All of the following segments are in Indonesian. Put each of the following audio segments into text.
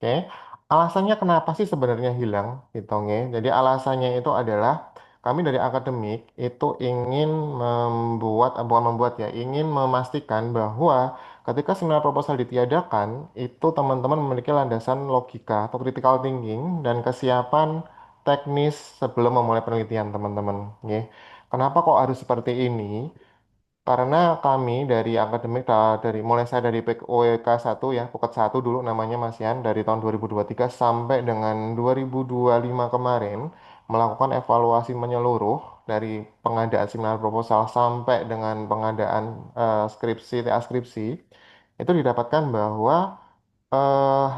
Oke, alasannya kenapa sih sebenarnya hilang gitu nge? Jadi alasannya itu adalah kami dari akademik itu ingin bukan membuat ya, ingin memastikan bahwa ketika seminar proposal ditiadakan, itu teman-teman memiliki landasan logika atau critical thinking dan kesiapan teknis sebelum memulai penelitian teman-teman. Nge. Kenapa kok harus seperti ini? Karena kami dari akademik dari mulai saya dari POEK 1 ya, POKET 1 dulu namanya Mas Yan dari tahun 2023 sampai dengan 2025 kemarin melakukan evaluasi menyeluruh dari pengadaan seminar proposal sampai dengan pengadaan skripsi, TA skripsi itu didapatkan bahwa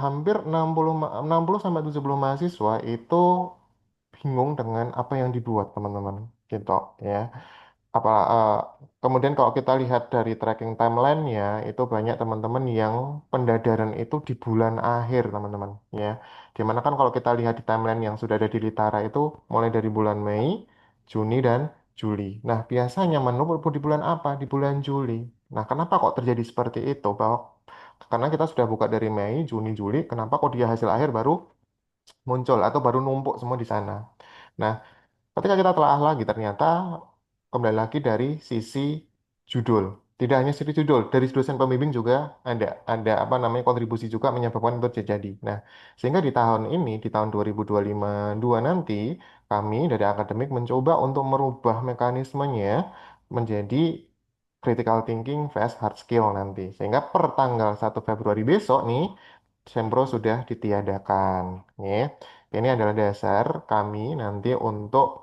hampir 60 sampai 70 mahasiswa itu bingung dengan apa yang dibuat teman-teman gitu ya apa kemudian kalau kita lihat dari tracking timeline-nya itu banyak teman-teman yang pendadaran itu di bulan akhir teman-teman ya dimana kan kalau kita lihat di timeline yang sudah ada di Litara itu mulai dari bulan Mei, Juni dan Juli. Nah biasanya menumpuk di bulan apa? Di bulan Juli. Nah kenapa kok terjadi seperti itu? Bahwa karena kita sudah buka dari Mei, Juni, Juli, kenapa kok dia hasil akhir baru muncul atau baru numpuk semua di sana? Nah, ketika kita telah lagi ternyata kembali lagi dari sisi judul. Tidak hanya sisi judul, dari dosen pembimbing juga ada apa namanya kontribusi juga menyebabkan itu terjadi. Nah, sehingga di tahun ini, di tahun 2025 nanti, kami dari akademik mencoba untuk merubah mekanismenya menjadi critical thinking vs hard skill nanti. Sehingga per tanggal 1 Februari besok nih, Sempro sudah ditiadakan. Ya. Ini adalah dasar kami nanti untuk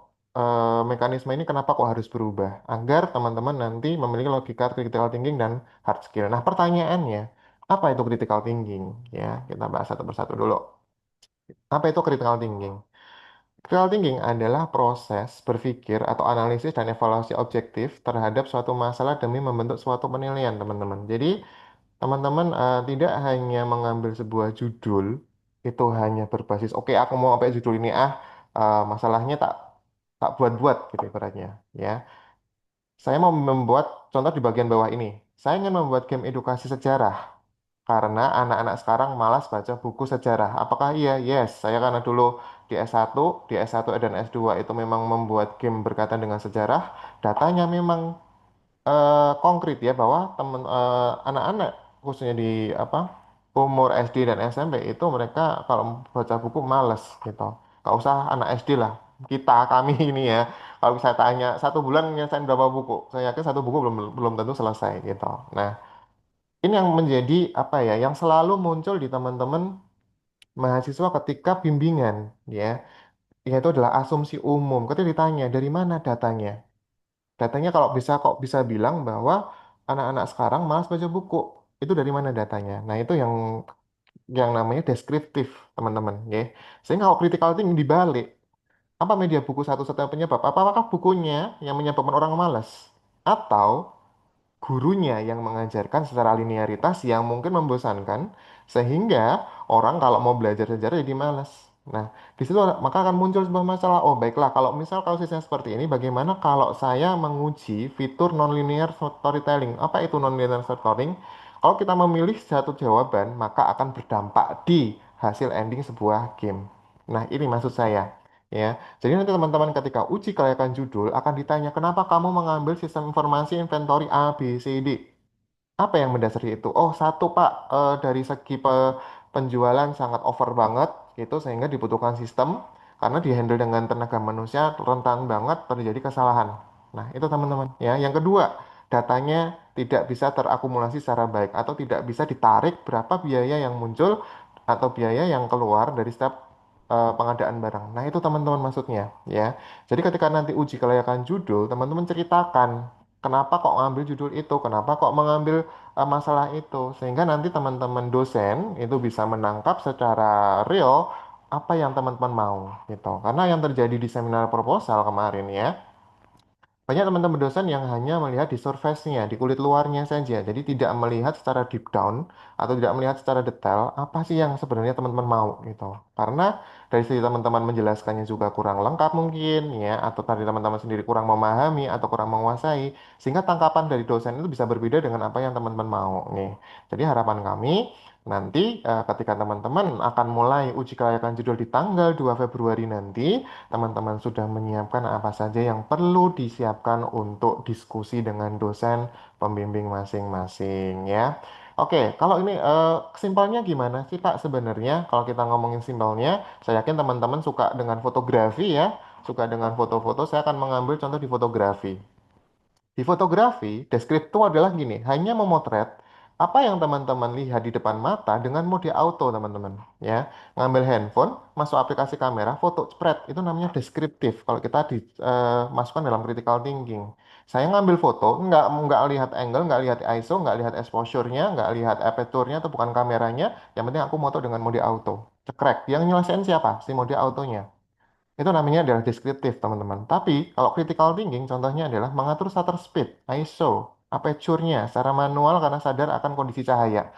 mekanisme ini kenapa kok harus berubah? Agar teman-teman nanti memiliki logika critical thinking dan hard skill. Nah, pertanyaannya, apa itu critical thinking? Ya, kita bahas satu persatu dulu. Apa itu critical thinking? Critical thinking adalah proses berpikir atau analisis dan evaluasi objektif terhadap suatu masalah demi membentuk suatu penilaian, teman-teman. Jadi, teman-teman tidak hanya mengambil sebuah judul, itu hanya berbasis, oke aku mau pakai judul ini masalahnya tak tak buat-buat gitu ibaratnya. Ya, saya mau membuat contoh di bagian bawah ini. Saya ingin membuat game edukasi sejarah karena anak-anak sekarang malas baca buku sejarah. Apakah iya? Yes. Saya karena dulu di S1 dan S2 itu memang membuat game berkaitan dengan sejarah. Datanya memang konkret ya bahwa anak-anak khususnya di apa umur SD dan SMP itu mereka kalau baca buku males gitu. Gak usah anak SD lah. Kita kami ini ya kalau saya tanya 1 bulan nyelesain berapa buku, saya yakin 1 buku belum belum tentu selesai gitu. Nah, ini yang menjadi apa ya yang selalu muncul di teman-teman mahasiswa ketika bimbingan ya, yaitu adalah asumsi umum. Ketika ditanya dari mana datanya, datanya kalau bisa kok bisa bilang bahwa anak-anak sekarang malas baca buku. Itu dari mana datanya? Nah, itu yang namanya deskriptif, teman-teman, ya. Sehingga kalau critical thinking dibalik, apa media buku satu-satunya penyebab? Apakah bukunya yang menyebabkan orang malas? Atau gurunya yang mengajarkan secara linearitas yang mungkin membosankan sehingga orang kalau mau belajar sejarah jadi malas. Nah, di situ maka akan muncul sebuah masalah. Oh, baiklah, kalau misal kasusnya seperti ini, bagaimana kalau saya menguji fitur nonlinear storytelling? Apa itu nonlinear storytelling? Kalau kita memilih satu jawaban, maka akan berdampak di hasil ending sebuah game. Nah, ini maksud saya. Ya, jadi nanti teman-teman ketika uji kelayakan judul akan ditanya kenapa kamu mengambil sistem informasi inventory A, B, C, D. Apa yang mendasari itu? Oh, satu Pak, dari segi penjualan sangat over banget gitu sehingga dibutuhkan sistem karena dihandle dengan tenaga manusia rentan banget terjadi kesalahan. Nah, itu teman-teman ya. Yang kedua, datanya tidak bisa terakumulasi secara baik atau tidak bisa ditarik berapa biaya yang muncul atau biaya yang keluar dari setiap pengadaan barang. Nah, itu teman-teman maksudnya ya. Jadi ketika nanti uji kelayakan judul, teman-teman ceritakan kenapa kok ngambil judul itu, kenapa kok mengambil masalah itu, sehingga nanti teman-teman dosen itu bisa menangkap secara real apa yang teman-teman mau gitu. Karena yang terjadi di seminar proposal kemarin ya, banyak teman-teman dosen yang hanya melihat di surface-nya, di kulit luarnya saja. Jadi tidak melihat secara deep down atau tidak melihat secara detail apa sih yang sebenarnya teman-teman mau gitu. Karena dari sisi teman-teman menjelaskannya juga kurang lengkap mungkin ya, atau tadi teman-teman sendiri kurang memahami atau kurang menguasai, sehingga tangkapan dari dosen itu bisa berbeda dengan apa yang teman-teman mau nih. Jadi harapan kami nanti ketika teman-teman akan mulai uji kelayakan judul di tanggal 2 Februari nanti, teman-teman sudah menyiapkan apa saja yang perlu disiapkan untuk diskusi dengan dosen pembimbing masing-masing ya. Oke, kalau ini simpelnya gimana sih Pak sebenarnya? Kalau kita ngomongin simpelnya, saya yakin teman-teman suka dengan fotografi ya, suka dengan foto-foto. Saya akan mengambil contoh di fotografi. Di fotografi, deskripsi itu adalah gini, hanya memotret apa yang teman-teman lihat di depan mata dengan mode auto, teman-teman. Ya, ngambil handphone, masuk aplikasi kamera, foto, spread, itu namanya deskriptif. Kalau kita masukkan dalam critical thinking. Saya ngambil foto, nggak lihat angle, nggak lihat ISO, nggak lihat exposure-nya, nggak lihat aperture-nya, atau bukan kameranya. Yang penting aku moto dengan mode auto. Cekrek. Yang nyelesain siapa? Si mode autonya. Itu namanya adalah deskriptif, teman-teman. Tapi kalau critical thinking contohnya adalah mengatur shutter speed, ISO, aperture-nya secara manual karena sadar akan kondisi cahaya.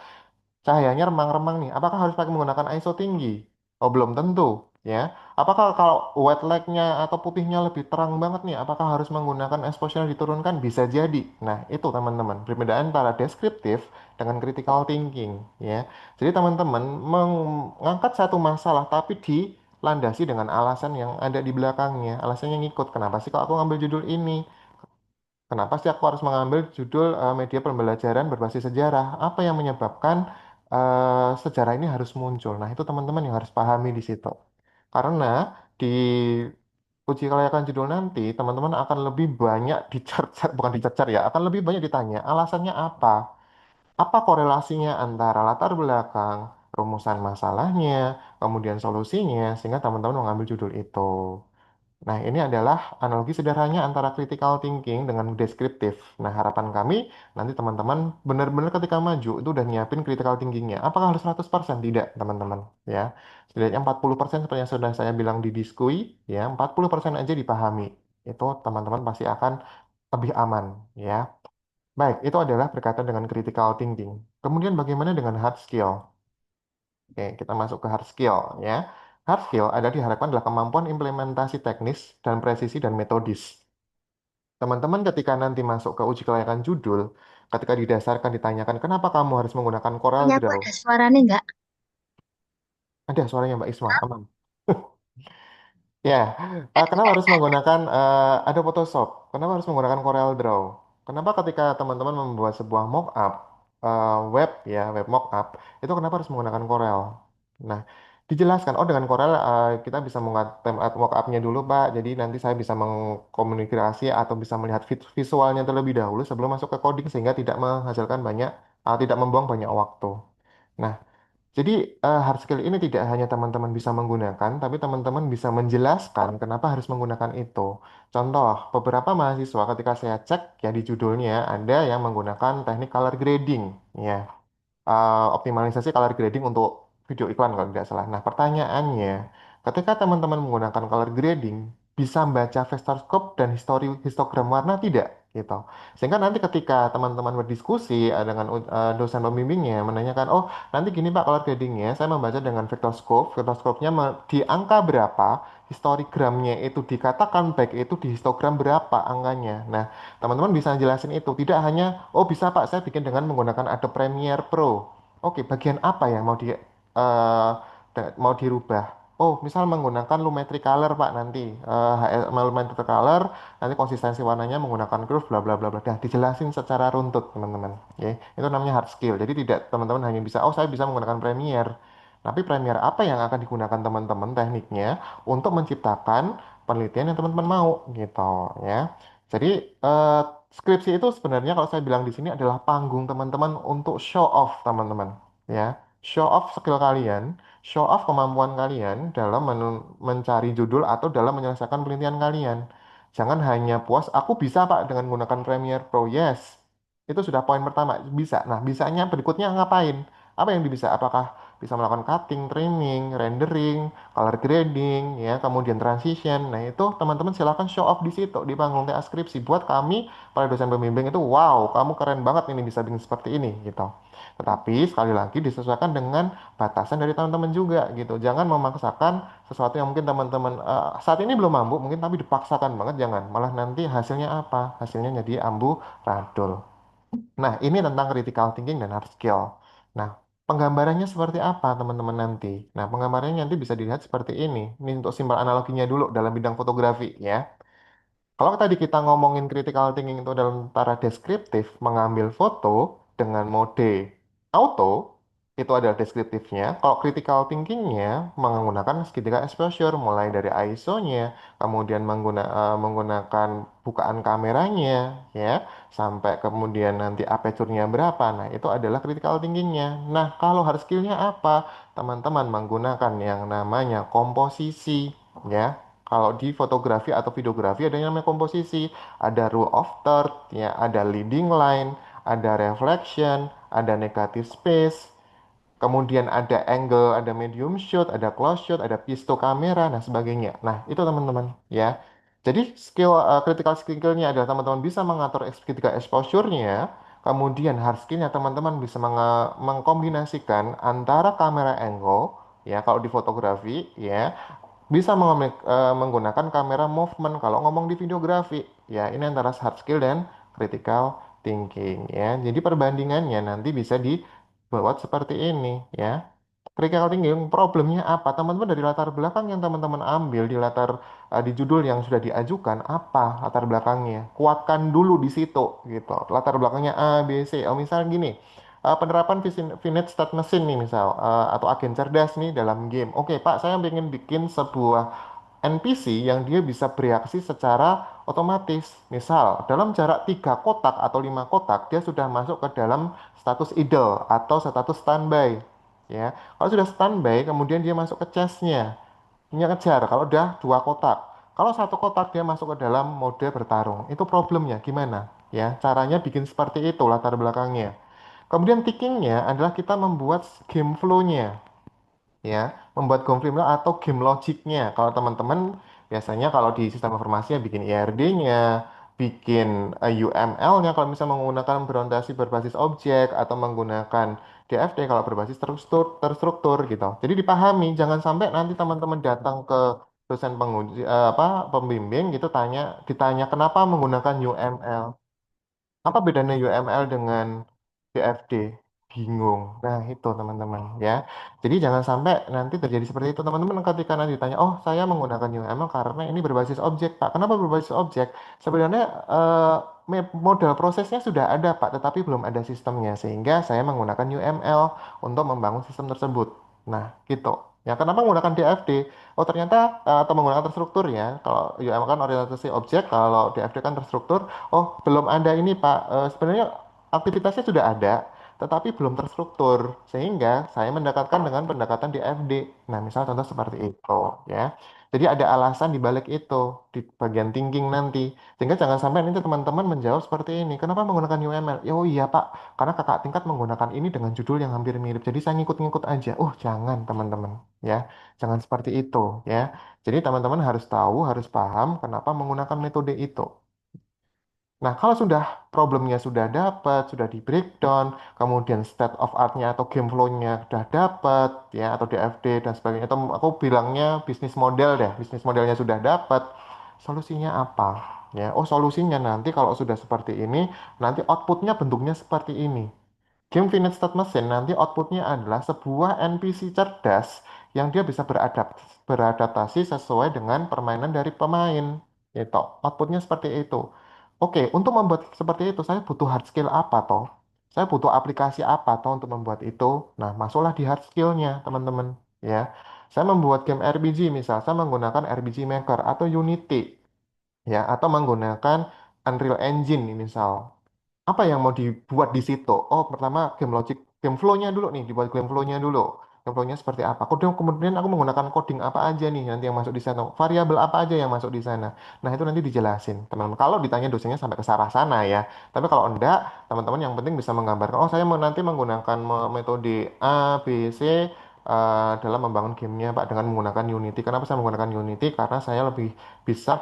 Cahayanya remang-remang nih. Apakah harus pakai menggunakan ISO tinggi? Oh, belum tentu, ya. Apakah kalau white light-nya atau putihnya lebih terang banget nih, apakah harus menggunakan exposure yang diturunkan? Bisa jadi. Nah, itu teman-teman, perbedaan antara deskriptif dengan critical thinking, ya. Jadi teman-teman mengangkat satu masalah tapi dilandasi dengan alasan yang ada di belakangnya. Alasannya ngikut. Kenapa sih kok aku ngambil judul ini? Kenapa sih aku harus mengambil judul media pembelajaran berbasis sejarah? Apa yang menyebabkan sejarah ini harus muncul? Nah, itu teman-teman yang harus pahami di situ. Karena di uji kelayakan judul nanti, teman-teman akan lebih banyak dicercar, bukan dicercar ya, akan lebih banyak ditanya alasannya apa? Apa korelasinya antara latar belakang, rumusan masalahnya, kemudian solusinya, sehingga teman-teman mengambil judul itu. Nah, ini adalah analogi sederhananya antara critical thinking dengan deskriptif. Nah, harapan kami nanti teman-teman benar-benar ketika maju itu udah nyiapin critical thinkingnya. Apakah harus 100%? Tidak, teman-teman. Ya, setidaknya 40% seperti yang sudah saya bilang di diskui, ya, 40% aja dipahami. Itu teman-teman pasti akan lebih aman, ya. Baik, itu adalah berkaitan dengan critical thinking. Kemudian bagaimana dengan hard skill? Oke, kita masuk ke hard skill ya. Hard skill ada diharapkan adalah kemampuan implementasi teknis dan presisi dan metodis. Teman-teman ketika nanti masuk ke uji kelayakan judul, ketika didasarkan ditanyakan kenapa kamu harus menggunakan Corel Punya aku Draw? ada suaranya nggak? Ada suaranya Mbak Isma, aman. Ya, kenapa harus menggunakan Adobe Photoshop? Kenapa harus menggunakan Corel Draw? Kenapa ketika teman-teman membuat sebuah mockup web ya, web mockup, itu kenapa harus menggunakan Corel? Nah, dijelaskan, oh dengan Corel kita bisa membuat template mockup-nya dulu, Pak. Jadi nanti saya bisa mengkomunikasi atau bisa melihat visualnya terlebih dahulu sebelum masuk ke coding sehingga tidak menghasilkan banyak, tidak membuang banyak waktu. Nah, jadi hard skill ini tidak hanya teman-teman bisa menggunakan, tapi teman-teman bisa menjelaskan kenapa harus menggunakan itu. Contoh, beberapa mahasiswa ketika saya cek ya di judulnya ada yang menggunakan teknik color grading, ya optimalisasi color grading untuk video iklan kalau tidak salah. Nah, pertanyaannya, ketika teman-teman menggunakan color grading, bisa membaca vector scope dan histogram warna tidak? Gitu. Sehingga nanti ketika teman-teman berdiskusi dengan dosen pembimbingnya menanyakan, oh nanti gini Pak color gradingnya, saya membaca dengan vector scope-nya di angka berapa, histogramnya itu dikatakan baik itu di histogram berapa angkanya. Nah, teman-teman bisa jelasin itu. Tidak hanya, oh bisa Pak, saya bikin dengan menggunakan Adobe Premiere Pro. Oke, bagian apa yang mau dirubah? Oh, misal menggunakan Lumetri Color Pak nanti. Lumetri Color, nanti konsistensi warnanya menggunakan curve, bla bla bla bla. Nah, dijelasin secara runtut, teman-teman. Oke, itu namanya hard skill. Jadi tidak teman-teman hanya bisa, oh saya bisa menggunakan Premiere. Tapi Premiere apa yang akan digunakan teman-teman tekniknya untuk menciptakan penelitian yang teman-teman mau gitu ya. Jadi eh, skripsi itu sebenarnya kalau saya bilang di sini adalah panggung teman-teman untuk show off teman-teman ya. Show off skill kalian, show off kemampuan kalian dalam mencari judul atau dalam menyelesaikan penelitian kalian. Jangan hanya puas, aku bisa Pak dengan menggunakan Premiere Pro. Yes, itu sudah poin pertama, bisa. Nah, bisanya berikutnya ngapain? Apa yang bisa? Apakah bisa melakukan cutting, trimming, rendering, color grading, ya, kemudian transition. Nah, itu teman-teman silakan show off di situ di panggung TA skripsi. Buat kami para dosen pembimbing itu, wow, kamu keren banget ini bisa bikin seperti ini gitu. Tetapi sekali lagi disesuaikan dengan batasan dari teman-teman juga gitu. Jangan memaksakan sesuatu yang mungkin teman-teman saat ini belum mampu, mungkin tapi dipaksakan banget jangan. Malah nanti hasilnya apa? Hasilnya jadi amburadul. Nah, ini tentang critical thinking dan hard skill. Nah, penggambarannya seperti apa teman-teman nanti? Nah, penggambarannya nanti bisa dilihat seperti ini. Ini untuk simpel analoginya dulu dalam bidang fotografi ya. Kalau tadi kita ngomongin critical thinking itu dalam antara deskriptif, mengambil foto dengan mode auto, itu adalah deskriptifnya. Kalau critical thinkingnya menggunakan segitiga exposure, mulai dari ISO-nya, kemudian menggunakan bukaan kameranya, ya, sampai kemudian nanti aperture-nya berapa. Nah, itu adalah critical thinkingnya. Nah, kalau hard skill-nya apa? Teman-teman menggunakan yang namanya komposisi, ya. Kalau di fotografi atau videografi ada yang namanya komposisi, ada rule of third, ya, ada leading line, ada reflection, ada negative space, kemudian ada angle, ada medium shot, ada close shot, ada pisto kamera, nah sebagainya. Nah, itu teman-teman, ya. Jadi critical skillnya adalah teman-teman bisa mengatur ketika exposure-nya, kemudian hard skillnya teman-teman bisa mengkombinasikan antara kamera angle, ya, kalau di fotografi, ya, bisa menggunakan kamera movement kalau ngomong di videografi. Ya, ini antara hard skill dan critical thinking ya. Jadi perbandingannya nanti bisa dibuat seperti ini ya. Critical thinking problemnya apa? Teman-teman dari latar belakang yang teman-teman ambil di judul yang sudah diajukan apa latar belakangnya? Kuatkan dulu di situ gitu. Latar belakangnya A, B, C. Oh, misal gini, penerapan finite state machine nih misal atau agen cerdas nih dalam game. Oke, Pak, saya ingin bikin sebuah NPC yang dia bisa bereaksi secara otomatis. Misal, dalam jarak 3 kotak atau 5 kotak, dia sudah masuk ke dalam status idle atau status standby. Ya, kalau sudah standby, kemudian dia masuk ke chestnya. Ini ngejar, kalau udah 2 kotak. Kalau 1 kotak dia masuk ke dalam mode bertarung. Itu problemnya gimana? Ya, caranya bikin seperti itu latar belakangnya. Kemudian tickingnya adalah kita membuat game flow-nya ya, membuat game film atau game logiknya. Kalau teman-teman biasanya kalau di sistem informasi ya bikin IRD-nya, bikin UML-nya kalau misalnya menggunakan berorientasi berbasis objek atau menggunakan DFT kalau berbasis terstruktur gitu. Jadi dipahami, jangan sampai nanti teman-teman datang ke dosen penguji pembimbing gitu ditanya kenapa menggunakan UML. Apa bedanya UML dengan DFD? Bingung. Nah, itu teman-teman ya. Jadi jangan sampai nanti terjadi seperti itu teman-teman ketika nanti ditanya, "Oh, saya menggunakan UML karena ini berbasis objek, Pak." Kenapa berbasis objek? Sebenarnya model prosesnya sudah ada, Pak, tetapi belum ada sistemnya sehingga saya menggunakan UML untuk membangun sistem tersebut. Nah, gitu. Ya, kenapa menggunakan DFD? Oh, ternyata atau menggunakan terstruktur ya. Kalau UML kan orientasi objek, kalau DFD kan terstruktur. Oh, belum ada ini, Pak. Sebenarnya aktivitasnya sudah ada, tetapi belum terstruktur. Sehingga saya mendekatkan dengan pendekatan di FD. Nah, misal contoh seperti itu, ya. Jadi ada alasan di balik itu, di bagian thinking nanti. Sehingga jangan sampai nanti teman-teman menjawab seperti ini. Kenapa menggunakan UML? Ya, oh iya, Pak. Karena kakak tingkat menggunakan ini dengan judul yang hampir mirip. Jadi saya ngikut-ngikut aja. Oh, jangan, teman-teman. Ya, jangan seperti itu, ya. Jadi teman-teman harus tahu, harus paham kenapa menggunakan metode itu. Nah, kalau sudah problemnya sudah dapat, sudah di breakdown, kemudian state of art-nya atau game flow-nya sudah dapat, ya, atau DFD dan sebagainya, atau aku bilangnya bisnis model deh, bisnis modelnya sudah dapat, solusinya apa? Ya, oh solusinya nanti kalau sudah seperti ini, nanti outputnya bentuknya seperti ini. Game Finite State Machine nanti outputnya adalah sebuah NPC cerdas yang dia bisa beradaptasi sesuai dengan permainan dari pemain. Itu outputnya seperti itu. Oke, untuk membuat seperti itu saya butuh hard skill apa toh? Saya butuh aplikasi apa toh untuk membuat itu? Nah, masuklah di hard skillnya teman-teman. Ya, saya membuat game RPG misal, saya menggunakan RPG Maker atau Unity, ya, atau menggunakan Unreal Engine misal. Apa yang mau dibuat di situ? Oh, pertama game logic, game flow-nya dulu nih, dibuat game flow-nya dulu. Game flow-nya seperti apa? Kemudian aku menggunakan coding apa aja nih nanti yang masuk di sana. Variabel apa aja yang masuk di sana. Nah, itu nanti dijelasin, teman-teman. Kalau ditanya dosennya sampai ke arah sana ya. Tapi kalau enggak, teman-teman yang penting bisa menggambarkan, oh saya mau nanti menggunakan metode A, B, C. dalam membangun gamenya Pak dengan menggunakan Unity. Kenapa saya menggunakan Unity? Karena saya lebih bisa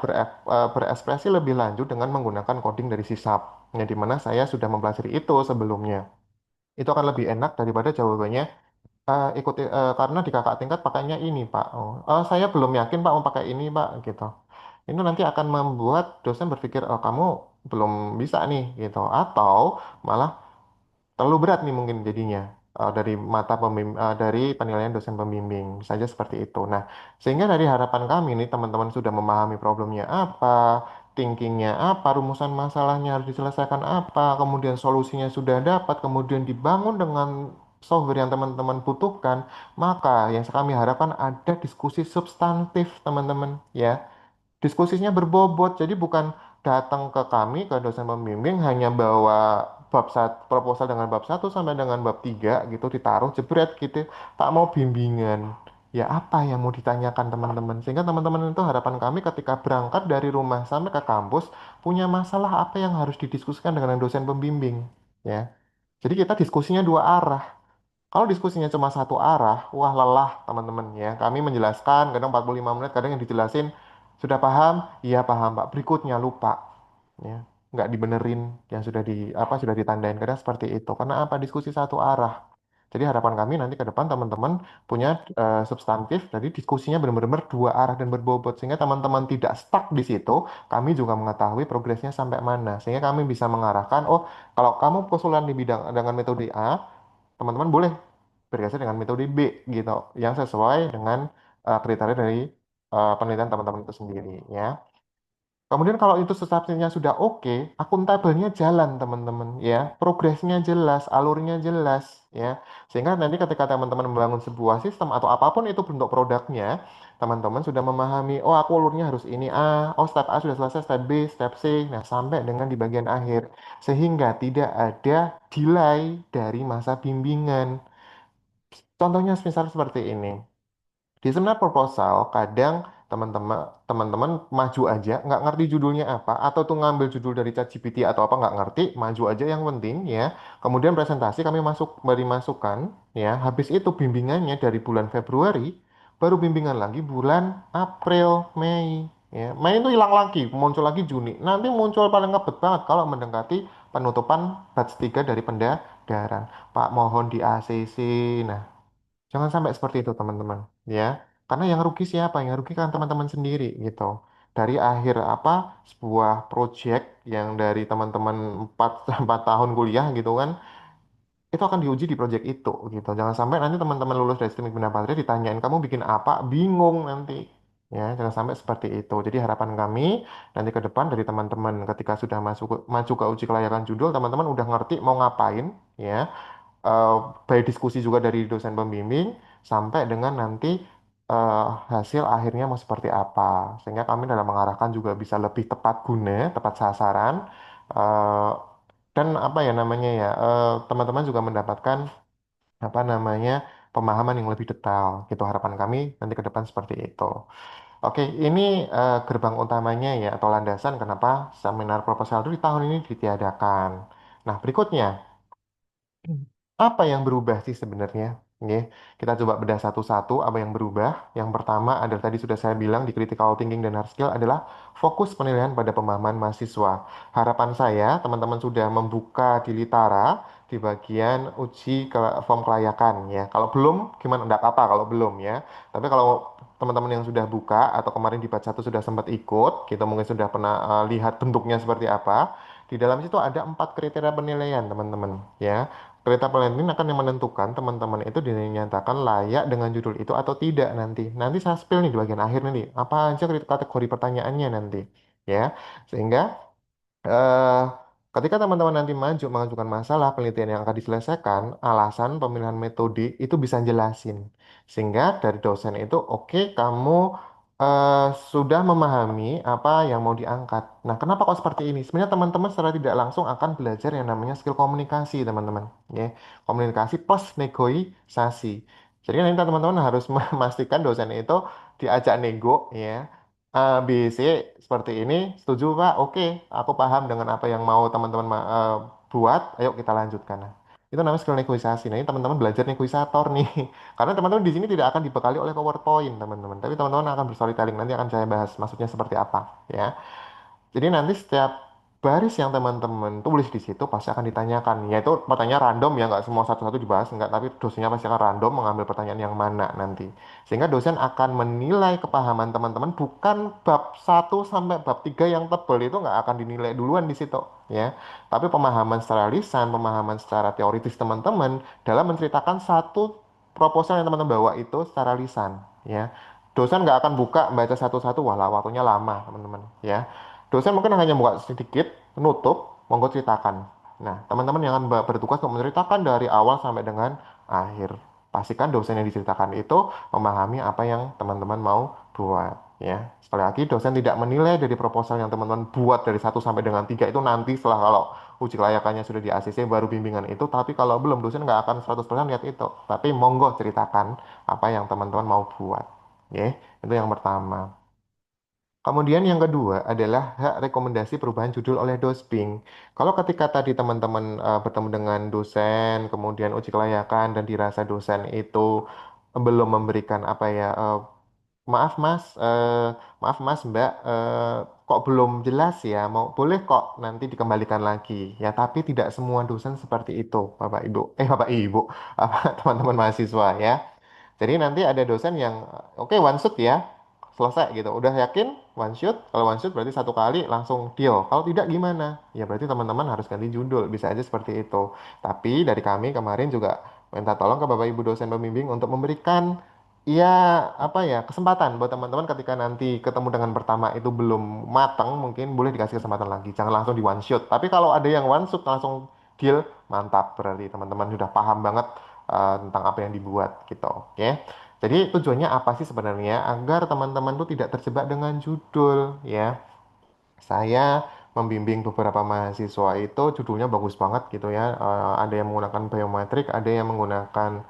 berekspresi lebih lanjut dengan menggunakan coding dari C Sharp. Yang dimana saya sudah mempelajari itu sebelumnya. Itu akan lebih enak daripada jawabannya karena di kakak tingkat pakainya ini Pak. Saya belum yakin Pak mau pakai ini Pak gitu. Itu nanti akan membuat dosen berpikir, oh kamu belum bisa nih gitu. Atau malah terlalu berat nih mungkin jadinya dari dari penilaian dosen pembimbing bisa saja seperti itu. Nah, sehingga dari harapan kami nih teman-teman sudah memahami problemnya apa, thinkingnya apa, rumusan masalahnya harus diselesaikan apa, kemudian solusinya sudah dapat, kemudian dibangun dengan software yang teman-teman butuhkan, maka yang kami harapkan ada diskusi substantif teman-teman ya. Diskusinya berbobot, jadi bukan datang ke kami, ke dosen pembimbing, hanya bawa proposal dengan bab 1 sampai dengan bab 3 gitu, ditaruh, jebret gitu, tak mau bimbingan. Ya apa yang mau ditanyakan teman-teman? Sehingga teman-teman itu harapan kami ketika berangkat dari rumah sampai ke kampus, punya masalah apa yang harus didiskusikan dengan dosen pembimbing. Ya, jadi kita diskusinya dua arah. Kalau diskusinya cuma satu arah, wah lelah teman-teman ya. Kami menjelaskan kadang 45 menit, kadang yang dijelasin sudah paham? Iya paham Pak. Berikutnya lupa ya. Nggak dibenerin yang sudah sudah ditandain kadang seperti itu. Karena apa? Diskusi satu arah. Jadi harapan kami nanti ke depan teman-teman punya substantif, jadi diskusinya benar-benar dua arah dan berbobot sehingga teman-teman tidak stuck di situ. Kami juga mengetahui progresnya sampai mana sehingga kami bisa mengarahkan, oh kalau kamu kesulitan di bidang dengan metode A, teman-teman boleh bergeser dengan metode B gitu yang sesuai dengan kriteria dari penelitian teman-teman itu sendiri ya. Kemudian kalau itu substansinya sudah oke, akuntabelnya jalan teman-teman ya, progresnya jelas, alurnya jelas ya. Sehingga nanti ketika teman-teman membangun sebuah sistem atau apapun itu bentuk produknya, teman-teman sudah memahami, oh aku alurnya harus ini A, oh step A sudah selesai, step B, step C, nah sampai dengan di bagian akhir. Sehingga tidak ada delay dari masa bimbingan. Contohnya misal seperti ini. Di seminar proposal, kadang teman-teman maju aja, nggak ngerti judulnya apa, atau tuh ngambil judul dari ChatGPT atau apa nggak ngerti, maju aja yang penting ya. Kemudian presentasi kami beri masukan, ya. Habis itu bimbingannya dari bulan Februari, baru bimbingan lagi bulan April, Mei. Ya, Mei itu hilang lagi, muncul lagi Juni. Nanti muncul paling ngebet banget kalau mendekati penutupan batch 3 dari pendadaran. Pak mohon di ACC. Nah, jangan sampai seperti itu teman-teman, ya. Karena yang rugi siapa? Yang rugi kan teman-teman sendiri gitu. Dari akhir sebuah project yang dari teman-teman 4 4 tahun kuliah gitu kan, itu akan diuji di project itu gitu. Jangan sampai nanti teman-teman lulus dari STEMIK Bina Patria ditanyain kamu bikin apa, bingung nanti. Ya, jangan sampai seperti itu. Jadi harapan kami nanti ke depan dari teman-teman ketika sudah maju ke uji kelayakan judul, teman-teman udah ngerti mau ngapain, ya eh, baik diskusi juga dari dosen pembimbing sampai dengan nanti hasil akhirnya mau seperti apa. Sehingga kami dalam mengarahkan juga bisa lebih tepat guna, tepat sasaran, eh, dan apa ya namanya ya, teman-teman juga mendapatkan apa namanya pemahaman yang lebih detail. Gitu harapan kami nanti ke depan seperti itu. Oke, ini gerbang utamanya ya atau landasan kenapa seminar proposal itu di tahun ini ditiadakan. Nah, berikutnya. Apa yang berubah sih sebenarnya? Oke, kita coba bedah satu-satu apa yang berubah. Yang pertama adalah tadi sudah saya bilang di critical thinking dan hard skill adalah fokus penilaian pada pemahaman mahasiswa. Harapan saya teman-teman sudah membuka di Litara di bagian form kelayakan ya. Kalau belum gimana? Enggak apa-apa kalau belum ya. Tapi kalau teman-teman yang sudah buka atau kemarin di batch 1 sudah sempat ikut, kita mungkin sudah pernah lihat bentuknya seperti apa. Di dalam situ ada 4 kriteria penilaian teman-teman ya. Kereta Planning akan yang menentukan teman-teman itu dinyatakan layak dengan judul itu atau tidak nanti. Nanti saya spill nih di bagian akhir nanti. Apa aja kategori pertanyaannya nanti. Ya, sehingga eh, ketika teman-teman nanti maju mengajukan masalah penelitian yang akan diselesaikan, alasan pemilihan metode itu bisa jelasin. Sehingga dari dosen itu, oke, kamu sudah memahami apa yang mau diangkat. Nah, kenapa kok seperti ini? Sebenarnya teman-teman secara tidak langsung akan belajar yang namanya skill komunikasi, teman-teman. Ya, komunikasi plus negosiasi. Jadi nanti teman-teman harus memastikan dosen itu diajak nego, ya A, B, C seperti ini. Setuju Pak? Oke, aku paham dengan apa yang mau teman-teman buat. Ayo kita lanjutkan. Itu namanya skill negosiasi. Nah, ini teman-teman belajar negosiator nih. Karena teman-teman di sini tidak akan dibekali oleh PowerPoint, teman-teman. Tapi teman-teman akan berstorytelling. Nanti akan saya bahas maksudnya seperti apa, ya. Jadi nanti setiap baris yang teman-teman tulis di situ pasti akan ditanyakan. Yaitu pertanyaan random ya, nggak semua satu-satu dibahas, nggak. Tapi dosennya pasti akan random mengambil pertanyaan yang mana nanti. Sehingga dosen akan menilai kepahaman teman-teman bukan bab 1 sampai bab 3 yang tebal itu nggak akan dinilai duluan di situ, ya. Tapi pemahaman secara lisan, pemahaman secara teoritis teman-teman dalam menceritakan satu proposal yang teman-teman bawa itu secara lisan, ya. Dosen nggak akan buka baca satu-satu, wah waktunya lama teman-teman, ya. Dosen mungkin hanya buka sedikit, menutup, monggo ceritakan. Nah, teman-teman yang akan bertugas untuk menceritakan dari awal sampai dengan akhir. Pastikan dosen yang diceritakan itu memahami apa yang teman-teman mau buat. Ya, sekali lagi dosen tidak menilai dari proposal yang teman-teman buat dari 1 sampai dengan 3 itu nanti setelah kalau uji kelayakannya sudah di ACC baru bimbingan itu. Tapi kalau belum dosen nggak akan 100% lihat itu. Tapi monggo ceritakan apa yang teman-teman mau buat. Ya, itu yang pertama. Kemudian yang kedua adalah hak rekomendasi perubahan judul oleh Dosping. Kalau ketika tadi teman-teman bertemu dengan dosen, kemudian uji kelayakan dan dirasa dosen itu belum memberikan apa ya, maaf Mas, maaf Mas Mbak, kok belum jelas ya, mau boleh kok nanti dikembalikan lagi. Ya, tapi tidak semua dosen seperti itu, Bapak Ibu. Bapak Ibu, apa teman-teman mahasiswa ya. Jadi nanti ada dosen yang oke one shoot ya, selesai gitu. Udah yakin one shoot? Kalau one shoot berarti 1 kali langsung deal. Kalau tidak gimana? Ya berarti teman-teman harus ganti judul. Bisa aja seperti itu. Tapi dari kami kemarin juga minta tolong ke Bapak Ibu dosen pembimbing untuk memberikan ya apa ya kesempatan buat teman-teman ketika nanti ketemu dengan pertama itu belum matang mungkin boleh dikasih kesempatan lagi. Jangan langsung di one shot. Tapi kalau ada yang one shot langsung deal, mantap berarti teman-teman sudah paham banget tentang apa yang dibuat gitu. Oke. Jadi tujuannya apa sih sebenarnya? Agar teman-teman tuh tidak terjebak dengan judul ya. Saya membimbing beberapa mahasiswa itu judulnya bagus banget gitu ya. Ada yang menggunakan biometrik, ada yang menggunakan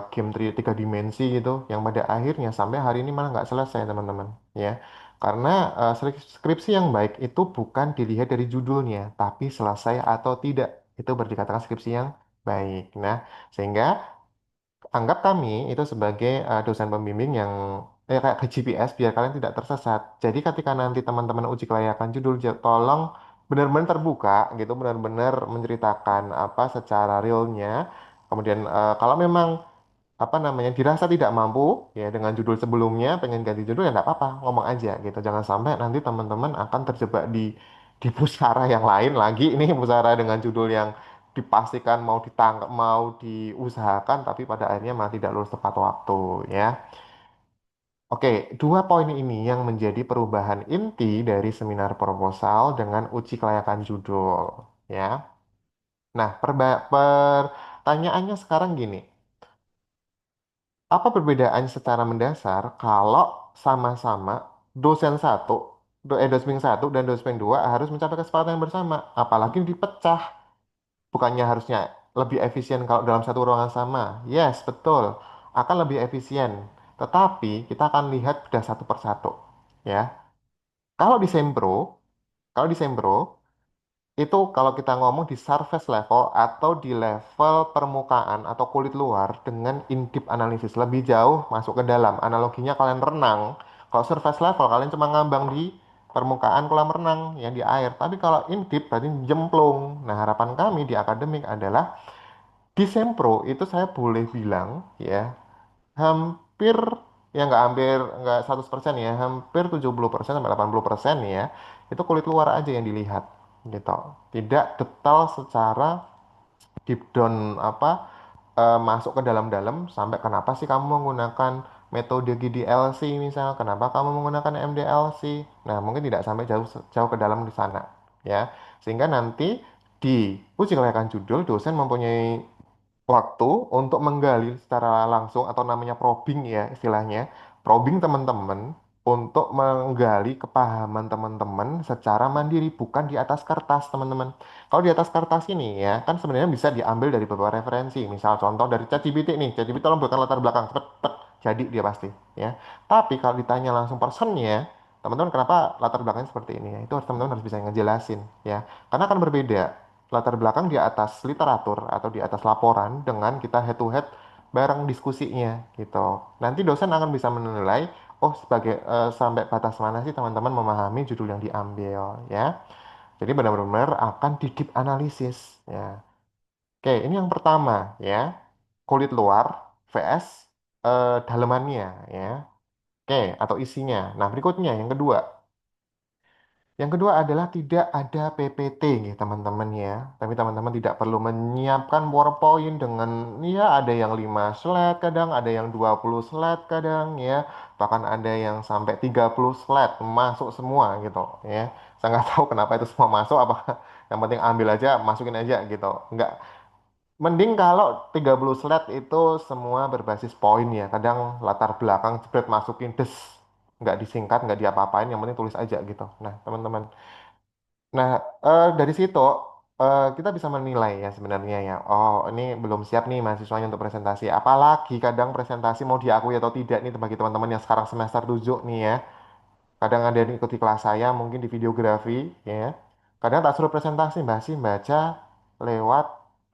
game 3 dimensi gitu. Yang pada akhirnya sampai hari ini malah nggak selesai teman-teman ya. Karena skripsi yang baik itu bukan dilihat dari judulnya, tapi selesai atau tidak. Itu baru dikatakan skripsi yang baik. Nah, sehingga anggap kami itu sebagai dosen pembimbing yang kayak ke GPS biar kalian tidak tersesat. Jadi ketika nanti teman-teman uji kelayakan judul, tolong benar-benar terbuka gitu, benar-benar menceritakan apa secara realnya. Kemudian kalau memang apa namanya dirasa tidak mampu ya dengan judul sebelumnya pengen ganti judul ya nggak apa-apa ngomong aja gitu jangan sampai nanti teman-teman akan terjebak di pusara yang lain lagi ini pusara dengan judul yang dipastikan mau ditangkap mau diusahakan tapi pada akhirnya malah tidak lulus tepat waktu ya. Oke, 2 poin ini yang menjadi perubahan inti dari seminar proposal dengan uji kelayakan judul ya. Nah, pertanyaannya sekarang gini. Apa perbedaan secara mendasar kalau sama-sama dosen satu, dosping satu dan dosping dua harus mencapai kesepakatan yang bersama, apalagi dipecah, bukannya harusnya lebih efisien kalau dalam satu ruangan sama? Yes, betul, akan lebih efisien. Tetapi kita akan lihat beda satu persatu, ya. Kalau di Sempro, kalau di Sempro itu kalau kita ngomong di surface level atau di level permukaan atau kulit luar dengan in-depth analisis lebih jauh masuk ke dalam. Analoginya kalian renang, kalau surface level kalian cuma ngambang di permukaan kolam renang yang di air. Tapi kalau in-depth berarti jemplung. Nah, harapan kami di akademik adalah di Sempro itu saya boleh bilang ya hampir ya nggak 100% ya hampir 70% sampai 80% ya itu kulit luar aja yang dilihat gitu tidak detail secara deep down apa masuk ke dalam-dalam sampai kenapa sih kamu menggunakan metode GDLC misal kenapa kamu menggunakan MDLC nah mungkin tidak sampai jauh jauh ke dalam di sana ya sehingga nanti di uji kelayakan judul dosen mempunyai waktu untuk menggali secara langsung atau namanya probing ya istilahnya probing teman-teman untuk menggali kepahaman teman-teman secara mandiri bukan di atas kertas teman-teman kalau di atas kertas ini ya kan sebenarnya bisa diambil dari beberapa referensi misal contoh dari ChatGPT nih ChatGPT tolong berikan latar belakang cepet, cepet jadi dia pasti ya tapi kalau ditanya langsung personnya teman-teman kenapa latar belakangnya seperti ini ya itu teman-teman harus bisa ngejelasin ya karena akan berbeda latar belakang di atas literatur atau di atas laporan dengan kita head to head bareng diskusinya gitu. Nanti dosen akan bisa menilai, oh sebagai sampai batas mana sih teman-teman memahami judul yang diambil ya. Jadi benar-benar akan di deep analisis ya. Oke, ini yang pertama ya. Kulit luar vs dalemannya ya. Oke, atau isinya. Nah, berikutnya yang kedua. Yang kedua adalah tidak ada PPT nih teman-teman ya. Tapi teman-teman tidak perlu menyiapkan PowerPoint dengan ya ada yang 5 slide kadang, ada yang 20 slide kadang ya. Bahkan ada yang sampai 30 slide masuk semua gitu ya. Saya nggak tahu kenapa itu semua masuk apa yang penting ambil aja, masukin aja gitu. Nggak, mending kalau 30 slide itu semua berbasis poin ya. Kadang latar belakang jebret masukin des, nggak disingkat, nggak diapa-apain, yang penting tulis aja gitu. Nah, teman-teman. Nah, dari situ kita bisa menilai ya sebenarnya ya. Oh, ini belum siap nih mahasiswanya untuk presentasi. Apalagi kadang presentasi mau diakui atau tidak nih bagi teman-teman yang sekarang semester 7 nih ya. Kadang ada yang ikut di kelas saya, mungkin di videografi ya. Kadang tak suruh presentasi, Mbak sih baca lewat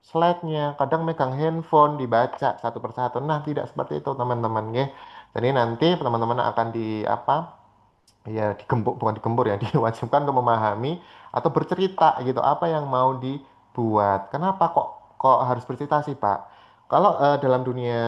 slide-nya. Kadang megang handphone dibaca satu persatu. Nah, tidak seperti itu teman-teman ya. Jadi nanti teman-teman akan di apa? Ya digembok, bukan digembur ya, diwajibkan untuk memahami atau bercerita gitu apa yang mau dibuat. Kenapa kok harus bercerita sih Pak? Kalau dalam dunia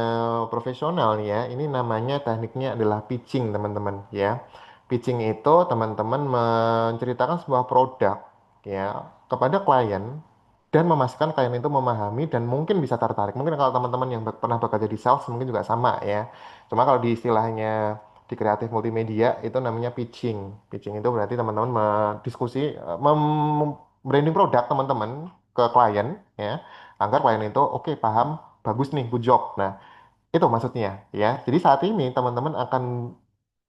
profesional nih ya, ini namanya tekniknya adalah pitching teman-teman ya. Pitching itu teman-teman menceritakan sebuah produk ya kepada klien dan memastikan klien itu memahami dan mungkin bisa tertarik. Mungkin kalau teman-teman yang pernah bekerja di sales mungkin juga sama ya. Cuma kalau di istilahnya di kreatif multimedia itu namanya pitching. Pitching itu berarti teman-teman mendiskusi, branding produk teman-teman ke klien ya, agar klien itu oke paham, bagus nih, good job. Nah, itu maksudnya ya. Jadi saat ini teman-teman akan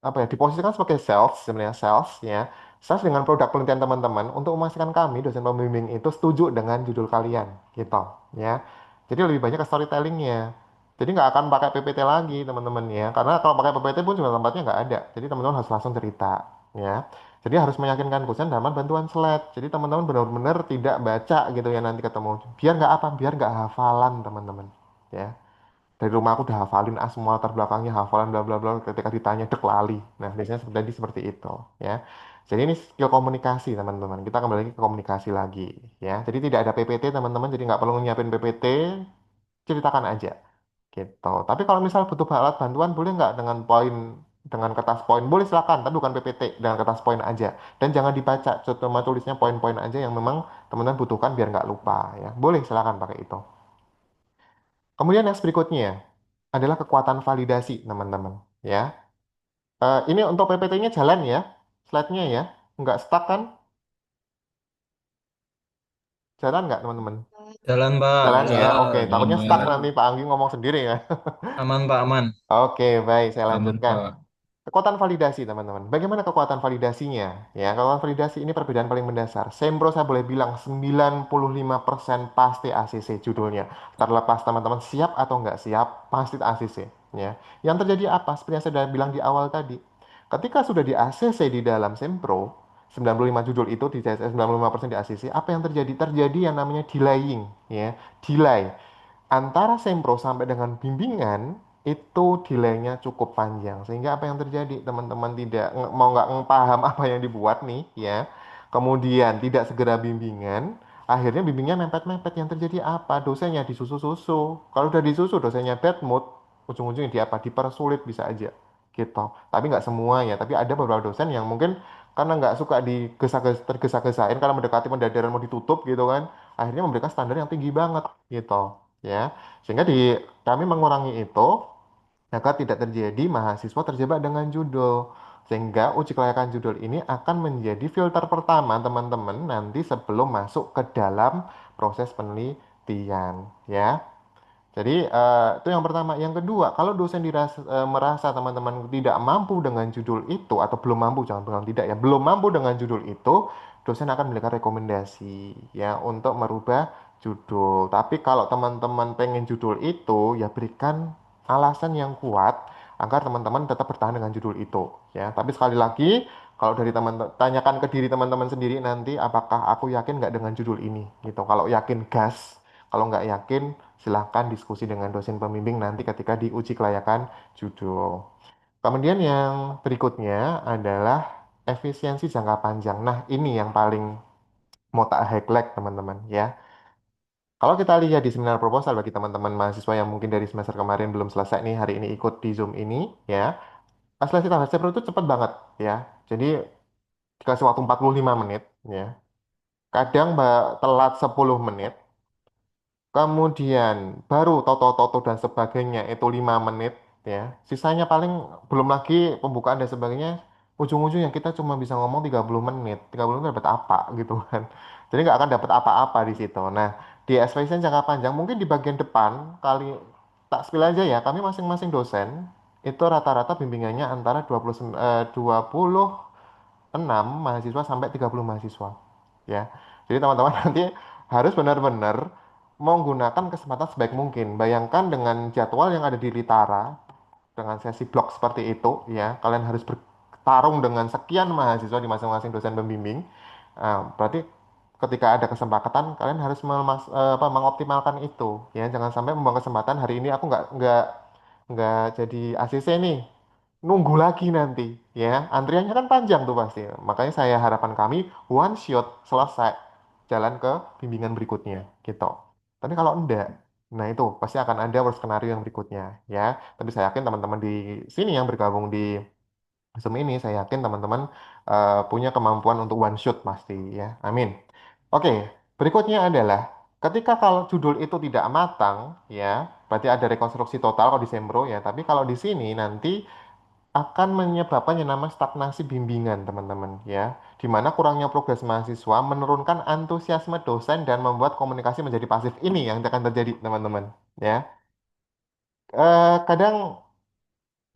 apa ya diposisikan sebagai sales sebenarnya sales ya. Sales dengan produk penelitian teman-teman untuk memastikan kami dosen pembimbing itu setuju dengan judul kalian gitu ya. Jadi lebih banyak ke storytellingnya. Jadi nggak akan pakai PPT lagi teman-teman ya. Karena kalau pakai PPT pun juga tempatnya nggak ada. Jadi teman-teman harus langsung cerita ya. Jadi harus meyakinkan dosen dalam bantuan slide. Jadi teman-teman benar-benar tidak baca gitu ya nanti ketemu. Biar nggak apa? Biar nggak hafalan teman-teman ya. Dari rumah aku udah hafalin semua latar belakangnya, hafalan bla bla bla, ketika ditanya dek lali. Nah biasanya seperti itu ya. Jadi ini skill komunikasi teman-teman, kita kembali lagi ke komunikasi lagi ya. Jadi tidak ada PPT teman-teman, jadi nggak perlu nyiapin PPT, ceritakan aja gitu. Tapi kalau misal butuh alat bantuan boleh nggak dengan poin, dengan kertas poin, boleh silakan, tapi bukan PPT, dengan kertas poin aja. Dan jangan dibaca, cuma tulisnya poin-poin aja yang memang teman-teman butuhkan biar nggak lupa ya. Boleh silakan pakai itu. Kemudian next berikutnya adalah kekuatan validasi, teman-teman. Ya, ini untuk PPT-nya jalan ya, slide-nya ya, nggak stuck kan? Jalan nggak, teman-teman? Jalan Pak, Jalan ya, oke. jalan. Takutnya stuck Alhamdulillah. nanti Pak Anggi ngomong sendiri ya. Aman Pak, aman. Oke, baik, saya Aman lanjutkan. Pak. Kekuatan validasi, teman-teman. Bagaimana kekuatan validasinya? Ya, kekuatan validasi ini perbedaan paling mendasar. Sempro saya boleh bilang 95% pasti ACC judulnya. Terlepas teman-teman siap atau nggak siap, pasti ACC. Ya. Yang terjadi apa? Seperti yang saya sudah bilang di awal tadi. Ketika sudah di ACC di dalam Sempro, 95 judul itu di 95% di ACC, apa yang terjadi? Terjadi yang namanya delaying. Ya, delay antara sempro sampai dengan bimbingan itu delaynya cukup panjang sehingga apa yang terjadi teman-teman tidak mau nggak paham apa yang dibuat nih ya, kemudian tidak segera bimbingan, akhirnya bimbingnya mepet-mepet. Yang terjadi apa, dosennya disusu-susu. Kalau udah disusu dosennya bad mood, ujung-ujungnya di apa, dipersulit bisa aja gitu. Tapi nggak semua ya, tapi ada beberapa dosen yang mungkin karena nggak suka tergesa-gesain karena mendekati pendadaran mau ditutup gitu kan, akhirnya memberikan standar yang tinggi banget gitu ya, sehingga kami mengurangi itu agar tidak terjadi mahasiswa terjebak dengan judul, sehingga uji kelayakan judul ini akan menjadi filter pertama teman-teman nanti sebelum masuk ke dalam proses penelitian ya. Jadi itu yang pertama. Yang kedua, kalau dosen merasa teman-teman tidak mampu dengan judul itu atau belum mampu, jangan bilang tidak ya, belum mampu dengan judul itu, dosen akan memberikan rekomendasi ya untuk merubah judul. Tapi kalau teman-teman pengen judul itu, ya berikan alasan yang kuat agar teman-teman tetap bertahan dengan judul itu ya. Tapi sekali lagi, Kalau dari teman, tanyakan ke diri teman-teman sendiri nanti, apakah aku yakin nggak dengan judul ini, gitu. Kalau yakin gas, kalau nggak yakin silahkan diskusi dengan dosen pembimbing nanti ketika diuji kelayakan judul. Kemudian yang berikutnya adalah efisiensi jangka panjang. Nah, ini yang paling mau tak highlight teman-teman ya. Kalau kita lihat di seminar proposal bagi teman-teman mahasiswa yang mungkin dari semester kemarin belum selesai nih, hari ini ikut di Zoom ini ya. Seleksi tahap Sepro itu cepat banget ya. Jadi dikasih waktu 45 menit ya. Kadang telat 10 menit. Kemudian baru toto-toto dan sebagainya itu 5 menit ya. Sisanya paling belum lagi pembukaan dan sebagainya. Ujung-ujungnya kita cuma bisa ngomong 30 menit. 30 menit dapat apa gitu kan. Jadi nggak akan dapat apa-apa di situ. Nah, di expression jangka panjang mungkin di bagian depan kali tak spill aja ya. Kami masing-masing dosen itu rata-rata bimbingannya antara 26 mahasiswa sampai 30 mahasiswa ya. Jadi teman-teman nanti harus benar-benar menggunakan kesempatan sebaik mungkin. Bayangkan dengan jadwal yang ada di Litara, dengan sesi blok seperti itu, ya, kalian harus bertarung dengan sekian mahasiswa di masing-masing dosen pembimbing. Berarti ketika ada kesempatan, kalian harus mengoptimalkan itu, ya. Jangan sampai membuang kesempatan hari ini aku nggak jadi ACC nih, nunggu lagi nanti, ya. Antriannya kan panjang tuh pasti. Makanya saya harapan kami one shot selesai, jalan ke bimbingan berikutnya, gitu. Tapi kalau enggak, nah itu pasti akan ada worst skenario yang berikutnya, ya. Tapi saya yakin teman-teman di sini yang bergabung di Zoom ini, saya yakin teman-teman punya kemampuan untuk one shot pasti, ya. Amin. Oke, berikutnya adalah ketika kalau judul itu tidak matang, ya, berarti ada rekonstruksi total kalau di Sembro, ya. Tapi kalau di sini nanti akan menyebabkan yang namanya stagnasi bimbingan, teman-teman, ya. Di mana kurangnya progres mahasiswa menurunkan antusiasme dosen dan membuat komunikasi menjadi pasif. Ini yang akan terjadi, teman-teman, ya. Kadang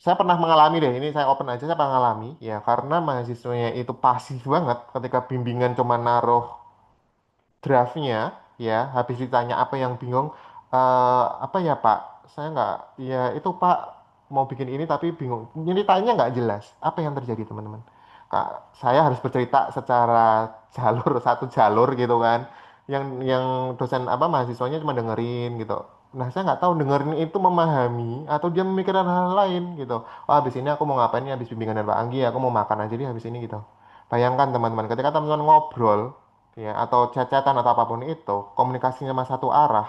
saya pernah mengalami deh, ini saya open aja, saya pernah mengalami, ya, karena mahasiswanya itu pasif banget ketika bimbingan cuma naruh draftnya ya habis ditanya apa yang bingung apa ya Pak saya nggak ya itu Pak mau bikin ini tapi bingung ceritanya nggak jelas apa yang terjadi teman-teman Kak saya harus bercerita secara jalur satu jalur gitu kan yang dosen apa mahasiswanya cuma dengerin gitu nah saya nggak tahu dengerin itu memahami atau dia memikirkan hal lain gitu oh habis ini aku mau ngapain nih habis bimbingan dari Pak Anggi aku mau makan aja deh habis ini gitu bayangkan teman-teman ketika teman-teman ngobrol ya atau chat-chatan atau apapun itu komunikasinya mas satu arah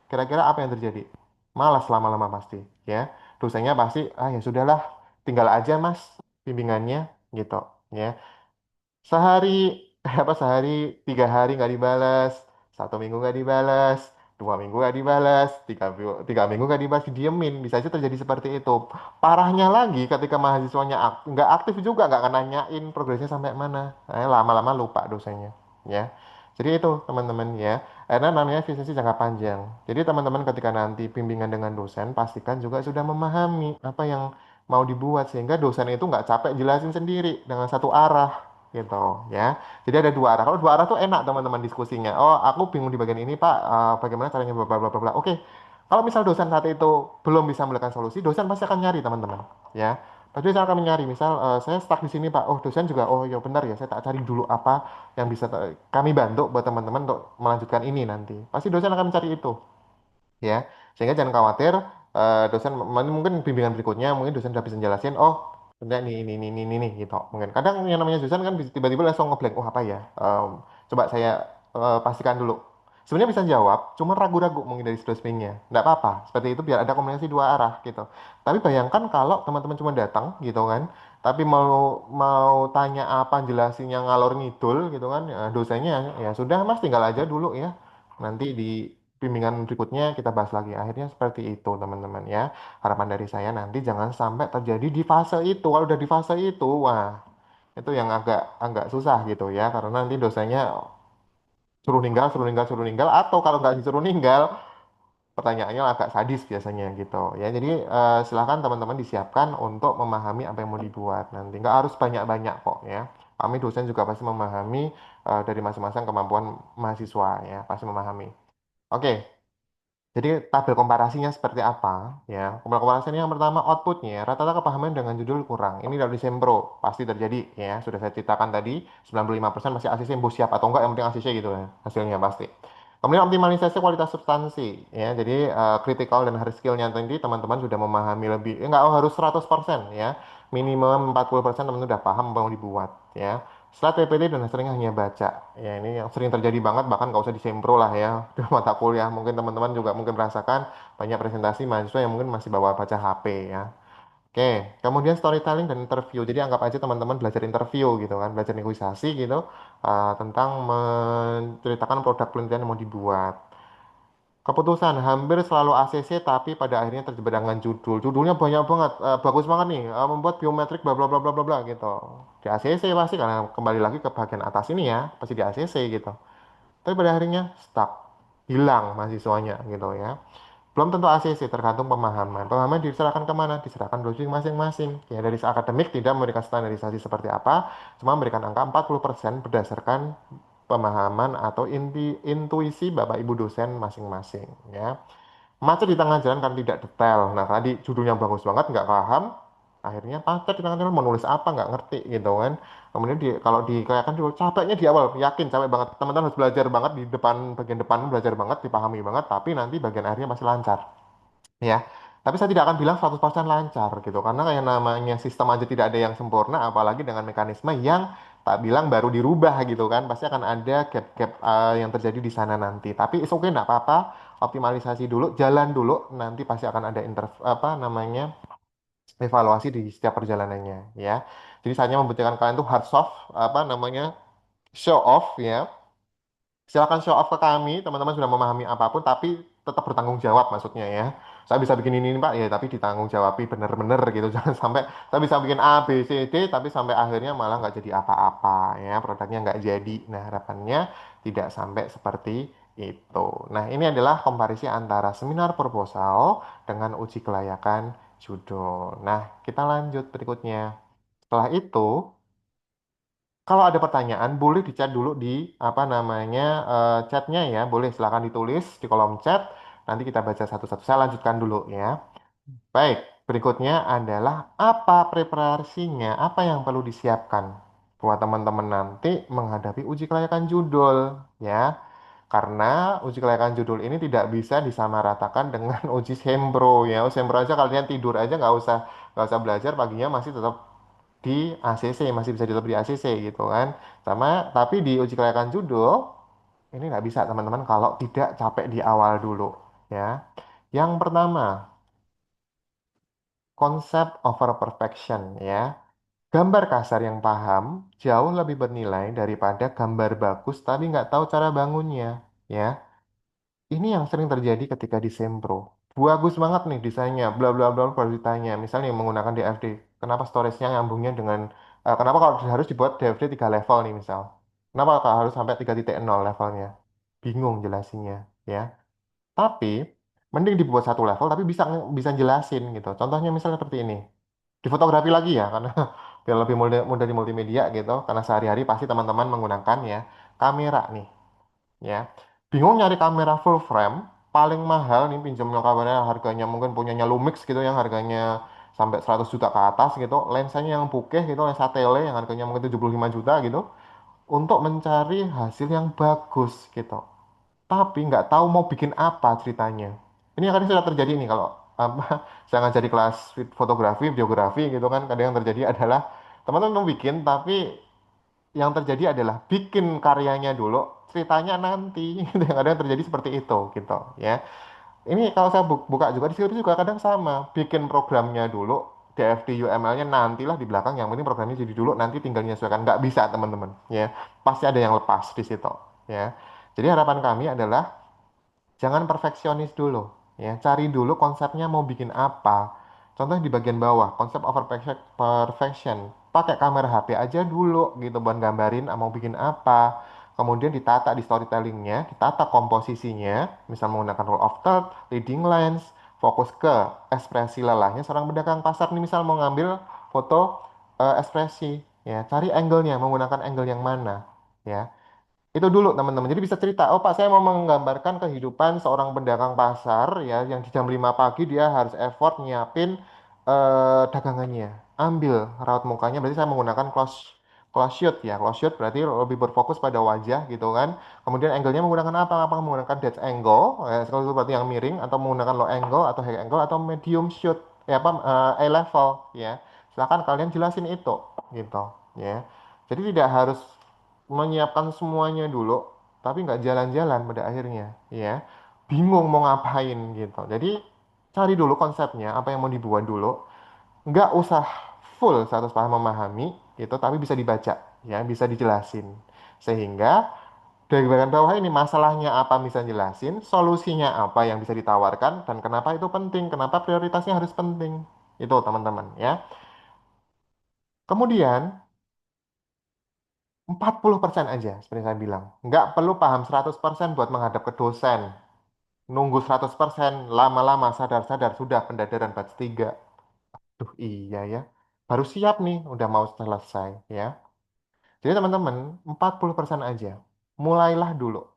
kira-kira apa yang terjadi malas lama-lama pasti ya dosennya pasti ah ya sudahlah tinggal aja mas bimbingannya gitu ya sehari apa sehari 3 hari nggak dibalas 1 minggu nggak dibalas 2 minggu nggak dibalas tiga minggu nggak dibalas didiemin bisa aja terjadi seperti itu parahnya lagi ketika mahasiswanya nggak aktif juga nggak akan nanyain progresnya sampai mana lama-lama lupa dosennya ya jadi itu teman-teman ya karena namanya efisiensi jangka panjang jadi teman-teman ketika nanti bimbingan dengan dosen pastikan juga sudah memahami apa yang mau dibuat sehingga dosen itu nggak capek jelasin sendiri dengan satu arah gitu ya. Jadi ada dua arah. Kalau dua arah tuh enak teman-teman diskusinya. Oh, aku bingung di bagian ini, Pak. Bagaimana caranya bla bla bla bla bla. Oke. Kalau misal dosen saat itu belum bisa memberikan solusi, dosen pasti akan nyari teman-teman, ya. Pasti dosen akan mencari. Misal saya stuck di sini, Pak. Oh, dosen juga. Oh, ya benar ya. Saya tak cari dulu apa yang bisa kami bantu buat teman-teman untuk melanjutkan ini nanti. Pasti dosen akan mencari itu ya sehingga jangan khawatir dosen mungkin bimbingan berikutnya mungkin dosen udah bisa jelasin oh enggak ini gitu mungkin kadang yang namanya dosen kan tiba-tiba langsung ngeblank oh apa ya coba saya pastikan dulu sebenarnya bisa jawab cuma ragu-ragu mungkin dari dosennya enggak apa-apa seperti itu biar ada komunikasi dua arah gitu tapi bayangkan kalau teman-teman cuma datang gitu kan tapi mau mau tanya apa jelasinnya ngalor ngidul gitu kan ya, dosennya ya sudah mas tinggal aja dulu ya nanti di bimbingan berikutnya kita bahas lagi. Akhirnya seperti itu, teman-teman ya. Harapan dari saya nanti jangan sampai terjadi di fase itu. Kalau udah di fase itu, wah, itu yang agak agak susah gitu ya. Karena nanti dosanya suruh ninggal, atau kalau nggak disuruh ninggal, pertanyaannya agak sadis biasanya gitu ya. Jadi silahkan teman-teman disiapkan untuk memahami apa yang mau dibuat nanti. Nggak harus banyak-banyak kok ya. Kami dosen juga pasti memahami dari masing-masing kemampuan mahasiswa ya, pasti memahami. Oke. Jadi tabel komparasinya seperti apa ya? Tabel komparasinya yang pertama outputnya rata-rata kepahaman dengan judul kurang. Ini dari Sempro pasti terjadi ya. Sudah saya ceritakan tadi 95% masih ACC mau siap atau enggak yang penting ACC gitu ya hasilnya pasti. Kemudian optimalisasi kualitas substansi ya. Jadi critical dan hard skill-nya tadi teman-teman sudah memahami lebih. Enggak harus 100% ya. Minimum 40% teman-teman sudah paham mau dibuat ya. Slide PPT dan sering hanya baca. Ya ini yang sering terjadi banget bahkan nggak usah disempro lah ya di mata kuliah. Mungkin teman-teman juga mungkin merasakan banyak presentasi mahasiswa yang mungkin masih bawa baca HP ya. Oke, kemudian storytelling dan interview. Jadi anggap aja teman-teman belajar interview gitu kan, belajar negosiasi gitu tentang menceritakan produk penelitian yang mau dibuat. Keputusan hampir selalu ACC tapi pada akhirnya terjebak dengan judul. Judulnya banyak banget, bagus banget nih, membuat biometrik bla bla bla bla bla bla gitu. Di ACC pasti karena kembali lagi ke bagian atas ini ya, pasti di ACC gitu. Tapi pada akhirnya stuck, hilang mahasiswanya gitu ya. Belum tentu ACC, tergantung pemahaman. Pemahaman diserahkan kemana? Diserahkan dosen masing-masing. Ya, dari akademik tidak memberikan standarisasi seperti apa, cuma memberikan angka 40% berdasarkan pemahaman atau intuisi Bapak Ibu dosen masing-masing. Ya. Macet di tengah jalan karena tidak detail. Nah, tadi judulnya bagus banget, nggak paham. Akhirnya macet di tengah jalan, mau nulis apa, nggak ngerti gitu kan. Kemudian kalau dikayakan dulu, capeknya di awal, yakin capek banget. Teman-teman harus belajar banget di depan, bagian depan belajar banget, dipahami banget. Tapi nanti bagian akhirnya pasti lancar ya. Tapi saya tidak akan bilang 100% lancar gitu, karena kayak namanya sistem aja tidak ada yang sempurna, apalagi dengan mekanisme yang tak bilang baru dirubah gitu kan, pasti akan ada gap-gap yang terjadi di sana nanti. Tapi oke, okay, nggak apa-apa, optimalisasi dulu, jalan dulu, nanti pasti akan ada apa namanya evaluasi di setiap perjalanannya ya. Jadi saatnya membuktikan kalian tuh hard soft, apa namanya show off ya. Silakan show off ke kami, teman-teman sudah memahami apapun, tapi tetap bertanggung jawab maksudnya ya. Saya bisa bikin ini Pak, ya tapi ditanggung jawabi bener-bener gitu. Jangan sampai saya bisa bikin A, B, C, D, tapi sampai akhirnya malah nggak jadi apa-apa ya. Produknya nggak jadi. Nah harapannya tidak sampai seperti itu. Nah ini adalah komparisi antara seminar proposal dengan uji kelayakan judul. Nah kita lanjut berikutnya. Setelah itu, kalau ada pertanyaan, boleh di-chat dulu di apa namanya chatnya ya. Boleh silahkan ditulis di kolom chat. Nanti kita baca satu-satu. Saya lanjutkan dulu ya. Baik, berikutnya adalah apa preparasinya, apa yang perlu disiapkan buat teman-teman nanti menghadapi uji kelayakan judul ya. Karena uji kelayakan judul ini tidak bisa disamaratakan dengan uji sempro ya. Uji sempro aja kalian tidur aja nggak usah belajar paginya masih tetap di ACC, masih bisa ditutup di ACC gitu kan. Sama tapi di uji kelayakan judul ini nggak bisa teman-teman kalau tidak capek di awal dulu ya. Yang pertama, konsep over perfection ya. Gambar kasar yang paham jauh lebih bernilai daripada gambar bagus tapi nggak tahu cara bangunnya ya. Ini yang sering terjadi ketika di Sempro. Bagus banget nih desainnya, bla bla bla baru ditanya. Misalnya yang menggunakan DFD, kenapa storage-nya nyambungnya dengan, kenapa kalau harus dibuat DFD 3 level nih misal. Kenapa kalau harus sampai 3.0 levelnya? Bingung jelasinnya, ya. Tapi, mending dibuat satu level tapi bisa bisa jelasin gitu. Contohnya misalnya seperti ini. Di fotografi lagi ya, karena biar lebih mudah, mudah di multimedia gitu. Karena sehari-hari pasti teman-teman menggunakan ya kamera nih ya. Bingung nyari kamera full frame, paling mahal nih pinjamnya kamera harganya mungkin punyanya Lumix gitu yang harganya sampai 100 juta ke atas gitu, lensanya yang bokeh gitu, lensa tele yang harganya mungkin 75 juta gitu, untuk mencari hasil yang bagus gitu. Tapi nggak tahu mau bikin apa ceritanya. Ini kadang sudah terjadi nih kalau apa saya ngajari kelas fotografi, videografi gitu kan, kadang yang terjadi adalah teman-teman mau bikin tapi yang terjadi adalah bikin karyanya dulu, ceritanya nanti. Gitu. Kadang terjadi seperti itu, gitu ya. Ini kalau saya buka juga di situ juga kadang sama, bikin programnya dulu, DFD UML-nya nantilah di belakang. Yang penting programnya jadi dulu, nanti tinggal menyesuaikan. Nggak bisa teman-teman, ya. Pasti ada yang lepas di situ, ya. Jadi harapan kami adalah jangan perfeksionis dulu, ya. Cari dulu konsepnya mau bikin apa. Contohnya di bagian bawah, konsep over perfection. Pakai kamera HP aja dulu gitu buat gambarin mau bikin apa. Kemudian ditata di storytellingnya, ditata komposisinya, misal menggunakan rule of third, leading lens, fokus ke ekspresi lelahnya seorang pedagang pasar nih misal mau ngambil foto ekspresi, ya cari angle-nya, menggunakan angle yang mana, ya. Itu dulu teman-teman. Jadi bisa cerita, oh Pak saya mau menggambarkan kehidupan seorang pedagang pasar ya yang di jam 5 pagi dia harus effort nyiapin dagangannya. Ambil raut mukanya berarti saya menggunakan close shot ya. Close shot berarti lebih berfokus pada wajah gitu kan. Kemudian angle-nya menggunakan apa? Apa menggunakan dead angle, kalau itu berarti yang miring atau menggunakan low angle atau high angle atau medium shoot ya apa eye level ya. Silakan kalian jelasin itu gitu ya. Jadi tidak harus menyiapkan semuanya dulu, tapi nggak jalan-jalan pada akhirnya, ya. Bingung mau ngapain gitu. Jadi cari dulu konsepnya, apa yang mau dibuat dulu. Nggak usah full 100% memahami gitu, tapi bisa dibaca, ya, bisa dijelasin. Sehingga dari bagian bawah ini masalahnya apa bisa jelasin, solusinya apa yang bisa ditawarkan, dan kenapa itu penting, kenapa prioritasnya harus penting. Itu teman-teman, ya. Kemudian 40% aja seperti saya bilang. Nggak perlu paham 100% buat menghadap ke dosen. Nunggu 100% lama-lama sadar-sadar sudah pendadaran batch 3. Duh iya ya. Baru siap nih, udah mau selesai ya. Jadi teman-teman, 40% aja. Mulailah dulu.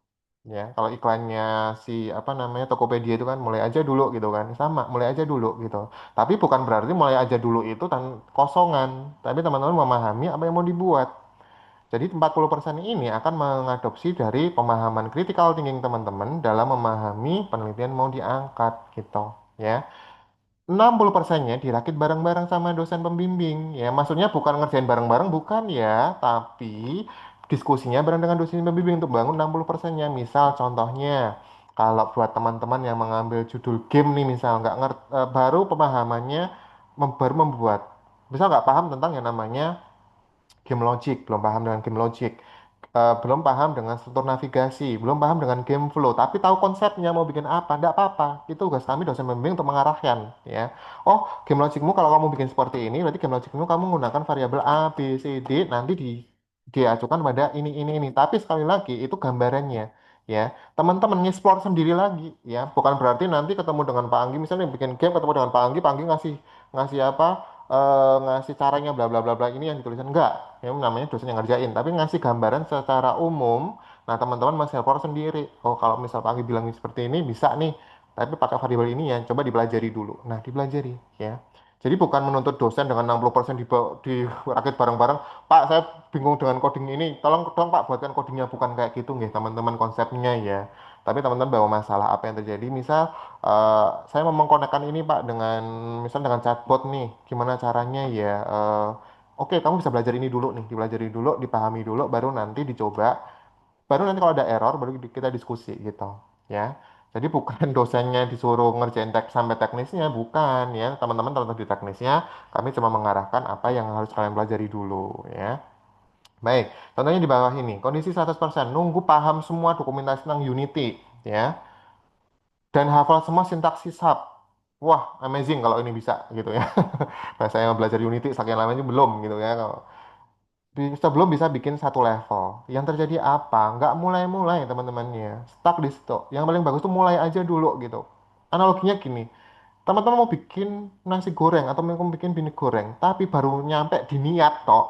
Ya, kalau iklannya si apa namanya Tokopedia itu kan mulai aja dulu gitu kan. Sama, mulai aja dulu gitu. Tapi bukan berarti mulai aja dulu itu kosongan. Tapi teman-teman memahami apa yang mau dibuat. Jadi 40% ini akan mengadopsi dari pemahaman critical thinking teman-teman dalam memahami penelitian mau diangkat gitu ya. 60%-nya dirakit bareng-bareng sama dosen pembimbing ya. Maksudnya bukan ngerjain bareng-bareng bukan ya, tapi diskusinya bareng dengan dosen pembimbing untuk bangun 60%-nya. Misal contohnya kalau buat teman-teman yang mengambil judul game nih misal nggak baru pemahamannya baru membuat misal nggak paham tentang yang namanya game logic, belum paham dengan game logic, belum paham dengan struktur navigasi, belum paham dengan game flow, tapi tahu konsepnya mau bikin apa, enggak apa-apa. Itu tugas kami dosen pembimbing untuk mengarahkan, ya. Oh, game logicmu kalau kamu bikin seperti ini, berarti game logicmu kamu menggunakan variabel A, B, C, D, nanti diacukan pada ini. Tapi sekali lagi itu gambarannya, ya. Teman-teman nge-explore sendiri lagi, ya. Bukan berarti nanti ketemu dengan Pak Anggi, misalnya bikin game ketemu dengan Pak Anggi ngasih ngasih apa? Ngasih caranya bla bla bla bla ini yang ditulisan enggak ya namanya dosen yang ngerjain tapi ngasih gambaran secara umum. Nah teman-teman masih lapor sendiri, oh kalau misal Pak Anggi bilang seperti ini bisa nih tapi pakai variabel ini ya coba dipelajari dulu. Nah dipelajari ya, jadi bukan menuntut dosen dengan 60% dirakit bareng-bareng. Pak saya bingung dengan coding ini, tolong dong Pak buatkan codingnya, bukan kayak gitu nih teman-teman konsepnya ya. Tapi teman-teman bawa masalah apa yang terjadi, misal saya mau mengkonekkan ini Pak dengan misal dengan chatbot nih, gimana caranya ya? Oke, kamu bisa belajar ini dulu nih, dipelajari dulu, dipahami dulu, baru nanti dicoba, baru nanti kalau ada error, baru kita diskusi gitu, ya. Jadi bukan dosennya disuruh ngerjain sampai teknisnya, bukan ya, teman-teman terletak di teknisnya, kami cuma mengarahkan apa yang harus kalian pelajari dulu, ya. Baik, contohnya di bawah ini, kondisi 100%, nunggu paham semua dokumentasi tentang Unity, ya dan hafal semua sintaksis hub. Wah, amazing kalau ini bisa gitu ya. Nah, saya belajar Unity sekian lama ini belum gitu ya. Kalau sebelum bisa bikin satu level. Yang terjadi apa? Nggak mulai-mulai teman-temannya. Stuck di situ. Yang paling bagus tuh mulai aja dulu gitu. Analoginya gini, teman-teman mau bikin nasi goreng atau mau bikin mie goreng, tapi baru nyampe di niat tok,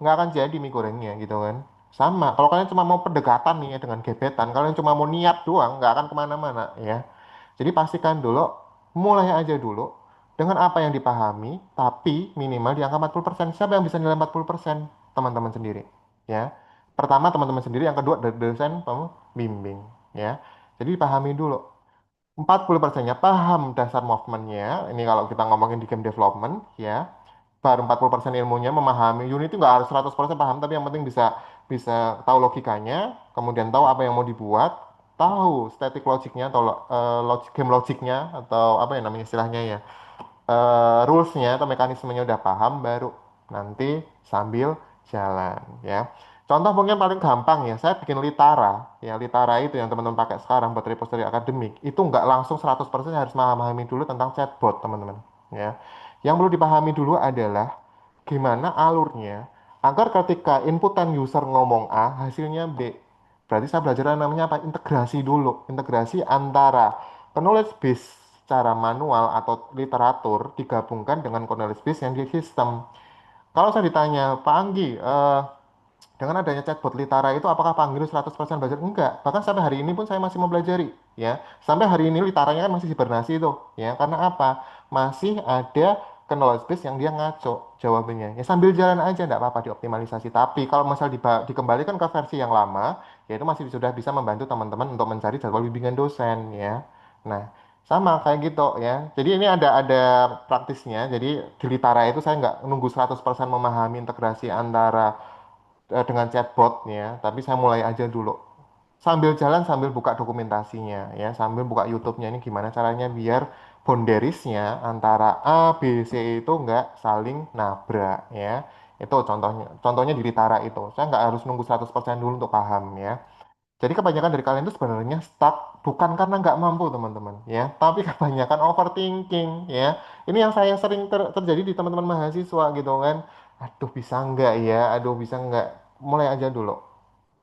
nggak akan jadi mie gorengnya gitu kan. Sama, kalau kalian cuma mau pendekatan nih ya dengan gebetan, kalian cuma mau niat doang, nggak akan kemana-mana ya. Jadi pastikan dulu, mulai aja dulu dengan apa yang dipahami, tapi minimal di angka 40%. Siapa yang bisa nilai 40%? Teman-teman sendiri. Ya. Pertama teman-teman sendiri, yang kedua dari dosen pembimbing. Ya. Jadi dipahami dulu. 40%-nya paham dasar movementnya. Ini kalau kita ngomongin di game development, ya. Baru 40% ilmunya memahami. Unity nggak harus 100% paham, tapi yang penting bisa bisa tahu logikanya, kemudian tahu apa yang mau dibuat, tahu static logicnya atau game logicnya atau apa ya namanya istilahnya ya, rulesnya atau mekanismenya udah paham baru nanti sambil jalan ya. Contoh mungkin paling gampang ya, saya bikin Litara ya, Litara itu yang teman-teman pakai sekarang buat repository akademik itu nggak langsung 100% harus memahami dulu tentang chatbot teman-teman ya. Yang perlu dipahami dulu adalah gimana alurnya agar ketika inputan user ngomong A hasilnya B. Berarti saya belajar yang namanya apa? Integrasi dulu. Integrasi antara knowledge base secara manual atau literatur digabungkan dengan knowledge base yang di sistem. Kalau saya ditanya, Pak Anggi, Dengan adanya chatbot Litara itu apakah Panggil 100% belajar? Enggak. Bahkan sampai hari ini pun saya masih mempelajari, ya. Sampai hari ini Litaranya kan masih hibernasi itu, ya. Karena apa? Masih ada ke knowledge base yang dia ngaco jawabannya. Ya sambil jalan aja enggak apa-apa dioptimalisasi. Tapi kalau misal dikembalikan ke versi yang lama, ya itu masih sudah bisa membantu teman-teman untuk mencari jadwal bimbingan dosen, ya. Nah, sama kayak gitu ya. Jadi ini ada praktisnya. Jadi di Litara itu saya nggak nunggu 100% memahami integrasi antara dengan chatbotnya, tapi saya mulai aja dulu. Sambil jalan, sambil buka dokumentasinya, ya, sambil buka YouTube-nya ini gimana caranya biar boundariesnya antara A, B, C itu nggak saling nabrak, ya. Itu contohnya di Litara itu. Saya nggak harus nunggu 100% dulu untuk paham, ya. Jadi kebanyakan dari kalian itu sebenarnya stuck bukan karena nggak mampu teman-teman ya, tapi kebanyakan overthinking ya. Ini yang saya sering terjadi di teman-teman mahasiswa gitu kan. Aduh bisa nggak ya, aduh bisa nggak. Mulai aja dulu.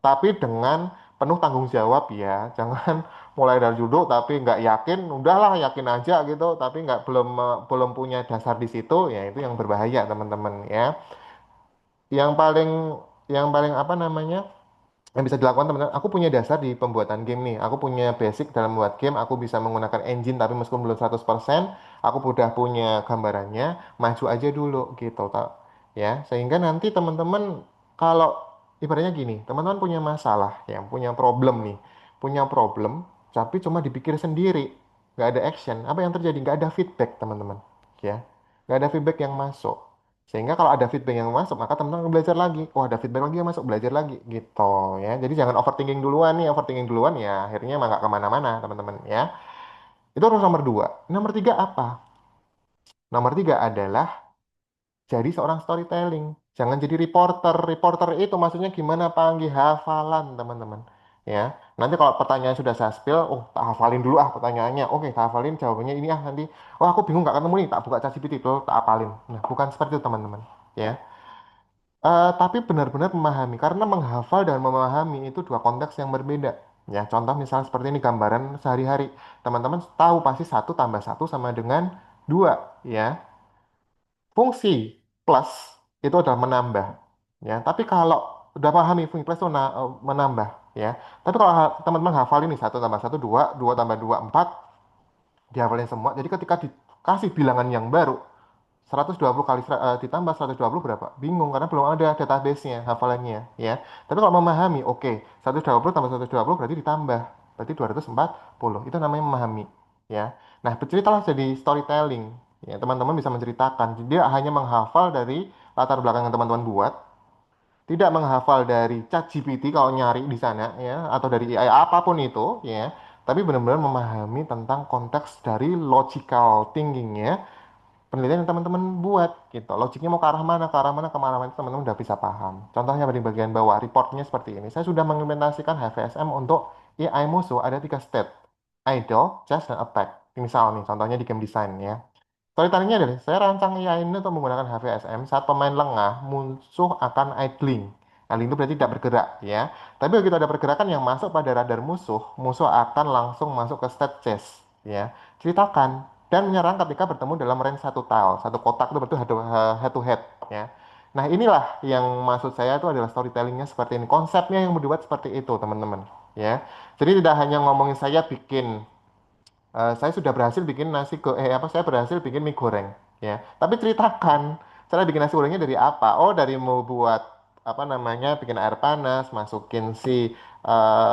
Tapi dengan penuh tanggung jawab ya, jangan mulai dari duduk tapi nggak yakin, udahlah yakin aja gitu, tapi nggak belum punya dasar di situ, ya itu yang berbahaya teman-teman ya. Yang paling yang paling apa namanya? Yang bisa dilakukan teman-teman, aku punya dasar di pembuatan game nih, aku punya basic dalam membuat game, aku bisa menggunakan engine tapi meskipun belum 100%, aku udah punya gambarannya, maju aja dulu gitu tak ya, sehingga nanti teman-teman kalau ibaratnya gini, teman-teman punya masalah ya, punya problem tapi cuma dipikir sendiri, nggak ada action, apa yang terjadi? Nggak ada feedback teman-teman ya, nggak ada feedback yang masuk. Sehingga kalau ada feedback yang masuk, maka teman-teman belajar lagi. Oh, ada feedback lagi yang masuk, belajar lagi. Gitu ya. Jadi jangan overthinking duluan nih. Overthinking duluan ya akhirnya emang nggak kemana-mana, teman-teman ya. Itu harus nomor dua. Nomor tiga apa? Nomor tiga adalah jadi seorang storytelling. Jangan jadi reporter. Reporter itu maksudnya gimana? Panggil hafalan, teman-teman. Ya. Nanti kalau pertanyaan sudah saya spill, oh, tak hafalin dulu ah pertanyaannya. Oke, tak hafalin jawabannya ini ah nanti. Oh, aku bingung nggak ketemu nih. Tak buka ChatGPT itu, tak hafalin. Nah, bukan seperti itu, teman-teman. Ya. Tapi benar-benar memahami, karena menghafal dan memahami itu dua konteks yang berbeda. Ya, contoh misalnya seperti ini gambaran sehari-hari. Teman-teman tahu pasti satu tambah satu sama dengan dua, ya. Fungsi plus itu adalah menambah, ya. Tapi kalau udah pahami fungsi plus itu menambah, ya. Tapi kalau teman-teman hafal ini satu tambah satu dua, dua tambah dua empat, dihafalin semua. Jadi ketika dikasih bilangan yang baru, 120 kali ditambah 120 berapa? Bingung karena belum ada database-nya, hafalannya ya. Tapi kalau memahami, oke, 120 tambah 120 berarti ditambah. Berarti 240. Itu namanya memahami ya. Nah, berceritalah jadi storytelling. Ya, teman-teman bisa menceritakan. Dia hanya menghafal dari latar belakang yang teman-teman buat, tidak menghafal dari ChatGPT kalau nyari di sana ya, atau dari AI apapun itu ya. Tapi benar-benar memahami tentang konteks dari logical thinking-nya penelitian yang teman-teman buat gitu. Logiknya mau ke arah mana, kemana mana teman-teman udah bisa paham. Contohnya di bagian bawah, reportnya seperti ini. Saya sudah mengimplementasikan HVSM untuk AI musuh ada tiga state. Idle, chase, dan attack. Misal nih, contohnya di game design ya. Storytellingnya adalah, saya rancang AI ini untuk menggunakan HVSM. Saat pemain lengah, musuh akan idling. Idling itu berarti tidak bergerak ya. Tapi begitu ada pergerakan yang masuk pada radar musuh, musuh akan langsung masuk ke state chase ya. Ceritakan dan menyerang ketika bertemu dalam range satu tile, satu kotak itu berarti head to head ya. Nah inilah yang maksud saya itu adalah storytellingnya seperti ini. Konsepnya yang dibuat seperti itu teman-teman ya. Jadi tidak hanya ngomongin saya bikin saya sudah berhasil bikin saya berhasil bikin mie goreng ya. Tapi ceritakan cara bikin nasi gorengnya dari apa? Oh, dari mau buat apa namanya? Bikin air panas, masukin si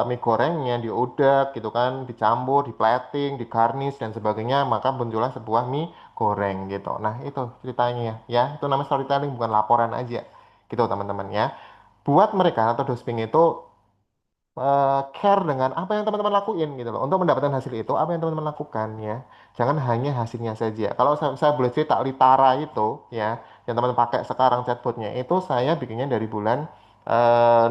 mie gorengnya diudek gitu kan, dicampur, diplating, digarnish dan sebagainya, maka muncullah sebuah mie goreng gitu. Nah, itu ceritanya ya. Itu namanya storytelling bukan laporan aja. Gitu teman-teman ya. Buat mereka atau dosping itu care dengan apa yang teman-teman lakuin gitu loh. Untuk mendapatkan hasil itu, apa yang teman-teman lakukan ya. Jangan hanya hasilnya saja. Kalau saya boleh cerita Litara itu ya, yang teman-teman pakai sekarang chatbotnya itu saya bikinnya dari bulan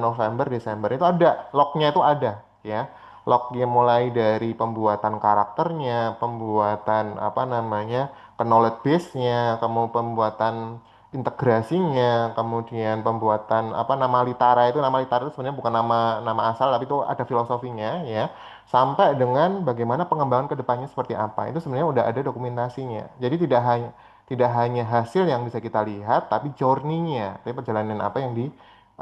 November, Desember itu ada lognya itu ada ya. Lognya mulai dari pembuatan karakternya, pembuatan apa namanya, knowledge base-nya, kemudian pembuatan integrasinya, kemudian pembuatan apa nama Litara itu sebenarnya bukan nama nama asal tapi itu ada filosofinya ya. Sampai dengan bagaimana pengembangan kedepannya seperti apa. Itu sebenarnya udah ada dokumentasinya. Jadi tidak hanya hasil yang bisa kita lihat tapi journey-nya, tapi perjalanan apa yang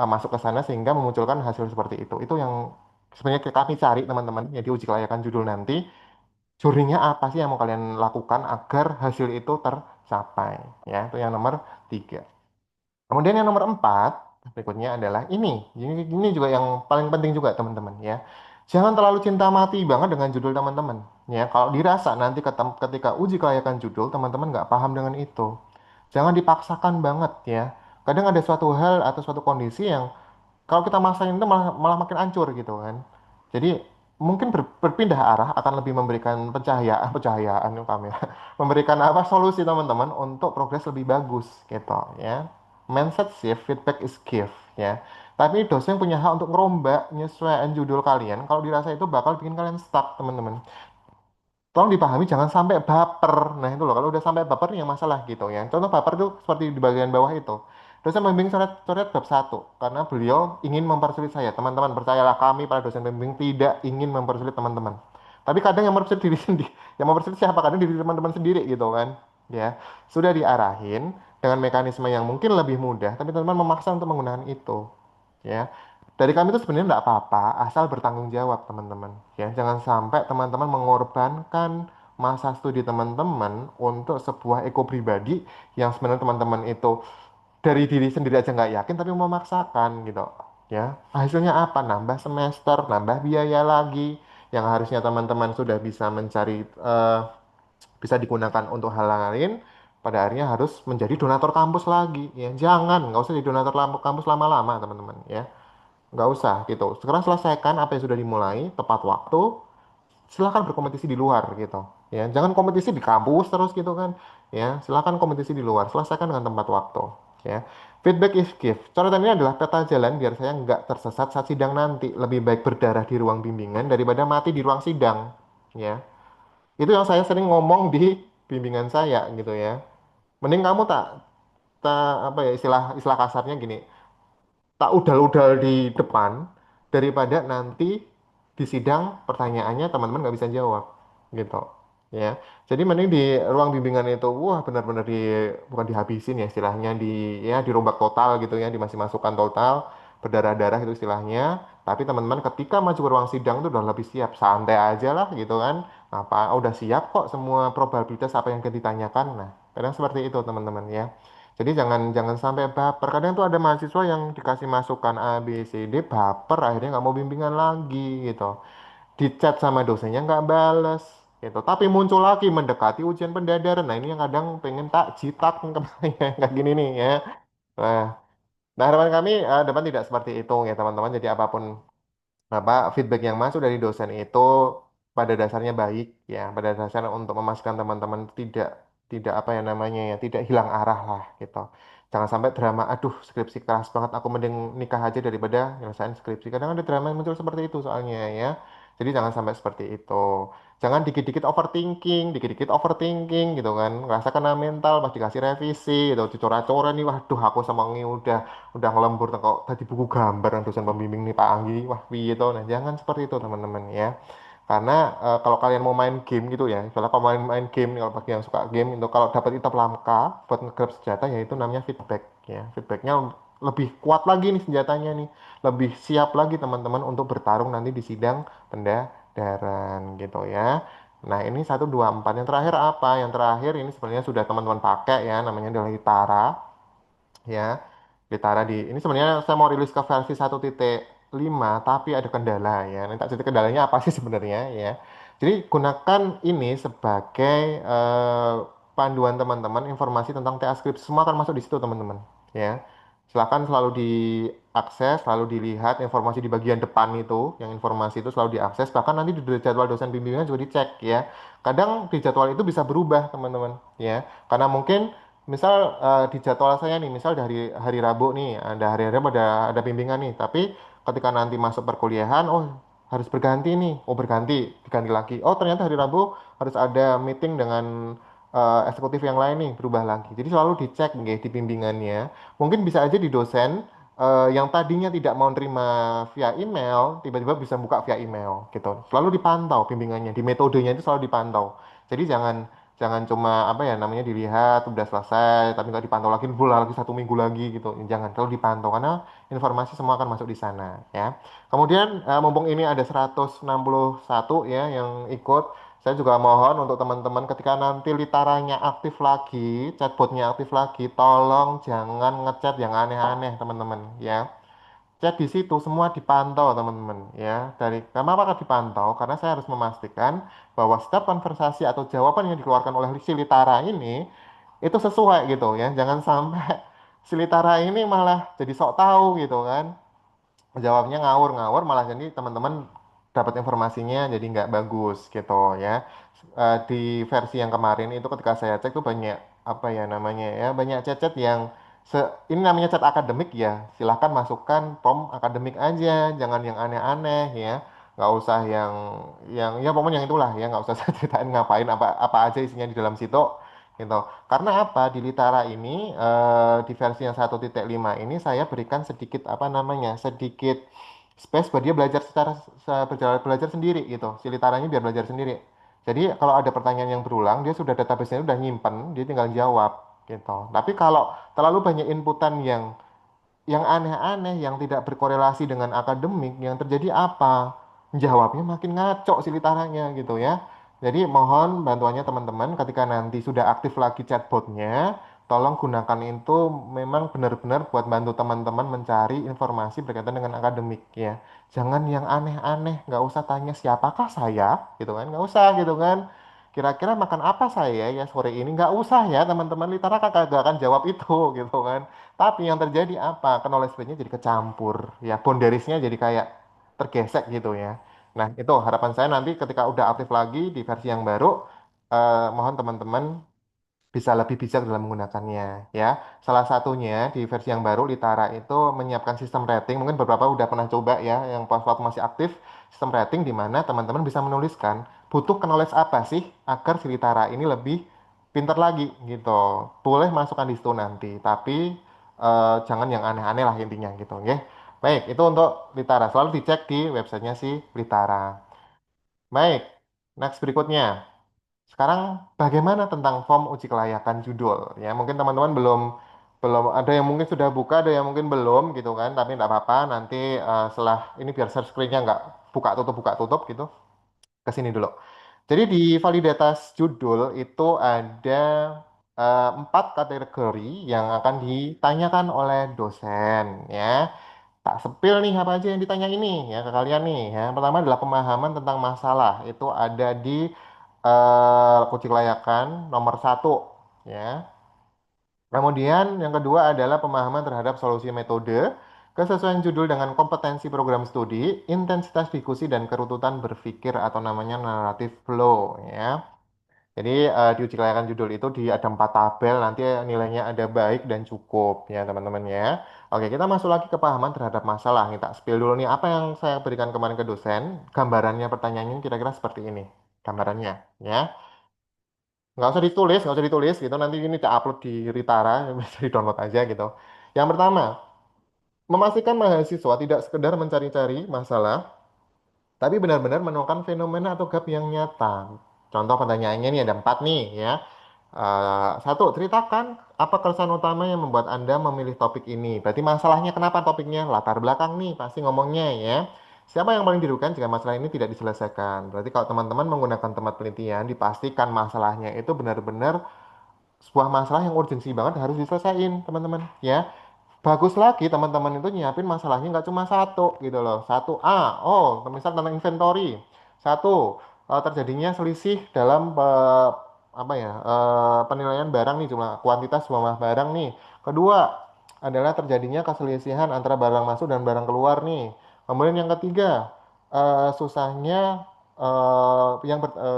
masuk ke sana sehingga memunculkan hasil seperti itu. Itu yang sebenarnya kami cari teman-teman ya di uji kelayakan judul nanti. Jurinya apa sih yang mau kalian lakukan agar hasil itu tercapai? Ya, itu yang nomor 3. Kemudian yang nomor 4 berikutnya adalah ini. Ini juga yang paling penting juga teman-teman ya. Jangan terlalu cinta mati banget dengan judul teman-teman. Ya, kalau dirasa nanti ketika uji kelayakan judul teman-teman nggak paham dengan itu, jangan dipaksakan banget ya. Kadang ada suatu hal atau suatu kondisi yang kalau kita maksain itu malah makin hancur gitu kan. Jadi mungkin berpindah arah akan lebih memberikan pencahayaan yuk kamera, memberikan apa solusi teman-teman untuk progres lebih bagus gitu ya. Mindset shift, feedback is gift ya. Tapi dosen punya hak untuk ngerombak nyesuaikan judul kalian kalau dirasa itu bakal bikin kalian stuck teman-teman. Tolong dipahami jangan sampai baper. Nah itu loh kalau udah sampai baper nih yang masalah gitu ya. Contoh baper tuh seperti di bagian bawah itu. Dosen pembimbing coret-coret bab satu karena beliau ingin mempersulit saya. Teman-teman percayalah kami para dosen pembimbing tidak ingin mempersulit teman-teman. Tapi kadang yang mempersulit diri sendiri, yang mempersulit siapa? Kadang diri teman-teman sendiri gitu kan. Ya, sudah diarahin dengan mekanisme yang mungkin lebih mudah, tapi teman-teman memaksa untuk menggunakan itu. Ya, dari kami itu sebenarnya tidak apa-apa, asal bertanggung jawab teman-teman. Ya, jangan sampai teman-teman mengorbankan masa studi teman-teman untuk sebuah ego pribadi yang sebenarnya teman-teman itu dari diri sendiri aja nggak yakin tapi memaksakan gitu. Ya, hasilnya apa? Nambah semester, nambah biaya lagi yang harusnya teman-teman sudah bisa mencari bisa digunakan untuk hal lain. Pada akhirnya harus menjadi donatur kampus lagi. Ya, jangan, nggak usah jadi donatur kampus lama-lama teman-teman. Ya, nggak usah gitu. Sekarang selesaikan apa yang sudah dimulai tepat waktu. Silahkan berkompetisi di luar gitu. Ya, jangan kompetisi di kampus terus gitu kan. Ya, silahkan kompetisi di luar. Selesaikan dengan tempat waktu. Ya, feedback is gift. Coretan ini adalah peta jalan biar saya nggak tersesat saat sidang nanti. Lebih baik berdarah di ruang bimbingan daripada mati di ruang sidang. Ya, itu yang saya sering ngomong di bimbingan saya gitu ya. Mending kamu tak tak apa ya istilah istilah kasarnya gini, tak udal-udal di depan daripada nanti di sidang pertanyaannya teman-teman nggak bisa jawab gitu ya. Jadi mending di ruang bimbingan itu wah benar-benar bukan dihabisin ya istilahnya ya dirombak total gitu ya dimasuk-masukkan total berdarah-darah itu istilahnya. Tapi teman-teman ketika maju ke ruang sidang itu udah lebih siap santai aja lah gitu kan. Apa udah siap kok semua probabilitas apa yang ditanyakan. Nah kadang seperti itu teman-teman ya. Jadi jangan jangan sampai baper. Kadang tuh ada mahasiswa yang dikasih masukan A, B, C, D, baper akhirnya nggak mau bimbingan lagi gitu. Di chat sama dosennya nggak bales gitu. Tapi muncul lagi mendekati ujian pendadaran. Nah ini yang kadang pengen tak jitak kayak gini nih ya. Nah, nah harapan kami depan tidak seperti itu ya teman-teman. Jadi apapun apa feedback yang masuk dari dosen itu pada dasarnya baik ya pada dasarnya untuk memastikan teman-teman tidak tidak apa ya namanya ya tidak hilang arah lah gitu jangan sampai drama aduh skripsi keras banget aku mending nikah aja daripada nyelesain skripsi kadang ada drama yang muncul seperti itu soalnya ya jadi jangan sampai seperti itu jangan dikit-dikit overthinking gitu kan ngerasa kena mental pas dikasih revisi gitu dicora-cora nih waduh aku semangi udah ngelembur kok tadi buku gambar yang dosen pembimbing nih Pak Anggi wah piye itu nah jangan seperti itu teman-teman ya karena kalau kalian mau main game gitu ya misalnya kalau main game nih, kalau bagi yang suka game itu kalau dapat item langka buat ngegrab senjata ya itu namanya feedback ya feedbacknya lebih kuat lagi nih senjatanya nih lebih siap lagi teman-teman untuk bertarung nanti di sidang pendadaran gitu ya nah ini 1, 2, 4 yang terakhir apa yang terakhir ini sebenarnya sudah teman-teman pakai ya namanya adalah Itara ya ditaruh di ini sebenarnya saya mau rilis ke versi 1.5 tapi ada kendala ya nanti tak cerita kendalanya apa sih sebenarnya ya jadi gunakan ini sebagai panduan teman-teman informasi tentang TA script semua akan masuk di situ teman-teman ya silakan selalu diakses selalu dilihat informasi di bagian depan itu yang informasi itu selalu diakses bahkan nanti di jadwal dosen bimbingan juga dicek ya kadang di jadwal itu bisa berubah teman-teman ya karena mungkin misal di jadwal saya nih, misal dari hari Rabu nih, ada hari Rabu ada bimbingan nih, tapi ketika nanti masuk perkuliahan, oh harus berganti nih, oh berganti, diganti lagi. Oh ternyata hari Rabu harus ada meeting dengan eksekutif yang lain nih, berubah lagi. Jadi selalu dicek nih di bimbingannya. Mungkin bisa aja di dosen yang tadinya tidak mau terima via email, tiba-tiba bisa buka via email gitu. Selalu dipantau bimbingannya, di metodenya itu selalu dipantau. Jadi Jangan cuma apa ya namanya dilihat udah selesai tapi nggak dipantau lagi, bola lagi 1 minggu lagi gitu. Jangan terlalu dipantau karena informasi semua akan masuk di sana ya. Kemudian mumpung ini ada 161 ya yang ikut, saya juga mohon untuk teman-teman ketika nanti literanya aktif lagi, chatbotnya aktif lagi, tolong jangan ngechat yang aneh-aneh teman-teman ya. Chat di situ semua dipantau teman-teman ya. Kenapa akan dipantau? Karena saya harus memastikan bahwa setiap konversasi atau jawaban yang dikeluarkan oleh si Litara ini itu sesuai gitu ya. Jangan sampai si Litara ini malah jadi sok tahu gitu kan, jawabnya ngawur-ngawur malah jadi teman-teman dapat informasinya jadi nggak bagus gitu ya. Di versi yang kemarin itu ketika saya cek tuh banyak apa ya namanya ya, banyak chat-chat yang ini namanya chat akademik ya, silahkan masukkan pom akademik aja, jangan yang aneh-aneh ya, nggak usah yang ya pokoknya yang itulah ya, nggak usah saya ceritain ngapain apa apa aja isinya di dalam situ gitu. Karena apa? Di Litara ini di versi yang 1.5 ini saya berikan sedikit apa namanya? Sedikit space buat dia belajar secara belajar sendiri gitu. Si Litaranya biar belajar sendiri. Jadi kalau ada pertanyaan yang berulang, dia sudah database-nya udah nyimpen, dia tinggal jawab gitu. Tapi kalau terlalu banyak inputan yang aneh-aneh, yang tidak berkorelasi dengan akademik, yang terjadi apa? Jawabnya makin ngaco si litarannya gitu ya. Jadi mohon bantuannya teman-teman ketika nanti sudah aktif lagi chatbotnya, tolong gunakan itu memang benar-benar buat bantu teman-teman mencari informasi berkaitan dengan akademik ya. Jangan yang aneh-aneh, nggak usah tanya siapakah saya, gitu kan, nggak usah gitu kan. Kira-kira makan apa saya ya sore ini, nggak usah ya teman-teman, litara kagak akan jawab itu gitu kan. Tapi yang terjadi apa? Knowledge base-nya jadi kecampur, ya boundariesnya jadi kayak tergesek gitu ya. Nah, itu harapan saya nanti ketika udah aktif lagi di versi yang baru, mohon teman-teman bisa lebih bijak dalam menggunakannya ya. Salah satunya di versi yang baru Litara itu menyiapkan sistem rating. Mungkin beberapa udah pernah coba ya, yang pas waktu masih aktif sistem rating di mana teman-teman bisa menuliskan butuh knowledge apa sih agar si Litara ini lebih pintar lagi gitu. Boleh masukkan di situ nanti, tapi jangan yang aneh-aneh lah intinya gitu ya. Baik, itu untuk Litara. Selalu dicek di websitenya si Litara. Baik, next berikutnya. Sekarang bagaimana tentang form uji kelayakan judul? Ya, mungkin teman-teman belum belum ada yang mungkin sudah buka, ada yang mungkin belum gitu kan. Tapi tidak apa-apa, nanti setelah ini biar share screen-nya nggak buka tutup gitu. Ke sini dulu. Jadi di validitas judul itu ada 4 kategori yang akan ditanyakan oleh dosen ya. Tak sepil nih apa aja yang ditanya ini ya ke kalian nih ya. Yang pertama adalah pemahaman tentang masalah. Itu ada di uji kelayakan nomor 1 ya. Kemudian yang kedua adalah pemahaman terhadap solusi metode, kesesuaian judul dengan kompetensi program studi, intensitas diskusi dan kerututan berpikir atau namanya narrative flow ya. Jadi di uji kelayakan judul itu ada 4 tabel, nanti nilainya ada baik dan cukup ya teman-teman ya. Oke, kita masuk lagi ke pemahaman terhadap masalah. Kita spill dulu nih apa yang saya berikan kemarin ke dosen. Gambarannya pertanyaannya kira-kira seperti ini. Gambarannya ya. Nggak usah ditulis gitu. Nanti ini kita upload di Ritara, bisa di download aja gitu. Yang pertama, memastikan mahasiswa tidak sekedar mencari-cari masalah, tapi benar-benar menemukan fenomena atau gap yang nyata. Contoh pertanyaannya nih ada 4 nih ya. 1, ceritakan apa keresahan utama yang membuat Anda memilih topik ini. Berarti masalahnya kenapa topiknya? Latar belakang nih pasti ngomongnya ya. Siapa yang paling dirugikan jika masalah ini tidak diselesaikan? Berarti kalau teman-teman menggunakan tempat penelitian, dipastikan masalahnya itu benar-benar sebuah masalah yang urgensi banget harus diselesaikan teman-teman ya. Bagus lagi teman-teman itu nyiapin masalahnya nggak cuma satu gitu loh. Satu A, oh misal tentang inventory. Satu, terjadinya selisih dalam apa ya penilaian barang nih, jumlah kuantitas jumlah barang nih. Kedua adalah terjadinya keselisihan antara barang masuk dan barang keluar nih. Kemudian yang ketiga, susahnya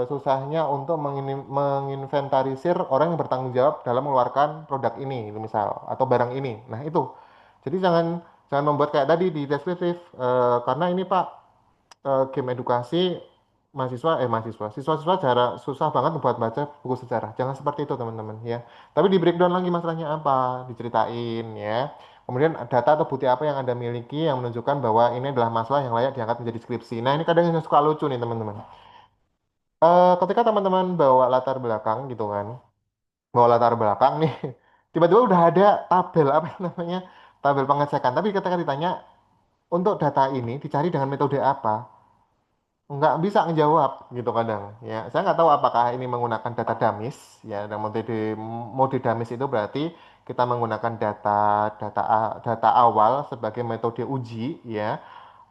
susahnya untuk menginventarisir orang yang bertanggung jawab dalam mengeluarkan produk ini, misal atau barang ini. Nah itu, jadi jangan jangan membuat kayak tadi di deskriptif, karena ini Pak game edukasi mahasiswa siswa-siswa cara susah banget buat baca buku sejarah. Jangan seperti itu teman-teman ya. Tapi di breakdown lagi masalahnya apa, diceritain ya. Kemudian data atau bukti apa yang Anda miliki yang menunjukkan bahwa ini adalah masalah yang layak diangkat menjadi skripsi. Nah ini kadang yang suka lucu nih teman-teman. Ketika teman-teman bawa latar belakang gitu kan, bawa latar belakang nih, tiba-tiba udah ada tabel apa namanya, tabel pengecekan. Tapi ketika ditanya untuk data ini dicari dengan metode apa, nggak bisa ngejawab gitu kadang ya. Saya nggak tahu apakah ini menggunakan data dummies ya, dan mode dummies itu berarti kita menggunakan data awal sebagai metode uji ya,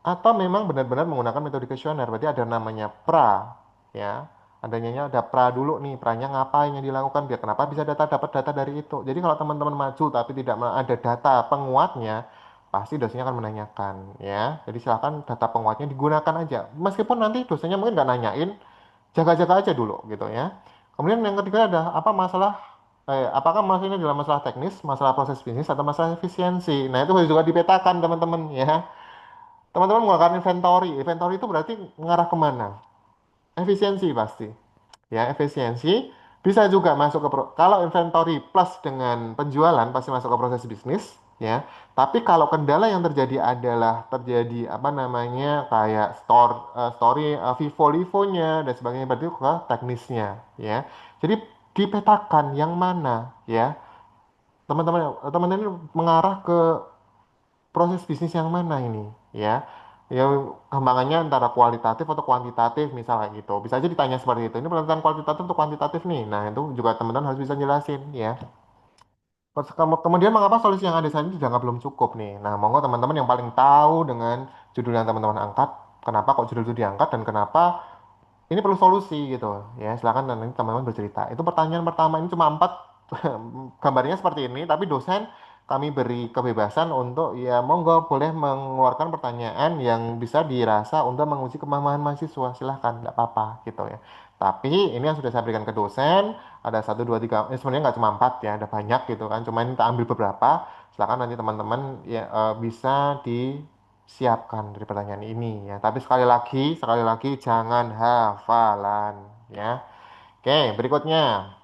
atau memang benar-benar menggunakan metode kuesioner. Berarti ada namanya pra ya, adanya ada pra dulu nih, pranya ngapain yang dilakukan biar kenapa bisa dapat data dari itu. Jadi kalau teman-teman maju tapi tidak ada data penguatnya, pasti dosennya akan menanyakan ya. Jadi silakan data penguatnya digunakan aja. Meskipun nanti dosennya mungkin nggak nanyain, jaga-jaga aja dulu gitu ya. Kemudian yang ketiga ada apa masalah, apakah masalah ini adalah masalah teknis, masalah proses bisnis, atau masalah efisiensi. Nah itu harus juga dipetakan teman-teman ya. Teman-teman menggunakan inventory. Inventory itu berarti mengarah kemana? Efisiensi pasti. Ya, efisiensi bisa juga masuk ke kalau inventory plus dengan penjualan pasti masuk ke proses bisnis ya. Tapi kalau kendala yang terjadi adalah terjadi apa namanya kayak story vivo-livonya dan sebagainya, berarti ke teknisnya ya. Jadi dipetakan yang mana ya. Teman-teman ini mengarah ke proses bisnis yang mana ini ya, ya kembangannya antara kualitatif atau kuantitatif misalnya gitu, bisa aja ditanya seperti itu, ini penelitian kualitatif atau kuantitatif nih. Nah itu juga teman-teman harus bisa jelasin ya. Kemudian mengapa solusi yang ada saat ini dianggap belum cukup nih. Nah monggo teman-teman yang paling tahu dengan judul yang teman-teman angkat, kenapa kok judul itu diangkat dan kenapa ini perlu solusi gitu ya, silakan nanti teman-teman bercerita. Itu pertanyaan pertama, ini cuma empat, gambarnya seperti ini, tapi dosen kami beri kebebasan untuk ya monggo boleh mengeluarkan pertanyaan yang bisa dirasa untuk menguji kemampuan mahasiswa, silahkan nggak apa-apa gitu ya. Tapi ini yang sudah saya berikan ke dosen ada satu dua tiga, sebenarnya nggak cuma empat ya, ada banyak gitu kan, cuma ini kita ambil beberapa. Silakan nanti teman-teman ya bisa siapkan dari pertanyaan ini ya. Tapi sekali lagi jangan hafalan ya. Oke, berikutnya.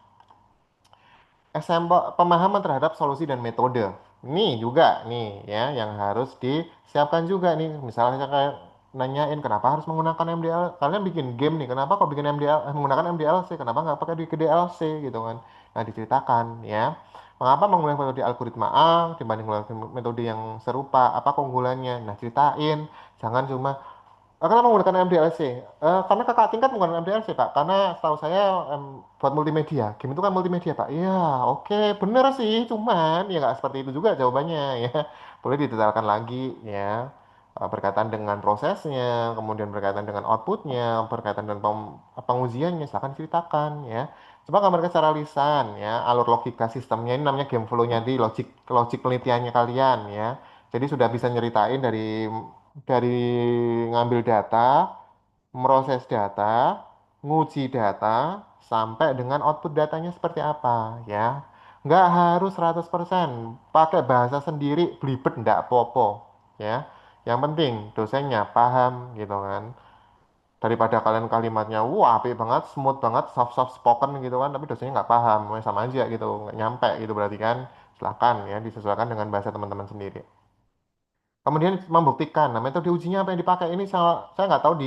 Eksempel pemahaman terhadap solusi dan metode. Ini juga nih ya yang harus disiapkan juga nih. Misalnya kayak nanyain kenapa harus menggunakan MDL. Kalian bikin game nih, kenapa kok bikin MDL menggunakan MDLC? Kenapa nggak pakai di DLC gitu kan? Nah, diceritakan ya. Mengapa menggunakan metode algoritma A dibanding menggunakan metode yang serupa? Apa keunggulannya? Nah, ceritain. Jangan cuma kenapa menggunakan MDLC? Karena kakak tingkat menggunakan MDLC, Pak. Karena setahu saya buat multimedia. Game itu kan multimedia, Pak. Iya, oke, bener sih. Cuman ya nggak seperti itu juga jawabannya ya. Boleh didetailkan lagi ya. Berkaitan dengan prosesnya, kemudian berkaitan dengan outputnya, berkaitan dengan pengujiannya, silahkan ceritakan ya. Coba gambarkan secara lisan ya, alur logika sistemnya, ini namanya game flow-nya di logik logik penelitiannya kalian ya. Jadi sudah bisa nyeritain dari ngambil data, meroses data, nguji data, sampai dengan output datanya seperti apa ya. Nggak harus 100%, pakai bahasa sendiri, belibet nggak popo ya. Yang penting dosennya paham gitu kan. Daripada kalian kalimatnya, wah apik banget, smooth banget, soft-soft spoken gitu kan, tapi dosennya nggak paham, sama aja gitu, nggak nyampe gitu berarti kan. Silakan ya, disesuaikan dengan bahasa teman-teman sendiri. Kemudian membuktikan, nah metode ujinya apa yang dipakai ini saya nggak tahu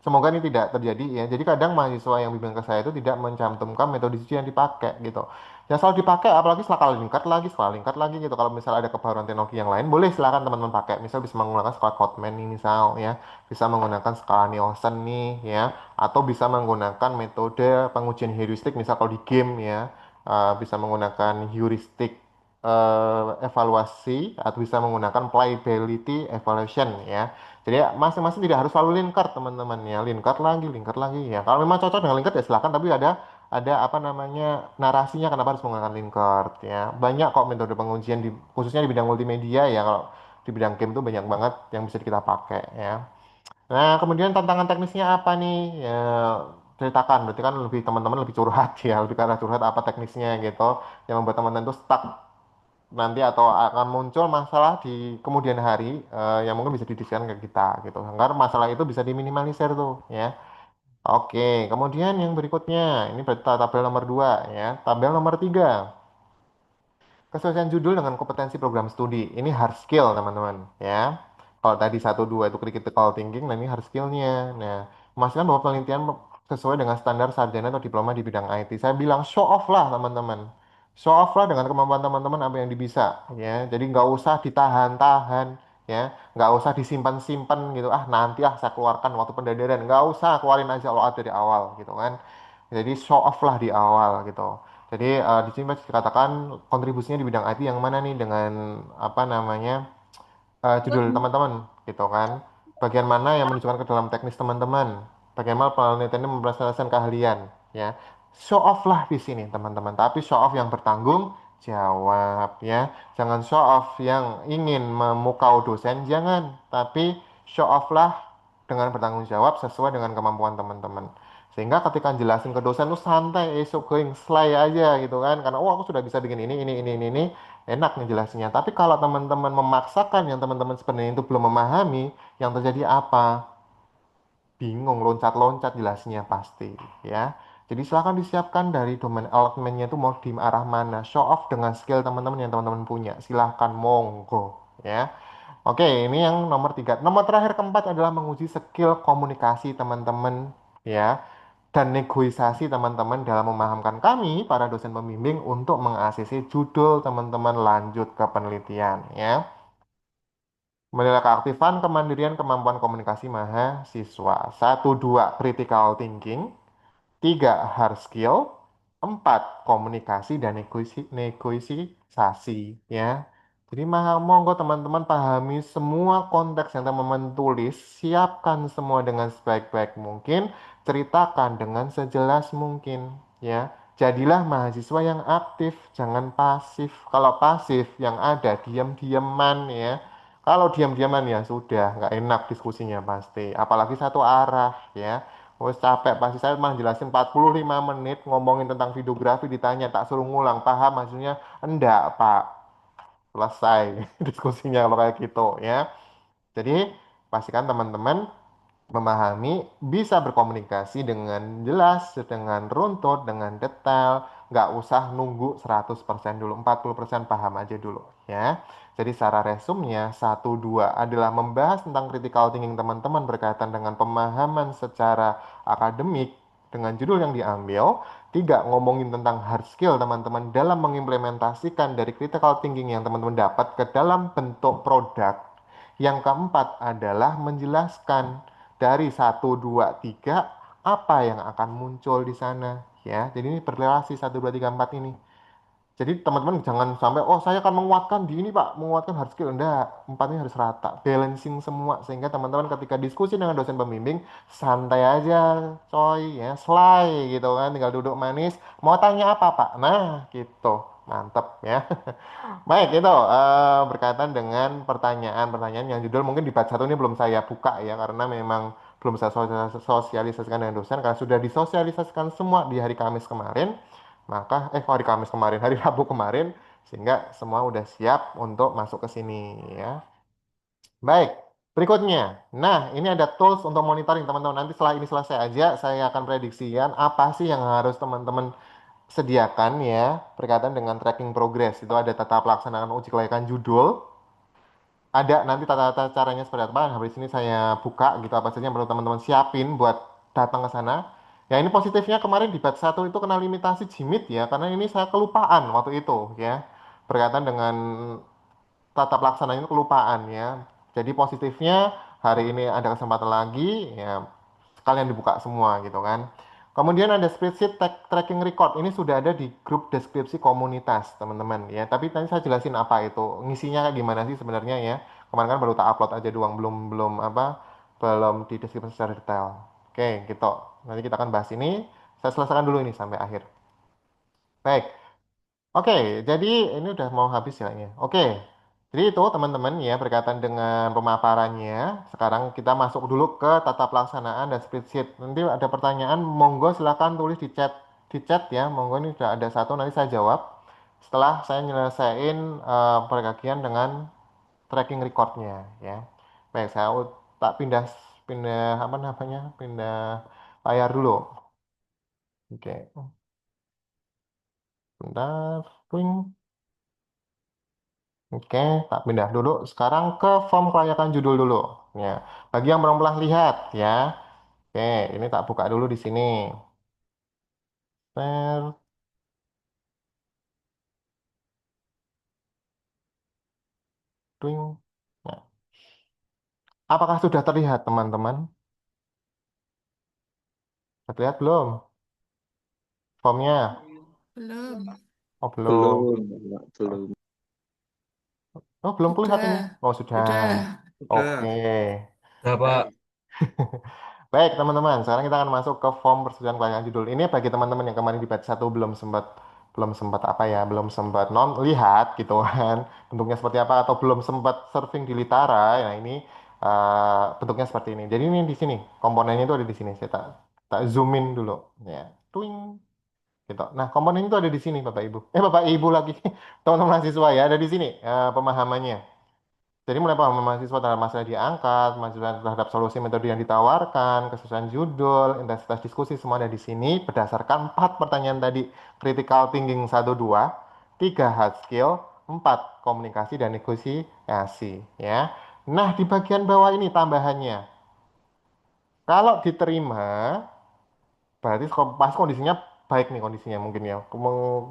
semoga ini tidak terjadi ya. Jadi kadang mahasiswa yang bimbing ke saya itu tidak mencantumkan metode uji yang dipakai gitu. Yang selalu dipakai, apalagi setelah lingkar lagi gitu. Kalau misal ada kebaruan teknologi yang lain, boleh silakan teman-teman pakai. Misal bisa menggunakan skala Codman nih misal ya, bisa menggunakan skala Nielsen nih ya, atau bisa menggunakan metode pengujian heuristik misal kalau di game ya, bisa menggunakan heuristik evaluasi atau bisa menggunakan playability evaluation ya. Jadi masing-masing tidak harus selalu linkar teman-teman ya, linkar lagi ya. Kalau memang cocok dengan linkar ya silakan, tapi ada apa namanya narasinya kenapa harus menggunakan linkar ya. Banyak kok metode pengujian khususnya di bidang multimedia ya. Kalau di bidang game tuh banyak banget yang bisa kita pakai ya. Nah, kemudian tantangan teknisnya apa nih? Ya, ceritakan, berarti kan lebih teman-teman lebih curhat ya, lebih ke arah curhat apa teknisnya gitu yang membuat teman-teman itu stuck nanti atau akan muncul masalah di kemudian hari yang mungkin bisa didiskusikan ke kita gitu agar masalah itu bisa diminimalisir tuh ya. Oke, kemudian yang berikutnya ini berarti tabel nomor 2 ya. Tabel nomor 3, kesesuaian judul dengan kompetensi program studi. Ini hard skill teman-teman ya. Kalau tadi satu dua itu critical thinking, nah ini hard skillnya. Nah, memastikan bahwa penelitian sesuai dengan standar sarjana atau diploma di bidang IT. Saya bilang show off lah teman-teman. Show off lah dengan kemampuan teman-teman apa yang bisa, ya. Jadi nggak usah ditahan-tahan, ya. Nggak usah disimpan-simpan gitu. Ah nanti saya keluarkan waktu pendadaran. Nggak usah, keluarin aja all out dari awal gitu kan. Jadi show off lah di awal gitu. Jadi di sini masih dikatakan kontribusinya di bidang IT yang mana nih dengan apa namanya judul teman-teman gitu kan. Bagian mana yang menunjukkan ke dalam teknis teman-teman. Bagaimana penelitian ini mempresentasikan keahlian ya. Show off lah di sini teman-teman. Tapi show off yang bertanggung jawab ya. Jangan show off yang ingin memukau dosen, jangan. Tapi show off lah dengan bertanggung jawab sesuai dengan kemampuan teman-teman. Sehingga ketika jelasin ke dosen tuh santai, esok going slay aja gitu kan. Karena oh aku sudah bisa bikin ini, enak ngejelasinnya. Tapi kalau teman-teman memaksakan yang teman-teman sebenarnya itu belum memahami, yang terjadi apa? Bingung, loncat-loncat jelasnya pasti, ya. Jadi silakan disiapkan dari domain elemennya itu mau di arah mana. Show off dengan skill teman-teman yang teman-teman punya. Silahkan, monggo, ya. Oke, ini yang nomor tiga. Nomor terakhir keempat adalah menguji skill komunikasi teman-teman, ya. Dan negosiasi teman-teman dalam memahamkan kami, para dosen pembimbing, untuk meng-ACC judul teman-teman lanjut ke penelitian, ya. Menilai keaktifan, kemandirian, kemampuan komunikasi mahasiswa. Satu, dua, critical thinking. Tiga, hard skill. Empat, komunikasi dan negosiasi. Ya. Jadi monggo teman-teman pahami semua konteks yang teman-teman tulis. Siapkan semua dengan sebaik-baik mungkin. Ceritakan dengan sejelas mungkin. Ya. Jadilah mahasiswa yang aktif, jangan pasif. Kalau pasif, yang ada diam-diaman ya. Kalau diam-diaman ya sudah, nggak enak diskusinya pasti. Apalagi satu arah ya. Wes capek pasti saya mah jelasin 45 menit ngomongin tentang videografi ditanya tak suruh ngulang paham maksudnya enggak Pak selesai diskusinya kalau kayak gitu ya. Jadi pastikan teman-teman memahami, bisa berkomunikasi dengan jelas, dengan runtut, dengan detail, nggak usah nunggu 100% dulu, 40% paham aja dulu ya. Jadi secara resumnya, satu dua adalah membahas tentang critical thinking teman-teman berkaitan dengan pemahaman secara akademik dengan judul yang diambil. Tiga, ngomongin tentang hard skill teman-teman dalam mengimplementasikan dari critical thinking yang teman-teman dapat ke dalam bentuk produk. Yang keempat adalah menjelaskan dari satu 2 3 apa yang akan muncul di sana ya. Jadi ini berrelasi satu 2 3 4 ini. Jadi teman-teman jangan sampai oh saya akan menguatkan di ini Pak, menguatkan hard skill. Enggak, empatnya harus rata, balancing semua sehingga teman-teman ketika diskusi dengan dosen pembimbing santai aja, coy ya, slay gitu kan, tinggal duduk manis. Mau tanya apa Pak? Nah, gitu. Mantep ya. Baik, itu berkaitan dengan pertanyaan-pertanyaan yang judul mungkin di part 1 ini belum saya buka ya karena memang belum saya sosialisasikan dengan dosen karena sudah disosialisasikan semua di hari Kamis kemarin. Maka hari Kamis kemarin, hari Rabu kemarin sehingga semua udah siap untuk masuk ke sini ya. Baik, berikutnya. Nah, ini ada tools untuk monitoring teman-teman. Nanti setelah ini selesai aja saya akan prediksikan apa sih yang harus teman-teman sediakan ya berkaitan dengan tracking progress. Itu ada tata pelaksanaan uji kelayakan judul, ada nanti tata-tata caranya seperti apa. Habis ini saya buka gitu apa saja yang perlu teman-teman siapin buat datang ke sana. Ya ini positifnya kemarin di batch 1 itu kena limitasi Jimit ya karena ini saya kelupaan waktu itu ya berkaitan dengan tata pelaksanaan itu kelupaan ya. Jadi positifnya hari ini ada kesempatan lagi ya sekalian dibuka semua gitu kan. Kemudian ada spreadsheet tracking record. Ini sudah ada di grup deskripsi komunitas, teman-teman ya. Tapi nanti saya jelasin apa itu. Ngisinya kayak gimana sih sebenarnya ya. Kemarin kan baru tak upload aja doang, belum belum apa belum di deskripsi secara detail. Oke, gitu. Nanti kita akan bahas ini. Saya selesaikan dulu ini sampai akhir. Baik. Oke, jadi ini udah mau habis ya ini. Oke, jadi itu teman-teman ya berkaitan dengan pemaparannya. Sekarang kita masuk dulu ke tata pelaksanaan dan spreadsheet. Nanti ada pertanyaan, monggo silakan tulis di chat ya. Monggo ini sudah ada satu, nanti saya jawab. Setelah saya nyelesain perbagian dengan tracking recordnya ya. Baik, saya tak pindah pindah apa namanya pindah layar dulu. Oke, bentar. Twing. Oke, tak pindah dulu. Sekarang ke form kelayakan judul dulu. Ya, bagi yang belum pernah lihat, ya, Oke, ini tak buka dulu di sini. Share, twing. Nah, apakah sudah terlihat teman-teman? Terlihat belum? Formnya? Belum. Oh, belum. Belum, Pak, belum. Oh, belum kelihatan ini. Sudah. Oh, sudah. Sudah. Oke. Udah. Udah, Pak. Baik, teman-teman. Sekarang kita akan masuk ke form persetujuan kelanjutan judul. Ini bagi teman-teman yang kemarin di batch 1 belum sempat apa ya, belum sempat non lihat gitu kan. Bentuknya seperti apa atau belum sempat surfing di Litara. Nah, ini bentuknya seperti ini. Jadi ini di sini, komponennya itu ada di sini. Saya tak zoom in dulu ya. Twing gitu. Nah, komponen itu ada di sini Bapak Ibu. Bapak Ibu lagi. Teman-teman mahasiswa ya, ada di sini pemahamannya. Jadi mulai paham mahasiswa terhadap masalah diangkat, mahasiswa terhadap solusi metode yang ditawarkan, kesusahan judul, intensitas diskusi, semua ada di sini berdasarkan 4 pertanyaan tadi. Critical thinking 1, 2, 3 hard skill, 4 komunikasi dan negosiasi. Ya. Nah, di bagian bawah ini tambahannya. Kalau diterima, berarti pas kondisinya baik nih kondisinya mungkin ya.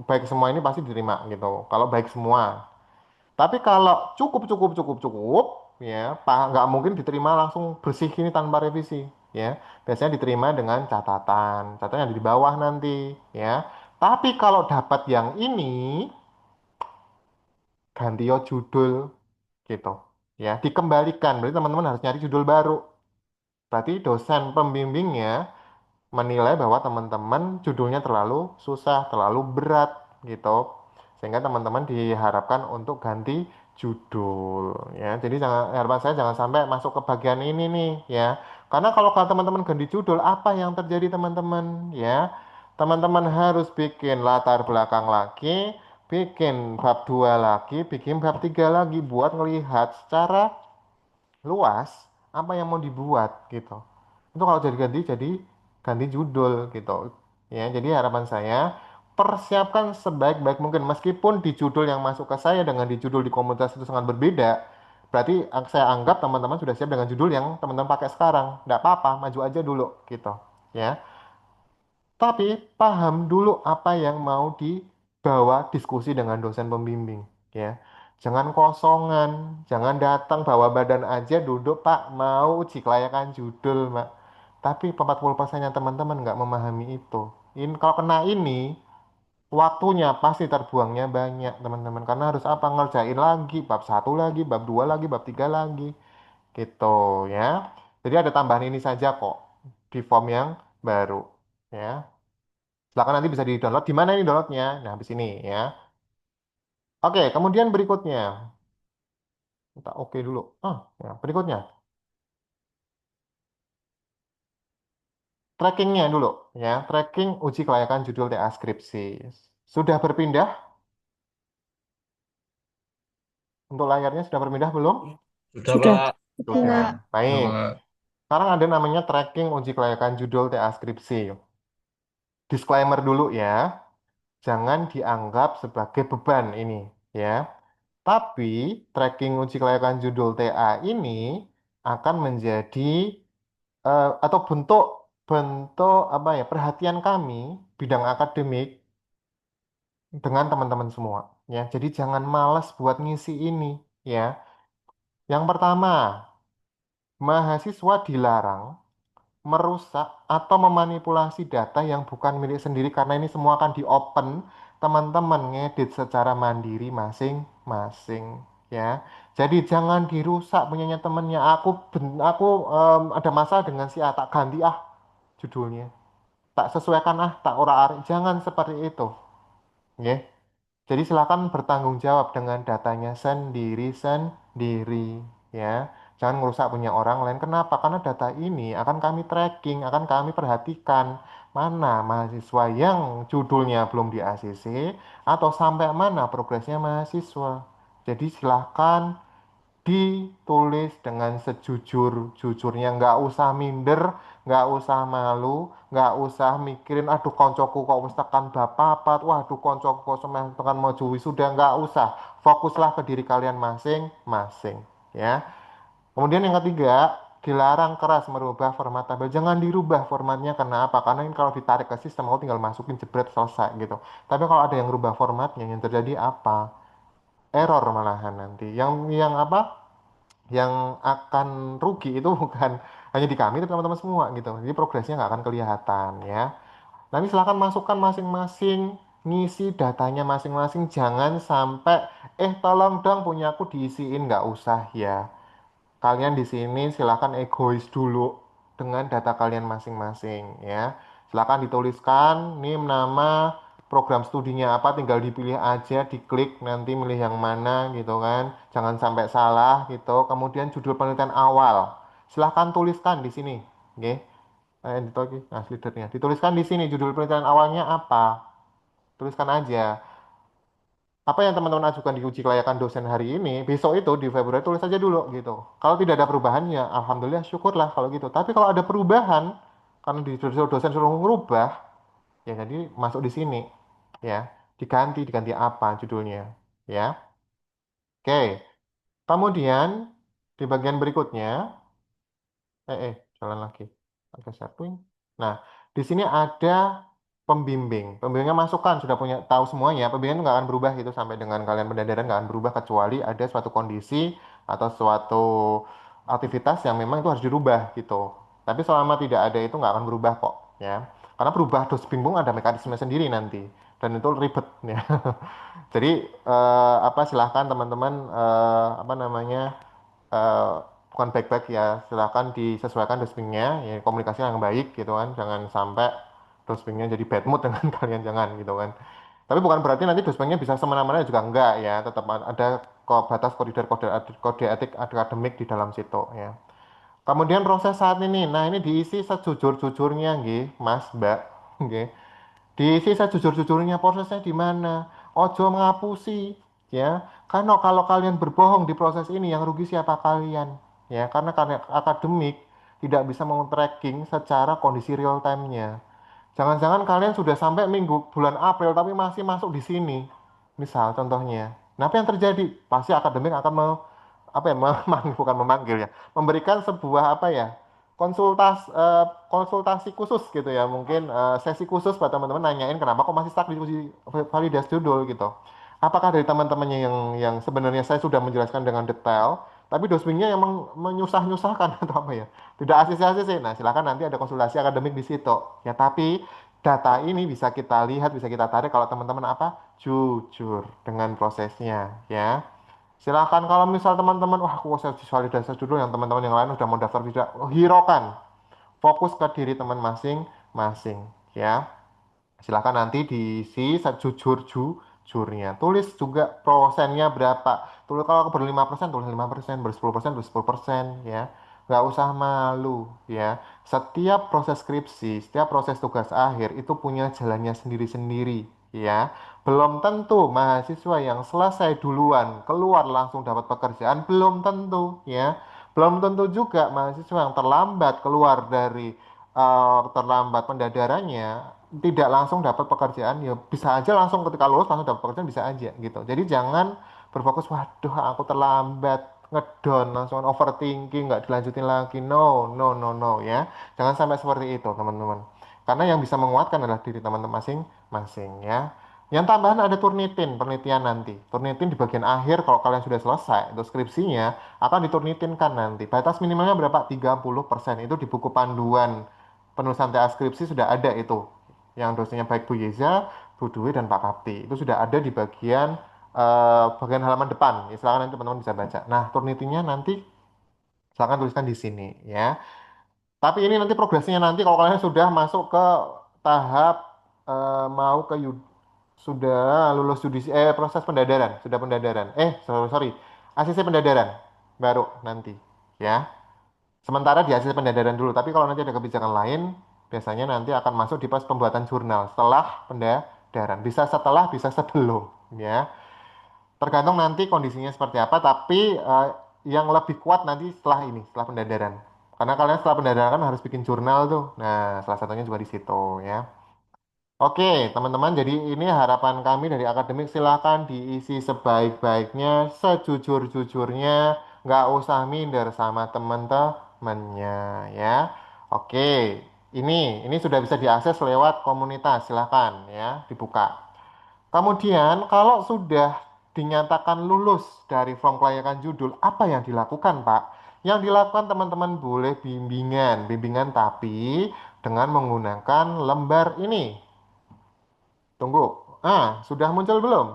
Baik semua ini pasti diterima gitu. Kalau baik semua. Tapi kalau cukup, cukup, cukup, cukup, ya, nggak mungkin diterima langsung bersih ini tanpa revisi, ya. Biasanya diterima dengan catatan, catatan yang di bawah nanti, ya. Tapi kalau dapat yang ini, ganti yo judul, gitu, ya. Dikembalikan, berarti teman-teman harus nyari judul baru. Berarti dosen pembimbingnya menilai bahwa teman-teman judulnya terlalu susah, terlalu berat gitu. Sehingga teman-teman diharapkan untuk ganti judul ya. Jadi harapan saya jangan sampai masuk ke bagian ini nih ya. Karena kalau teman-teman ganti judul, apa yang terjadi teman-teman ya? Teman-teman harus bikin latar belakang lagi, bikin bab 2 lagi, bikin bab 3 lagi buat ngelihat secara luas apa yang mau dibuat gitu. Itu kalau jadi ganti jadi ganti judul gitu. Ya, jadi harapan saya persiapkan sebaik-baik mungkin meskipun di judul yang masuk ke saya dengan di judul di komunitas itu sangat berbeda. Berarti saya anggap teman-teman sudah siap dengan judul yang teman-teman pakai sekarang. Tidak apa-apa, maju aja dulu gitu. Ya. Tapi paham dulu apa yang mau dibawa diskusi dengan dosen pembimbing, ya. Jangan kosongan, jangan datang bawa badan aja duduk, Pak, mau uji kelayakan judul, Pak. Tapi 40% teman-teman nggak memahami itu. Ini kalau kena ini, waktunya pasti terbuangnya banyak, teman-teman. Karena harus apa? Ngerjain lagi, bab 1 lagi, bab 2 lagi, bab 3 lagi. Gitu, ya. Jadi ada tambahan ini saja kok di form yang baru, ya. Silakan nanti bisa di-download. Di mana ini downloadnya? Nah, habis ini ya. Oke, kemudian berikutnya. Kita oke dulu. Ya, berikutnya. Trackingnya dulu ya. Tracking uji kelayakan judul TA skripsi. Sudah berpindah? Untuk layarnya sudah berpindah belum? Sudah, Sudah. Pak. Sudah. Enggak. Sudah, Baik. Pak. Sekarang ada namanya tracking uji kelayakan judul TA skripsi. Disclaimer dulu ya. Jangan dianggap sebagai beban ini ya. Tapi tracking uji kelayakan judul TA ini akan menjadi atau bentuk bentuk apa ya perhatian kami bidang akademik dengan teman-teman semua ya. Jadi jangan malas buat ngisi ini ya. Yang pertama, mahasiswa dilarang merusak atau memanipulasi data yang bukan milik sendiri karena ini semua akan di-open, teman-teman ngedit secara mandiri masing-masing ya. Jadi jangan dirusak punyanya temennya. Ada masalah dengan si A, tak ganti judulnya. Tak sesuaikan tak ora arek. Jangan seperti itu. Ya. Jadi silakan bertanggung jawab dengan datanya sendiri-sendiri ya. Jangan merusak punya orang lain. Kenapa? Karena data ini akan kami tracking, akan kami perhatikan mana mahasiswa yang judulnya belum di ACC atau sampai mana progresnya mahasiswa. Jadi silakan ditulis dengan sejujur-jujurnya, nggak usah minder, nggak usah malu, nggak usah mikirin aduh koncoku kok wis tekan bab papat, waduh koncoku kok semeh tekan mau wisuda, nggak usah, fokuslah ke diri kalian masing-masing ya. Kemudian yang ketiga, dilarang keras merubah format tabel. Jangan dirubah formatnya, karena apa? Karena ini kalau ditarik ke sistem, aku tinggal masukin jebret selesai gitu. Tapi kalau ada yang rubah formatnya, yang terjadi apa? Error malahan nanti. Yang apa? Yang akan rugi itu bukan hanya di kami, tapi teman-teman semua gitu. Jadi progresnya nggak akan kelihatan ya. Nanti silahkan masukkan masing-masing, ngisi datanya masing-masing. Jangan sampai, tolong dong punya aku diisiin, nggak usah ya. Kalian di sini silahkan egois dulu dengan data kalian masing-masing ya. Silahkan dituliskan, nih nama program studinya apa, tinggal dipilih aja, diklik nanti milih yang mana gitu kan. Jangan sampai salah gitu. Kemudian judul penelitian awal. Silahkan tuliskan di sini. Oke. Itu lagi, nah, leadernya. Dituliskan di sini judul penelitian awalnya apa. Tuliskan aja. Apa yang teman-teman ajukan di uji kelayakan dosen hari ini, besok itu di Februari tulis saja dulu gitu. Kalau tidak ada perubahan ya alhamdulillah syukurlah kalau gitu. Tapi kalau ada perubahan, karena di dosen suruh merubah, ya jadi masuk di sini ya. Diganti apa judulnya ya. Oke. Kemudian di bagian berikutnya, jalan lagi. Agak sharing. Nah, di sini ada pembimbing. Pembimbingnya masukkan, sudah punya tahu semuanya. Pembimbing itu nggak akan berubah gitu sampai dengan kalian pendadaran nggak akan berubah kecuali ada suatu kondisi atau suatu aktivitas yang memang itu harus dirubah gitu. Tapi selama tidak ada itu nggak akan berubah kok ya. Karena berubah dos bingung ada mekanisme sendiri nanti dan itu ribet ya. Jadi apa silahkan teman-teman apa namanya eh, bukan baik-baik ya, silahkan disesuaikan dosbingnya ya, komunikasi yang baik gitu kan, jangan sampai dosbingnya jadi bad mood dengan kalian, jangan gitu kan. Tapi bukan berarti nanti dosbingnya bisa semena-mena juga enggak ya, tetap ada kok batas koridor kode etik akademik di dalam situ ya. Kemudian proses saat ini, nah ini diisi sejujur-jujurnya nggih Mas Mbak nggih. Diisi sejujur-jujurnya, prosesnya di mana. Ojo ngapusi ya. Karena kalau kalian berbohong di proses ini yang rugi siapa kalian? Ya, karena akademik tidak bisa tracking secara kondisi real time-nya. Jangan-jangan kalian sudah sampai minggu bulan April tapi masih masuk di sini. Misal contohnya. Nah, apa yang terjadi? Pasti akademik akan apa ya, bukan memanggil ya, memberikan sebuah apa ya, konsultasi khusus gitu ya, mungkin sesi khusus buat teman-teman nanyain kenapa kok masih stuck di uji validasi judul gitu. Apakah dari teman-temannya yang sebenarnya saya sudah menjelaskan dengan detail, tapi dosbingnya yang menyusah-nyusahkan atau apa ya, tidak ACC-ACC. Nah, silakan nanti ada konsultasi akademik di situ. Ya, tapi data ini bisa kita lihat, bisa kita tarik kalau teman-teman apa? Jujur dengan prosesnya, ya. Silakan kalau misal teman-teman, wah aku saya validasi dulu, yang teman-teman yang lain udah mau daftar tidak, hiraukan. Fokus ke diri teman masing-masing, ya. Silahkan nanti diisi sejujur-jujurnya. Tulis juga prosennya berapa. Tulis kalau baru 5%, tulis 5%, baru 10%, tulis 10%, ya. Nggak usah malu, ya. Setiap proses skripsi, setiap proses tugas akhir itu punya jalannya sendiri-sendiri, ya. Belum tentu mahasiswa yang selesai duluan keluar langsung dapat pekerjaan, belum tentu, ya. Belum tentu juga mahasiswa yang terlambat keluar dari terlambat pendadarannya tidak langsung dapat pekerjaan, ya bisa aja langsung ketika lulus langsung dapat pekerjaan, bisa aja gitu. Jadi jangan berfokus waduh aku terlambat, ngedon langsung overthinking, nggak dilanjutin lagi, no no no no ya, jangan sampai seperti itu teman-teman, karena yang bisa menguatkan adalah diri teman-teman masing-masing ya. Yang tambahan ada Turnitin, penelitian nanti. Turnitin di bagian akhir kalau kalian sudah selesai, itu skripsinya akan diturnitinkan nanti. Batas minimalnya berapa? 30%. Itu di buku panduan penulisan TA skripsi sudah ada itu. Yang dosennya baik Bu Yeza, Bu Dwi, dan Pak Kapti. Itu sudah ada di bagian halaman depan. Ya, silakan nanti teman-teman bisa baca. Nah, Turnitinnya nanti silakan tuliskan di sini ya. Tapi ini nanti progresnya nanti kalau kalian sudah masuk ke tahap mau ke sudah lulus proses pendadaran, sudah pendadaran. Sorry, sorry. ACC pendadaran baru nanti ya. Sementara di ACC pendadaran dulu, tapi kalau nanti ada kebijakan lain, biasanya nanti akan masuk di pas pembuatan jurnal setelah pendadaran. Bisa setelah, bisa sebelum ya. Tergantung nanti kondisinya seperti apa, tapi yang lebih kuat nanti setelah ini, setelah pendadaran. Karena kalian setelah pendadaran kan harus bikin jurnal tuh. Nah, salah satunya juga di situ ya. Oke, teman-teman, jadi ini harapan kami dari akademik, silahkan diisi sebaik-baiknya, sejujur-jujurnya, nggak usah minder sama teman-teman. teman-temannya ya. Oke, ini sudah bisa diakses lewat komunitas, silahkan ya dibuka. Kemudian kalau sudah dinyatakan lulus dari form kelayakan judul, apa yang dilakukan, Pak? Yang dilakukan teman-teman boleh bimbingan tapi dengan menggunakan lembar ini. Tunggu. Sudah muncul belum?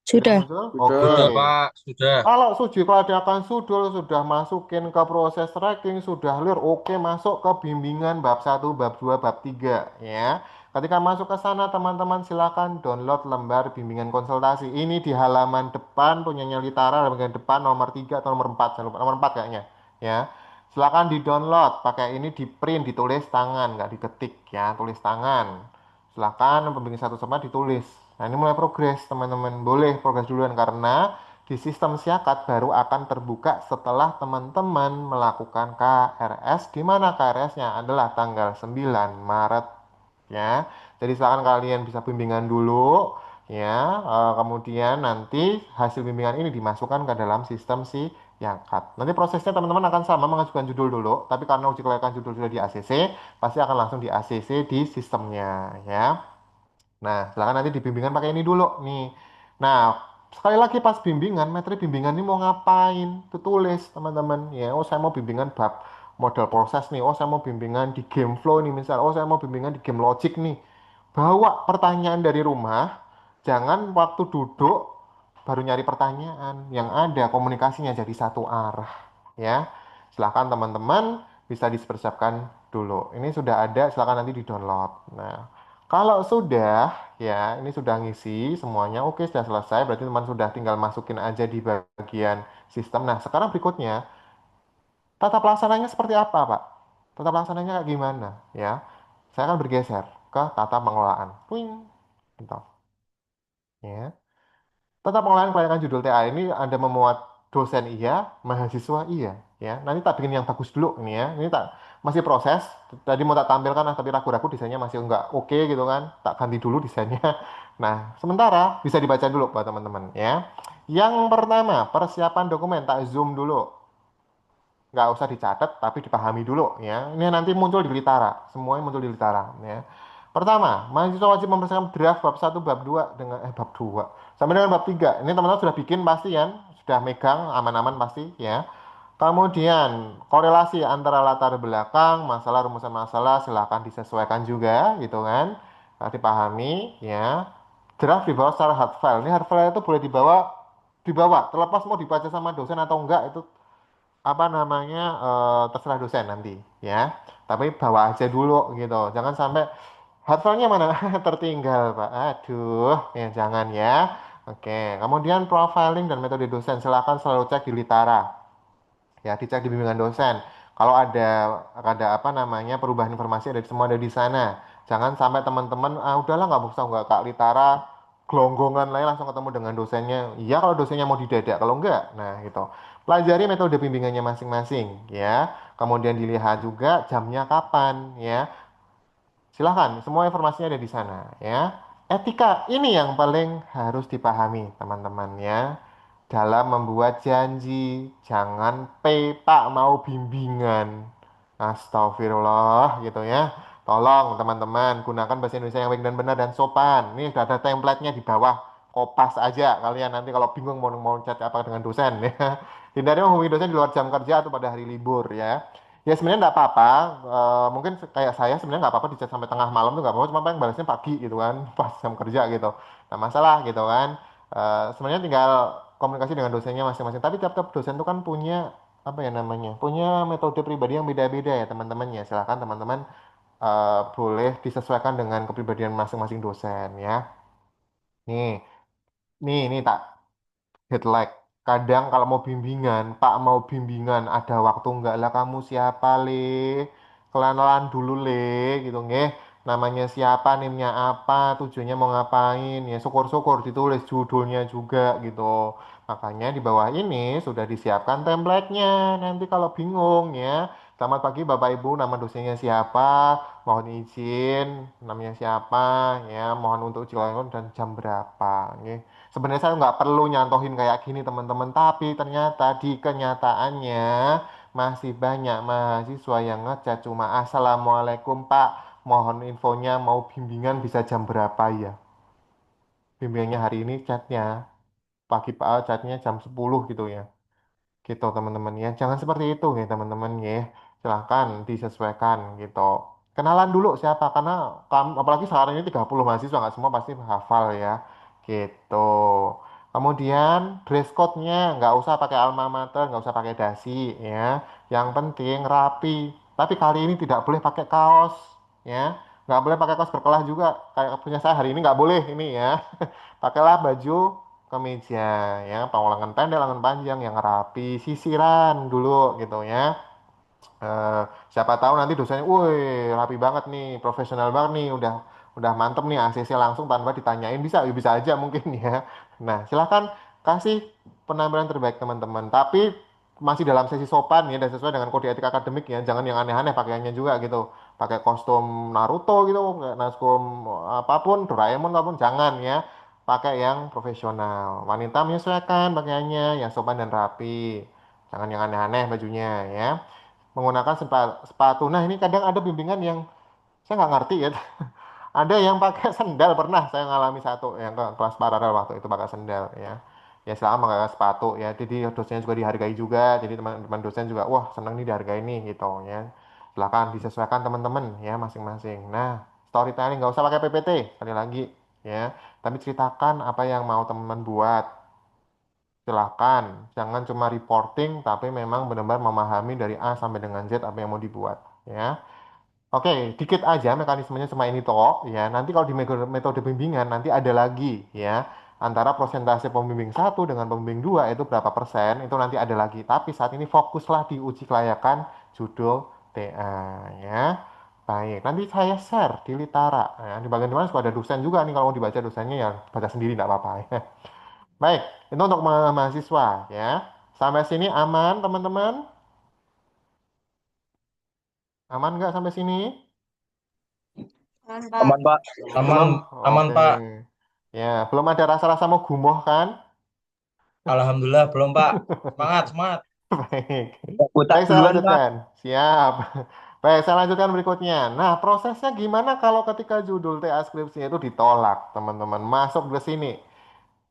Sudah Sudah. muncul? Oke. Sudah, Sudah. Pak. Sudah. Kalau uji kelayakan sudul sudah masukin ke proses tracking, sudah clear, oke masuk ke bimbingan bab satu, bab 2, bab 3 ya. Ketika masuk ke sana teman-teman silakan download lembar bimbingan konsultasi. Ini di halaman depan punyanya Litara, bagian depan nomor 3 atau nomor 4, saya lupa, nomor 4 kayaknya ya. Silakan di-download, pakai ini di print, ditulis tangan, nggak diketik ya, tulis tangan. Silakan pembimbing satu sama ditulis. Nah, ini mulai progres, teman-teman. Boleh progres duluan karena di sistem siakat baru akan terbuka setelah teman-teman melakukan KRS, di mana KRS-nya adalah tanggal 9 Maret ya. Jadi silakan kalian bisa bimbingan dulu ya. Kemudian nanti hasil bimbingan ini dimasukkan ke dalam sistem si Yakat. Nanti prosesnya teman-teman akan sama mengajukan judul dulu, tapi karena uji kelayakan judul sudah di ACC, pasti akan langsung di ACC di sistemnya ya. Nah, silakan nanti dibimbingan pakai ini dulu nih. Nah, sekali lagi pas bimbingan, materi bimbingan ini mau ngapain? Itu tulis teman-teman. Ya, oh saya mau bimbingan bab model proses nih. Oh saya mau bimbingan di game flow nih misal. Oh saya mau bimbingan di game logic nih. Bawa pertanyaan dari rumah. Jangan waktu duduk baru nyari pertanyaan. Yang ada komunikasinya jadi satu arah. Ya, silahkan teman-teman bisa dipersiapkan dulu. Ini sudah ada, silahkan nanti di-download. Nah, kalau sudah, ya ini sudah ngisi semuanya, oke sudah selesai, berarti teman sudah tinggal masukin aja di bagian sistem. Nah, sekarang berikutnya, tata pelaksananya seperti apa, Pak? Tata pelaksananya kayak gimana, ya? Saya akan bergeser ke tata pengelolaan. Puing, gitu, ya. Tata pengelolaan kelayakan judul TA ini ada memuat dosen iya, mahasiswa iya, ya. Nanti tak bikin yang bagus dulu ini ya. Ini tak masih proses. Tadi mau tak tampilkan tapi ragu-ragu desainnya masih enggak oke gitu kan. Tak ganti dulu desainnya. Nah, sementara bisa dibaca dulu buat teman-teman ya. Yang pertama, persiapan dokumen tak zoom dulu, nggak usah dicatat tapi dipahami dulu ya. Ini nanti muncul di Litara, semuanya muncul di Litara ya. Pertama, mahasiswa wajib mempersiapkan draft bab satu bab 2 dengan bab 2 sampai dengan bab 3. Ini teman-teman sudah bikin pasti kan? Sudah megang aman-aman pasti ya. Kemudian korelasi antara latar belakang, masalah, rumusan masalah silahkan disesuaikan juga gitu kan. Dipahami ya. Draft dibawa secara hard file. Ini hard file itu boleh dibawa terlepas mau dibaca sama dosen atau enggak itu apa namanya terserah dosen nanti ya, tapi bawa aja dulu gitu, jangan sampai hardfile-nya mana tertinggal Pak, aduh ya jangan ya. Oke, kemudian profiling dan metode dosen silakan selalu cek di Litara ya, dicek di bimbingan dosen kalau ada apa namanya perubahan informasi, ada semua ada di sana. Jangan sampai teman-teman udahlah nggak usah nggak Kak Litara gelonggongan lain langsung ketemu dengan dosennya. Iya kalau dosennya mau didadak, kalau enggak nah gitu. Pelajari metode bimbingannya masing-masing ya, kemudian dilihat juga jamnya kapan ya. Silahkan, semua informasinya ada di sana ya. Etika ini yang paling harus dipahami teman-teman ya. Dalam membuat janji, jangan Pak mau bimbingan. Astagfirullah gitu ya. Tolong teman-teman gunakan bahasa Indonesia yang baik dan benar dan sopan. Ini sudah ada template-nya di bawah. Kopas aja kalian nanti kalau bingung mau chat apa dengan dosen ya. Hindari menghubungi dosen di luar jam kerja atau pada hari libur ya. Ya sebenarnya nggak apa-apa. Mungkin kayak saya sebenarnya nggak apa-apa di chat sampai tengah malam tuh nggak apa-apa. Cuma paling balasnya pagi gitu kan, pas jam kerja gitu. Nah masalah gitu kan. Sebenarnya tinggal komunikasi dengan dosennya masing-masing. Tapi tiap-tiap dosen itu kan punya apa ya namanya, punya metode pribadi yang beda-beda ya teman-teman ya. Silakan teman-teman boleh disesuaikan dengan kepribadian masing-masing dosen ya. Nih, nih tak headlight. Kadang kalau mau bimbingan, Pak mau bimbingan, ada waktu enggak lah kamu siapa le? Kenalan dulu le, gitu nggih. Namanya siapa, nimnya apa, tujuannya mau ngapain, ya syukur-syukur ditulis judulnya juga gitu. Makanya di bawah ini sudah disiapkan template-nya. Nanti kalau bingung ya, Selamat pagi Bapak Ibu, nama dosennya siapa? Mohon izin, namanya siapa? Ya, mohon untuk uji layanan dan jam berapa? Oke. Sebenarnya saya nggak perlu nyantohin kayak gini teman-teman, tapi ternyata di kenyataannya masih banyak mahasiswa yang ngechat cuma Assalamualaikum Pak, mohon infonya mau bimbingan bisa jam berapa ya? Bimbingannya hari ini chatnya pagi Pak, chatnya jam 10 gitu ya. Gitu teman-teman ya, jangan seperti itu ya teman-teman ya, silahkan disesuaikan gitu. Kenalan dulu siapa, karena kamu apalagi sekarang ini 30 mahasiswa nggak semua pasti hafal ya gitu. Kemudian dress code-nya nggak usah pakai alma mater, nggak usah pakai dasi ya, yang penting rapi. Tapi kali ini tidak boleh pakai kaos ya, nggak boleh pakai kaos berkelah juga kayak punya saya hari ini, nggak boleh ini ya. Pakailah baju kemeja ya, panggung lengan pendek, lengan panjang yang rapi, sisiran dulu gitu ya. Eh, Siapa tahu nanti dosennya, woi rapi banget nih, profesional banget nih, udah mantep nih ACC langsung tanpa ditanyain, bisa ya bisa aja mungkin ya. Nah silahkan kasih penampilan terbaik teman-teman, tapi masih dalam sesi sopan ya dan sesuai dengan kode etik akademik ya, jangan yang aneh-aneh pakaiannya juga gitu, pakai kostum Naruto gitu, pakai kostum apapun, Doraemon apapun, jangan ya, pakai yang profesional. Wanita menyesuaikan pakaiannya yang sopan dan rapi, jangan yang aneh-aneh bajunya ya, menggunakan sepatu. Nah, ini kadang ada bimbingan yang saya nggak ngerti ya. Ada yang pakai sendal, pernah saya ngalami satu yang ke kelas paralel waktu itu pakai sendal ya. Ya selama pakai sepatu ya. Jadi dosennya juga dihargai juga. Jadi teman-teman dosen juga wah seneng nih dihargai nih gitu ya. Silakan disesuaikan teman-teman ya masing-masing. Nah, storytelling nggak usah pakai PPT sekali lagi ya. Tapi ceritakan apa yang mau teman-teman buat. Silahkan, jangan cuma reporting, tapi memang benar-benar memahami dari A sampai dengan Z apa yang mau dibuat, ya. Oke, dikit aja mekanismenya cuma ini toh, ya. Nanti kalau di metode bimbingan nanti ada lagi, ya. Antara persentase pembimbing satu dengan pembimbing dua itu berapa persen, itu nanti ada lagi. Tapi saat ini fokuslah di uji kelayakan judul TA, ya. Baik, nanti saya share di Litara. Ya. Di bagian dimana suka ada dosen juga nih, kalau mau dibaca dosennya ya baca sendiri nggak apa-apa. Ya. Baik, itu untuk mahasiswa ya. Sampai sini aman, teman-teman? Aman nggak sampai sini? Mantap. Aman, Pak. Aman, Belum? aman, Oke. Pak. Ya, belum ada rasa-rasa mau gumoh kan? Alhamdulillah, belum, Pak. Semangat, semangat. Baik. Butak Baik, saya duluan, Pak. lanjutkan. Siap. Baik, saya lanjutkan berikutnya. Nah, prosesnya gimana kalau ketika judul TA skripsinya itu ditolak, teman-teman? Masuk ke sini.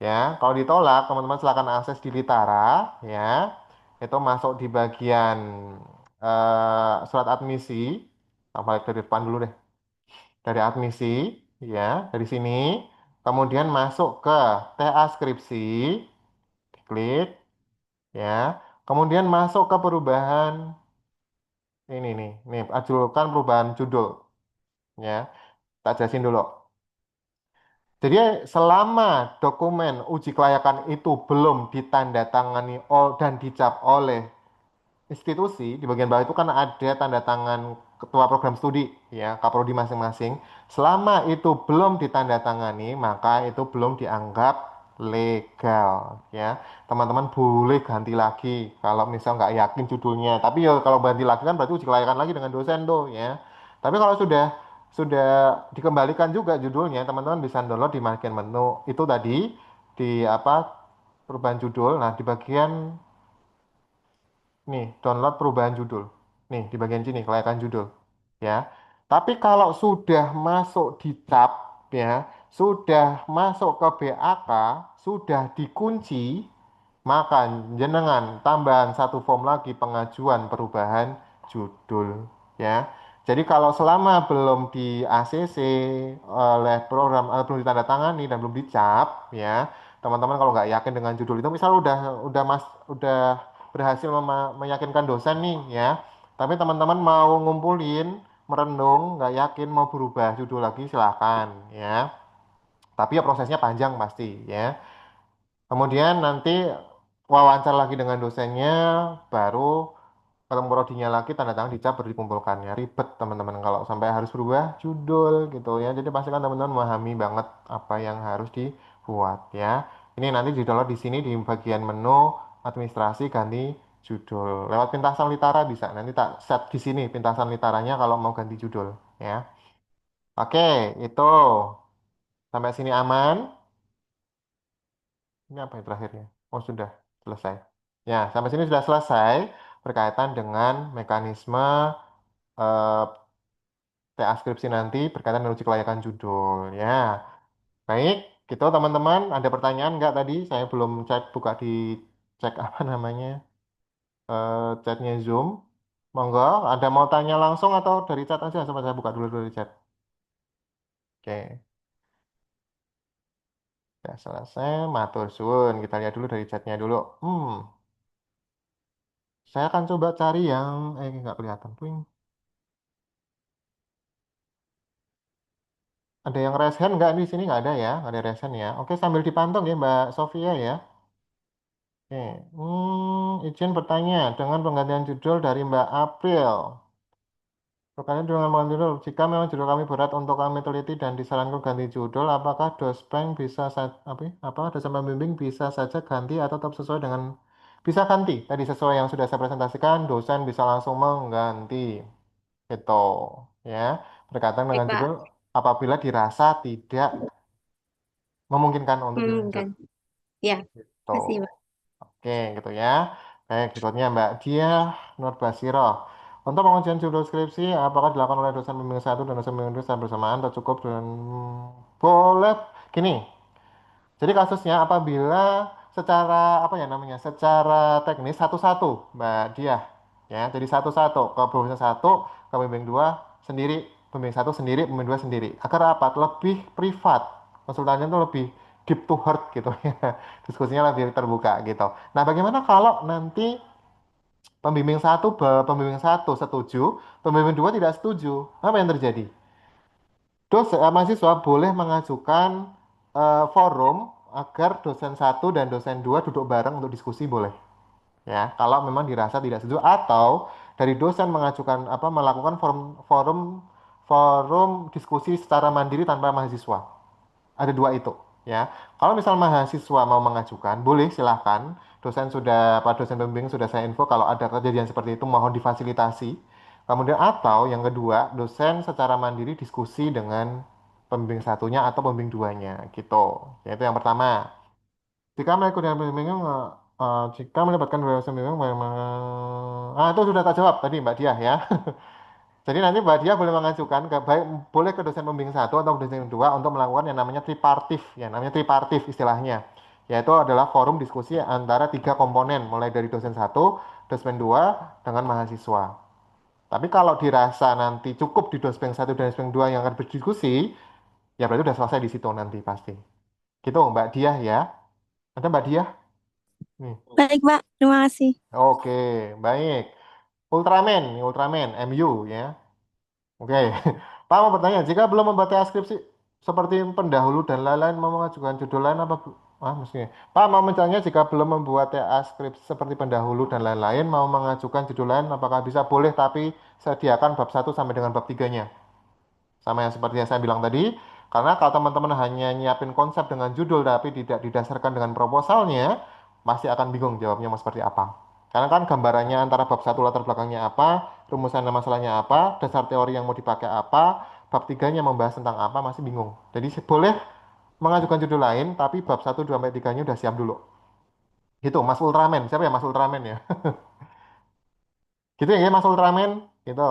Ya, kalau ditolak, teman-teman silakan akses di Litara, ya. Itu masuk di bagian surat admisi. Balik dari depan dulu deh. Dari admisi, ya, dari sini. Kemudian masuk ke TA skripsi, diklik, ya. Kemudian masuk ke perubahan ini nih, ajukan perubahan judul, ya. Tak jelasin dulu. Jadi selama dokumen uji kelayakan itu belum ditandatangani dan dicap oleh institusi, di bagian bawah itu kan ada tanda tangan ketua program studi ya, kaprodi masing-masing. Selama itu belum ditandatangani, maka itu belum dianggap legal ya. Teman-teman boleh ganti lagi kalau misal nggak yakin judulnya. Tapi ya kalau ganti lagi kan berarti uji kelayakan lagi dengan dosen tuh ya. Tapi kalau sudah dikembalikan juga judulnya, teman-teman bisa download di bagian menu itu tadi di apa, perubahan judul. Nah, di bagian nih, download perubahan judul. Nih, di bagian sini, kelayakan judul. Ya. Tapi kalau sudah masuk di tab, ya, sudah masuk ke BAK, sudah dikunci, maka jenengan tambahan satu form lagi pengajuan perubahan judul. Ya. Jadi kalau selama belum di ACC oleh program, belum ditandatangani dan belum dicap, ya, teman-teman kalau nggak yakin dengan judul itu, misal udah berhasil meyakinkan dosen nih ya. Tapi teman-teman mau ngumpulin, merenung, nggak yakin mau berubah judul lagi silahkan ya. Tapi ya prosesnya panjang pasti ya. Kemudian nanti wawancara lagi dengan dosennya, baru ketemu prodinya lagi, tanda tangan dicap, baru dikumpulkannya. Ribet teman-teman kalau sampai harus berubah judul gitu ya. Jadi pastikan teman-teman memahami banget apa yang harus dibuat ya. Ini nanti di download di sini di bagian menu administrasi ganti judul. Lewat pintasan litara bisa. Nanti tak set di sini pintasan litaranya kalau mau ganti judul ya. Oke, itu sampai sini aman. Ini apa yang terakhirnya? Oh, sudah selesai. Ya, sampai sini sudah selesai berkaitan dengan mekanisme eh, TA skripsi nanti berkaitan dengan uji kelayakan judul. Ya, baik. Gitu teman-teman, ada pertanyaan nggak tadi? Saya belum cek buka di cek apa namanya chatnya Zoom. Monggo, ada mau tanya langsung atau dari chat aja? Coba saya buka dulu dari chat. Oke, ya selesai. Matur suwun. Kita lihat dulu dari chatnya dulu. Saya akan coba cari yang nggak kelihatan. Puing. Ada yang raise hand nggak di sini? Nggak ada ya? Nggak ada raise hand ya. Oke, sambil dipantau ya Mbak Sofia ya. Oke, izin bertanya dengan penggantian judul dari Mbak April. Pertanyaan dengan penggantian judul, jika memang judul kami berat untuk kami teliti dan disarankan ganti judul, apakah dospeng bisa apakah dosen pembimbing bisa saja ganti atau tetap sesuai dengan bisa ganti? Tadi sesuai yang sudah saya presentasikan, dosen bisa langsung mengganti. Gitu, ya. Berkaitan Baik, dengan Pak. judul, apabila dirasa tidak memungkinkan untuk dilanjut. Kan. Ya, Gitu. kasih, Pak. Oke, gitu ya. Baik, berikutnya Mbak Diah Nurbasiro. Untuk pengujian judul skripsi, apakah dilakukan oleh dosen pembimbing satu dan dosen pembimbing dua secara bersamaan atau cukup dan boleh gini. Jadi kasusnya apabila secara apa ya namanya, secara teknis satu-satu, Mbak Diah, ya. Jadi satu-satu, ke pembimbing satu, ke pembimbing dua sendiri, pembimbing satu sendiri, pembimbing dua sendiri. Agar apa? Lebih privat, konsultannya itu lebih deep to heart gitu ya. Diskusinya lebih terbuka gitu. Nah, bagaimana kalau nanti pembimbing satu setuju, pembimbing dua tidak setuju? Apa yang terjadi? Mahasiswa boleh mengajukan forum agar dosen satu dan dosen dua duduk bareng untuk diskusi boleh. Ya, kalau memang dirasa tidak setuju atau dari dosen mengajukan apa melakukan forum forum forum diskusi secara mandiri tanpa mahasiswa. Ada dua itu, ya. Kalau misal mahasiswa mau mengajukan, boleh silahkan. Dosen sudah, Pak dosen pembimbing sudah saya info kalau ada kejadian seperti itu mohon difasilitasi. Kemudian atau yang kedua, dosen secara mandiri diskusi dengan pembimbing satunya atau pembimbing duanya, gitu. Yaitu yang pertama. Jika melakukan pembimbing, jika melibatkan dua dosen pembimbing, itu sudah tak jawab tadi Mbak Diah ya. Jadi nanti Mbak Dia boleh mengajukan boleh ke dosen pembimbing satu atau dosen dua untuk melakukan yang namanya tripartif, ya namanya tripartif istilahnya, yaitu adalah forum diskusi antara tiga komponen, mulai dari dosen satu, dosen dua dengan mahasiswa. Tapi kalau dirasa nanti cukup di dosen satu dan dosen dua yang akan berdiskusi, ya berarti udah selesai di situ nanti pasti. Gitu Mbak Dia ya. Ada Mbak Dia? Nih. Baik, Pak. Terima kasih. Oke, baik. Ultraman, Ultraman, MU ya. Oke, Pak mau bertanya, jika belum membuat TA skripsi seperti pendahulu dan lain-lain mau mengajukan judul lain apa? Mestinya. Pak mau bertanya, jika belum membuat TA skripsi seperti pendahulu dan lain-lain mau mengajukan judul lain apakah bisa? Boleh, tapi sediakan bab satu sampai dengan bab 3-nya. Sama yang seperti yang saya bilang tadi, karena kalau teman-teman hanya nyiapin konsep dengan judul tapi tidak didasarkan dengan proposalnya, pasti akan bingung jawabnya mau seperti apa. Karena kan gambarannya antara bab satu latar belakangnya apa, rumusan masalahnya apa, dasar teori yang mau dipakai apa, bab tiganya membahas tentang apa, masih bingung. Jadi boleh mengajukan judul lain, tapi bab satu 2 sampai 3-nya udah siap dulu. Gitu, Mas Ultraman. Siapa ya Mas Ultraman ya? Gitu ya Mas Ultraman? Gitu.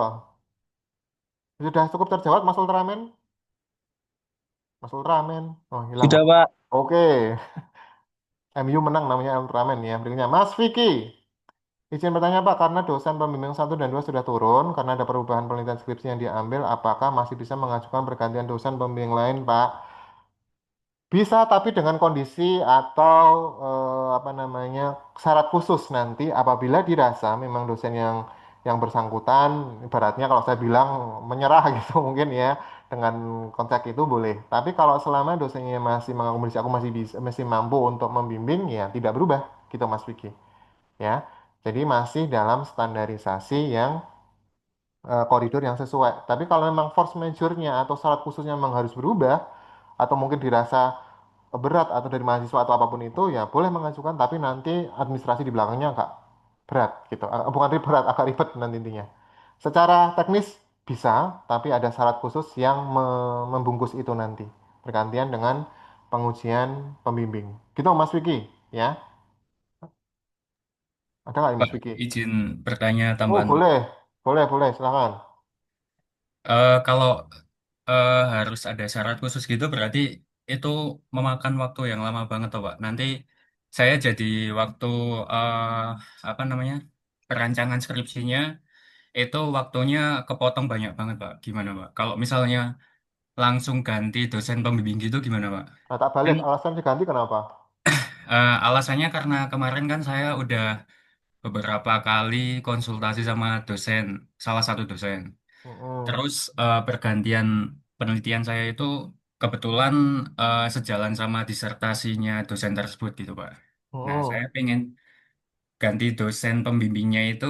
Sudah cukup terjawab Mas Ultraman? Mas Ultraman. Oh, hilang Sudah, Mas. Pak. Oke. MU menang namanya Ultraman ya. Berikutnya Mas Vicky. Izin bertanya Pak, karena dosen pembimbing satu dan 2 sudah turun, karena ada perubahan penelitian skripsi yang diambil, apakah masih bisa mengajukan pergantian dosen pembimbing lain Pak? Bisa, tapi dengan kondisi atau apa namanya syarat khusus nanti apabila dirasa memang dosen yang bersangkutan, ibaratnya kalau saya bilang menyerah gitu mungkin ya dengan konsep itu boleh. Tapi kalau selama dosennya masih mengakomodasi aku masih bisa, masih mampu untuk membimbing ya tidak berubah gitu Mas Vicky ya. Jadi masih dalam standarisasi yang koridor yang sesuai. Tapi kalau memang force majeure-nya atau syarat khususnya memang harus berubah atau mungkin dirasa berat atau dari mahasiswa atau apapun itu ya boleh mengajukan tapi nanti administrasi di belakangnya Kak. berat gitu. Bukan berat, agak ribet nanti intinya. Secara teknis bisa, tapi ada syarat khusus yang membungkus itu nanti. Bergantian dengan pengujian pembimbing. Gitu Mas Vicky, ya. Ada nggak nih, Pak, Mas Vicky? izin bertanya Oh, tambahan, Pak. boleh. Boleh, boleh, silakan. Kalau harus ada syarat khusus gitu, berarti itu memakan waktu yang lama banget, toh, Pak. Nanti saya jadi waktu eh, apa namanya perancangan skripsinya itu waktunya kepotong banyak banget, Pak. Gimana, Pak? Kalau misalnya langsung ganti dosen pembimbing gitu, gimana, Pak? Nah, tak Kan balik, alasan diganti kenapa? alasannya karena kemarin kan saya udah beberapa kali konsultasi sama dosen, salah satu dosen. Mm-mm. Terus pergantian penelitian saya itu kebetulan sejalan sama disertasinya dosen tersebut gitu, Pak. Nah, saya Mm-mm. pengen ganti dosen pembimbingnya itu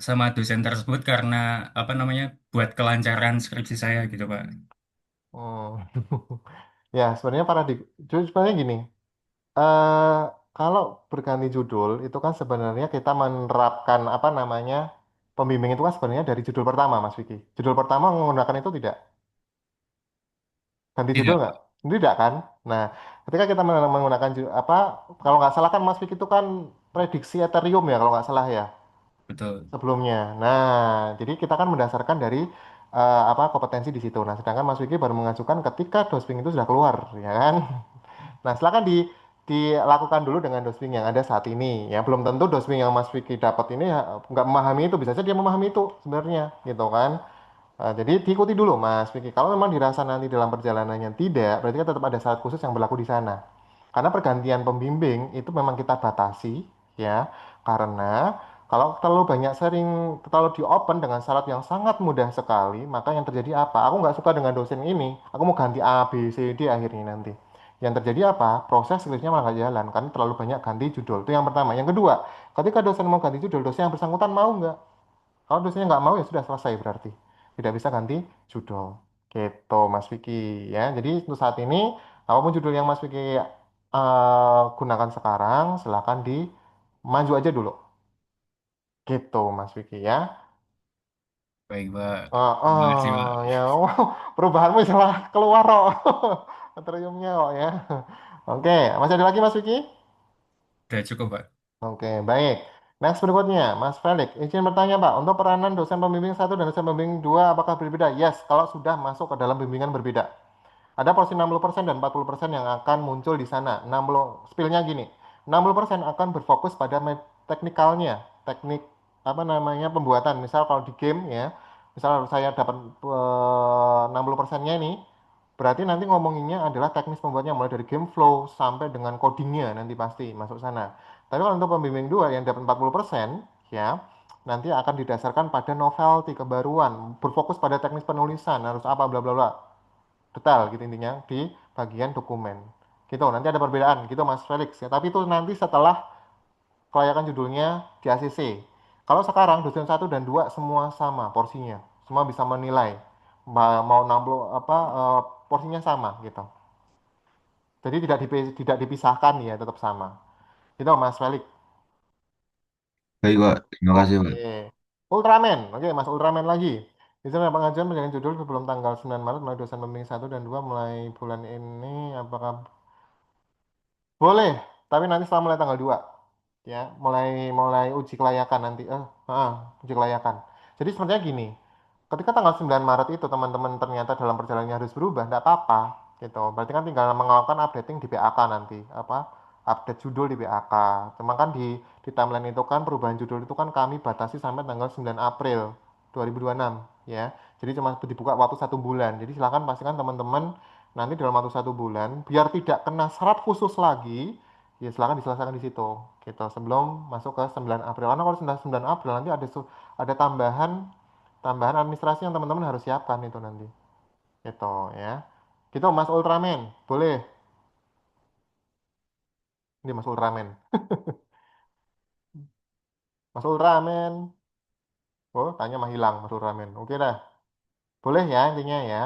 sama dosen tersebut karena apa namanya buat kelancaran skripsi saya gitu, Pak. Mm. Ya, sebenarnya sebenarnya gini, eh kalau berganti judul itu kan sebenarnya kita menerapkan apa namanya pembimbing itu kan sebenarnya dari judul pertama, Mas Vicky. Judul pertama menggunakan itu tidak? Ganti judul Tidak, nggak? Pak. Tidak kan? Nah, ketika kita menggunakan apa? Kalau nggak salah kan Mas Vicky itu kan prediksi Ethereum ya kalau nggak salah ya Betul. sebelumnya. Nah, jadi kita kan mendasarkan dari apa kompetensi di situ. Nah, sedangkan Mas Vicky baru mengajukan ketika dosing itu sudah keluar, ya kan? Nah, silakan dilakukan dulu dengan dosing yang ada saat ini. Ya, belum tentu dosing yang Mas Vicky dapat ini ya, nggak memahami itu. Bisa saja dia memahami itu sebenarnya, gitu kan? Jadi diikuti dulu Mas Vicky. Kalau memang dirasa nanti dalam perjalanannya tidak, berarti kan tetap ada syarat khusus yang berlaku di sana. Karena pergantian pembimbing itu memang kita batasi ya, karena kalau terlalu banyak sering terlalu di open dengan syarat yang sangat mudah sekali, maka yang terjadi apa? Aku nggak suka dengan dosen ini, aku mau ganti A, B, C, D akhirnya nanti. Yang terjadi apa? Proses skripsinya malah nggak jalan karena terlalu banyak ganti judul. Itu yang pertama. Yang kedua, ketika dosen mau ganti judul, dosen yang bersangkutan mau nggak? Kalau dosennya nggak mau ya sudah selesai berarti. Tidak bisa ganti judul. Gitu Mas Vicky ya. Jadi untuk saat ini apapun judul yang Mas Vicky gunakan sekarang silahkan di maju aja dulu. Gitu Mas Vicky ya. Baik, Pak. Terima kasih, Pak. Ya wow, perubahanmu salah keluar kok. Ethereumnya kok ya. Oke, masih ada lagi Mas Vicky? Udah cukup, Pak. Oke, baik. Next berikutnya, Mas Felix. Izin bertanya, Pak. Untuk peranan dosen pembimbing satu dan dosen pembimbing dua, apakah berbeda? Yes, kalau sudah masuk ke dalam bimbingan berbeda. Ada porsi 60% dan 40% yang akan muncul di sana. 60, spillnya gini. 60% akan berfokus pada teknikalnya, teknik apa namanya pembuatan. Misal kalau di game ya, misal saya dapat 60%-nya ini, berarti nanti ngomonginnya adalah teknis pembuatnya mulai dari game flow sampai dengan codingnya nanti pasti masuk sana. Tapi kalau untuk pembimbing 2 yang dapat 40% ya, nanti akan didasarkan pada novelty kebaruan, berfokus pada teknis penulisan, harus apa bla bla bla. Detail gitu intinya di bagian dokumen. Gitu, nanti ada perbedaan gitu Mas Felix ya. Tapi itu nanti setelah kelayakan judulnya di ACC. Kalau sekarang dosen satu dan 2 semua sama porsinya. Semua bisa menilai mau 60 apa porsinya sama gitu. Jadi tidak dipisahkan ya, tetap sama. Gitu Mas Felix. Baik, Pak. Terima kasih, Pak. Oke. Ultraman. Oke, Mas Ultraman lagi. Misalnya pengajuan menjangan judul sebelum tanggal 9 Maret melalui dosen pembimbing satu dan 2 mulai bulan ini apakah boleh, tapi nanti setelah mulai tanggal 2 ya, mulai mulai uji kelayakan nanti. Uji kelayakan. Jadi sebenarnya gini, ketika tanggal 9 Maret itu teman-teman ternyata dalam perjalanannya harus berubah, enggak apa-apa gitu. Berarti kan tinggal melakukan updating di BAK nanti, apa? Update judul di BAK. Cuma kan di timeline itu kan perubahan judul itu kan kami batasi sampai tanggal 9 April 2026 ya. Jadi cuma dibuka waktu 1 bulan. Jadi silakan pastikan teman-teman nanti dalam waktu 1 bulan biar tidak kena syarat khusus lagi ya silakan diselesaikan di situ gitu sebelum masuk ke 9 April karena kalau sudah 9 April nanti ada tambahan tambahan administrasi yang teman-teman harus siapkan itu nanti gitu ya gitu Mas Ultraman boleh ini Mas Ultraman Mas Ultraman oh tanya mah hilang Mas Ultraman oke dah boleh ya intinya ya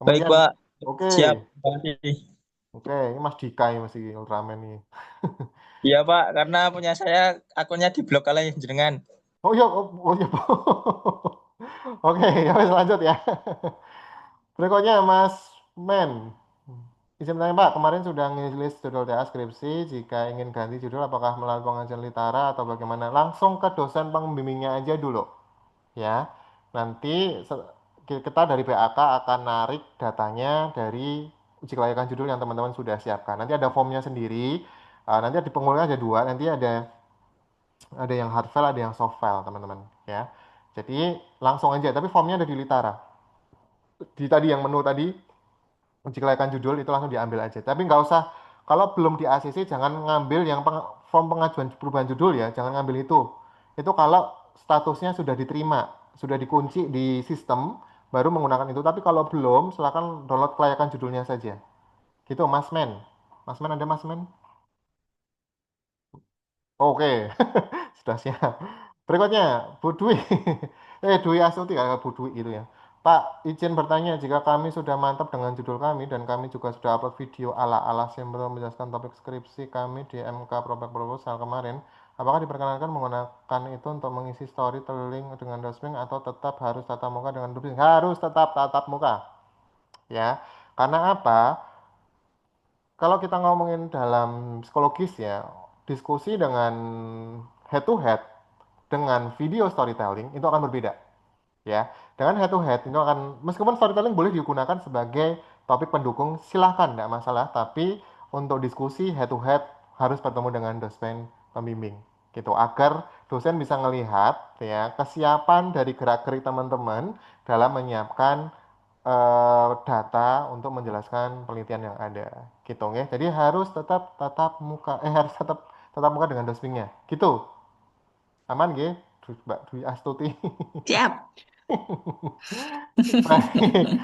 Baik, kemudian Pak. oke Siap. Terima kasih. Oke, ini Mas Dika ini masih Ultraman nih. Iya Pak, karena punya saya akunnya diblok oleh jenengan. Oh iya, oh iya. Oke, ya wes, lanjut ya. Berikutnya Mas Men. Izin bertanya Pak, kemarin sudah ngelis judul TA skripsi. Jika ingin ganti judul, apakah melalui pengajian litara atau bagaimana? Langsung ke dosen pembimbingnya aja dulu, ya. Nanti kita dari BAK akan narik datanya dari uji kelayakan judul yang teman-teman sudah siapkan. Nanti ada formnya sendiri. Nanti di pengumpulan ada dua. Nanti ada yang hard file, ada yang soft file, teman-teman. Ya. Jadi langsung aja. Tapi formnya ada di Litara. Di tadi yang menu tadi uji kelayakan judul itu langsung diambil aja. Tapi nggak usah, kalau belum di ACC jangan ngambil yang form pengajuan perubahan judul ya, jangan ngambil itu. Itu kalau statusnya sudah diterima, sudah dikunci di sistem, baru menggunakan itu. Tapi kalau belum, silakan download kelayakan judulnya saja. Gitu, Mas Men. Mas Men ada Mas Men? Oke, sudah siap. Berikutnya, Bu Dwi. Dwi Astuti, kayak Bu Dwi itu ya. Pak, izin bertanya, jika kami sudah mantap dengan judul kami dan kami juga sudah upload video ala-ala simpel menjelaskan topik skripsi kami di MK Prospek Proposal kemarin, apakah diperkenankan menggunakan itu untuk mengisi storytelling dengan dosing atau tetap harus tatap muka dengan dosing? Harus tetap tatap muka, ya. Karena apa? Kalau kita ngomongin dalam psikologis ya, diskusi dengan head to head dengan video storytelling itu akan berbeda, ya. Dengan head to head itu akan, meskipun storytelling boleh digunakan sebagai topik pendukung, silahkan, tidak masalah, tapi untuk diskusi head to head harus bertemu dengan dosen pembimbing gitu, agar dosen bisa melihat ya kesiapan dari gerak-gerik teman-teman dalam menyiapkan data untuk menjelaskan penelitian yang ada gitu ya. Jadi harus tetap tatap muka, harus tetap tatap muka dengan dosennya gitu. Aman nggih, Mbak Dwi Astuti? Siap. Baik,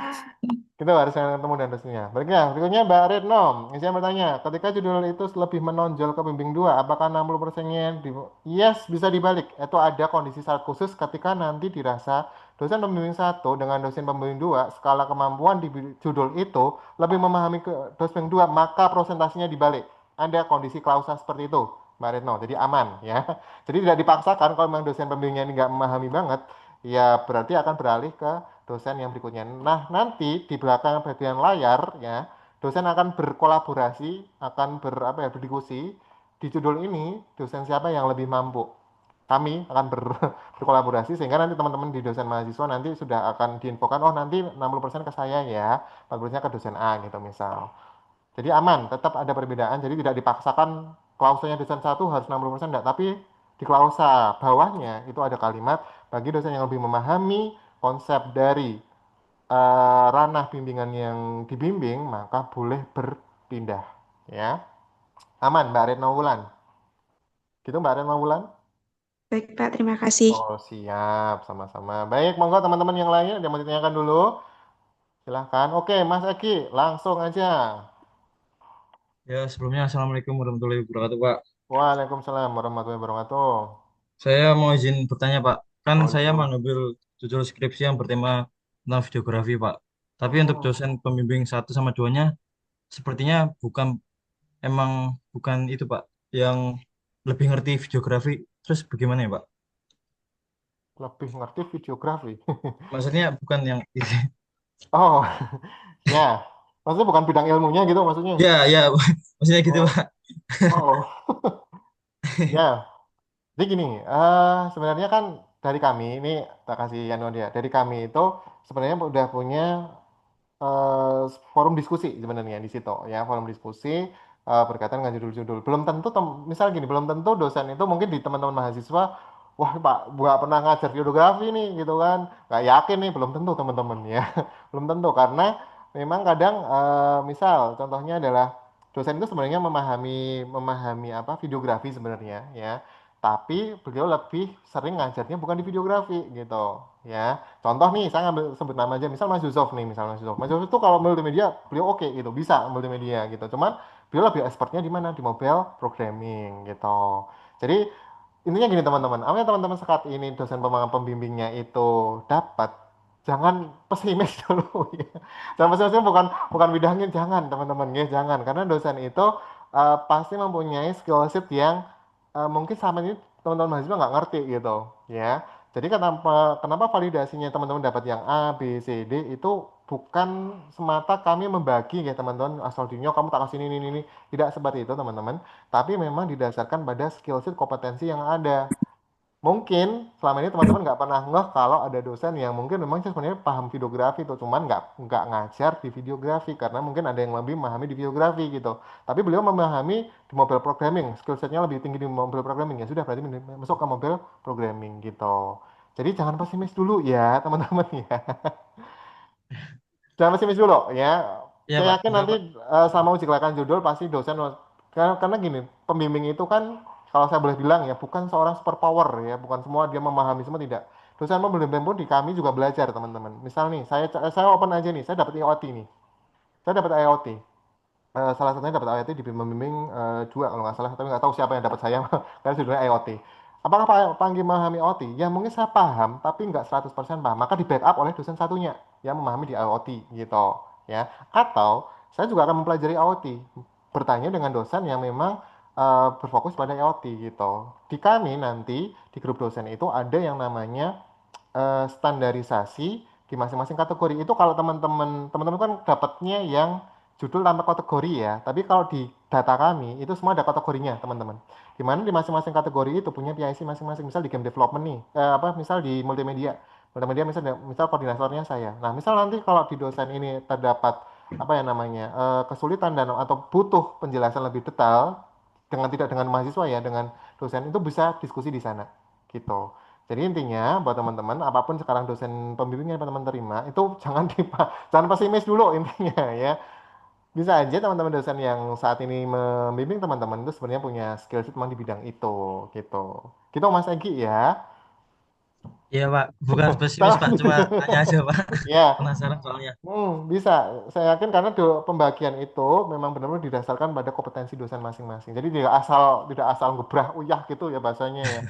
kita harus ketemu dan resminya. Berikutnya Mbak Retno. Saya bertanya, ketika judul itu lebih menonjol ke pembimbing 2, apakah 60%-nya yes, bisa dibalik. Itu ada kondisi syarat khusus ketika nanti dirasa dosen pembimbing 1 dengan dosen pembimbing 2, skala kemampuan di judul itu lebih memahami ke dosen 2, maka prosentasinya dibalik. Ada kondisi klausa seperti itu, Mbak Retno. Jadi aman ya. Jadi tidak dipaksakan, kalau memang dosen pembimbingnya ini nggak memahami banget, ya berarti akan beralih ke dosen yang berikutnya. Nah, nanti di belakang bagian layar ya, dosen akan berkolaborasi, akan berdiskusi di judul ini dosen siapa yang lebih mampu. Kami akan berkolaborasi sehingga nanti teman-teman di dosen mahasiswa nanti sudah akan diinfokan, oh nanti 60% ke saya ya, 40% ke dosen A gitu misal. Jadi aman, tetap ada perbedaan, jadi tidak dipaksakan klausanya dosen satu harus 60% enggak, tapi di klausa bawahnya itu ada kalimat bagi dosen yang lebih memahami konsep dari ranah bimbingan yang dibimbing, maka boleh berpindah. Ya, aman Mbak Retno Wulan. Gitu Mbak Retno Wulan? Baik, Pak. Terima kasih. Oh siap, sama-sama. Baik, monggo teman-teman yang lainnya yang mau ditanyakan dulu. Silahkan. Oke, Mas Eki, langsung aja. Ya, sebelumnya Assalamualaikum warahmatullahi wabarakatuh Pak. Waalaikumsalam warahmatullahi wabarakatuh. Saya mau izin bertanya Pak. Kan saya Boleh. mengambil judul skripsi yang bertema tentang videografi Pak. Tapi untuk Hmm, dosen pembimbing 1 sama 2-nya, sepertinya emang bukan itu Pak, yang lebih ngerti videografi. Terus bagaimana ya Pak? lebih ngerti videografi. Maksudnya bukan yang Oh, ya. Maksudnya bukan bidang ilmunya gitu maksudnya. ya ya maksudnya gitu Oh, Pak. oh, ya. Jadi gini, sebenarnya kan dari kami ini tak kasih anu dia. Dari kami itu sebenarnya udah punya eh, forum diskusi sebenarnya di situ ya, forum diskusi berkaitan dengan judul-judul. Belum tentu misal gini, belum tentu dosen itu mungkin di teman-teman mahasiswa, wah Pak, gua pernah ngajar videografi nih gitu kan. Gak yakin nih, belum tentu teman-teman ya. Belum tentu karena memang kadang misal contohnya adalah dosen itu sebenarnya memahami memahami apa videografi sebenarnya ya. Tapi beliau lebih sering ngajarnya bukan di videografi gitu ya. Contoh nih, saya ngambil sebut nama aja, misal Mas Yusuf nih, misal Mas Yusuf. Mas Yusuf itu kalau multimedia, beliau oke gitu, bisa multimedia gitu. Cuman beliau lebih expertnya di mana? Di mobile programming gitu. Jadi intinya gini teman-teman, apa yang teman-teman saat ini dosen pembimbingnya itu dapat, jangan pesimis dulu ya. Jangan pesimis itu bukan bukan bidangnya, jangan teman-teman ya, jangan, karena dosen itu pasti mempunyai skill set yang mungkin sama ini teman-teman mahasiswa nggak ngerti gitu ya. Jadi kenapa kenapa validasinya teman-teman dapat yang A, B, C, D itu bukan semata kami membagi ya teman-teman asal dinyo kamu tak kasih ini, tidak seperti itu teman-teman. Tapi memang didasarkan pada skill set kompetensi yang ada. Mungkin selama ini teman-teman nggak pernah ngeh kalau ada dosen yang mungkin memang sih sebenarnya paham videografi tuh, cuman nggak ngajar di videografi karena mungkin ada yang lebih memahami di videografi gitu. Tapi beliau memahami di mobile programming, skill setnya lebih tinggi di mobile programming ya sudah berarti masuk ke mobile programming gitu. Jadi jangan pesimis dulu ya teman-teman ya. Jangan pesimis dulu ya. Iya Saya Pak, yakin enggak nanti Pak. sama uji kelayakan judul pasti dosen karena gini, pembimbing itu kan kalau saya boleh bilang ya bukan seorang superpower ya, bukan semua dia memahami semua tidak. Dosen pembimbing pun di kami juga belajar teman-teman. Misal nih, saya open aja nih, saya dapat IoT nih. Saya dapat IoT. Salah satunya dapat IoT di pembimbing dua kalau nggak salah, tapi nggak tahu siapa yang dapat saya karena judulnya IoT. Apakah Pak Panggi memahami IoT? Ya mungkin saya paham, tapi nggak 100% paham. Maka di backup oleh dosen satunya yang memahami di IoT gitu ya. Atau saya juga akan mempelajari IoT, bertanya dengan dosen yang memang berfokus pada IoT gitu. Di kami nanti di grup dosen itu ada yang namanya standarisasi di masing-masing kategori. Itu kalau teman-teman kan dapatnya yang judul tanpa kategori ya. Tapi kalau di data kami itu semua ada kategorinya, teman-teman. Di mana di masing-masing kategori itu punya PIC masing-masing. Misal di game development nih, misal di multimedia. Multimedia misal koordinatornya saya. Nah, misal nanti kalau di dosen ini terdapat apa ya namanya kesulitan dan atau butuh penjelasan lebih detail dengan tidak dengan mahasiswa ya, dengan dosen itu bisa diskusi di sana gitu. Jadi intinya buat teman-teman, apapun sekarang dosen pembimbing yang teman-teman terima, itu jangan pesimis dulu intinya ya. Bisa aja teman-teman dosen yang saat ini membimbing teman-teman itu sebenarnya punya skill set memang di bidang itu gitu. Gitu Mas Egi ya. Iya Pak, bukan pesimis Salah. Pak, cuma tanya aja Pak. Ya, Penasaran soalnya. bisa. Saya yakin karena pembagian itu memang benar-benar didasarkan pada kompetensi dosen masing-masing. Jadi tidak asal ngebrah uyah gitu ya bahasanya ya.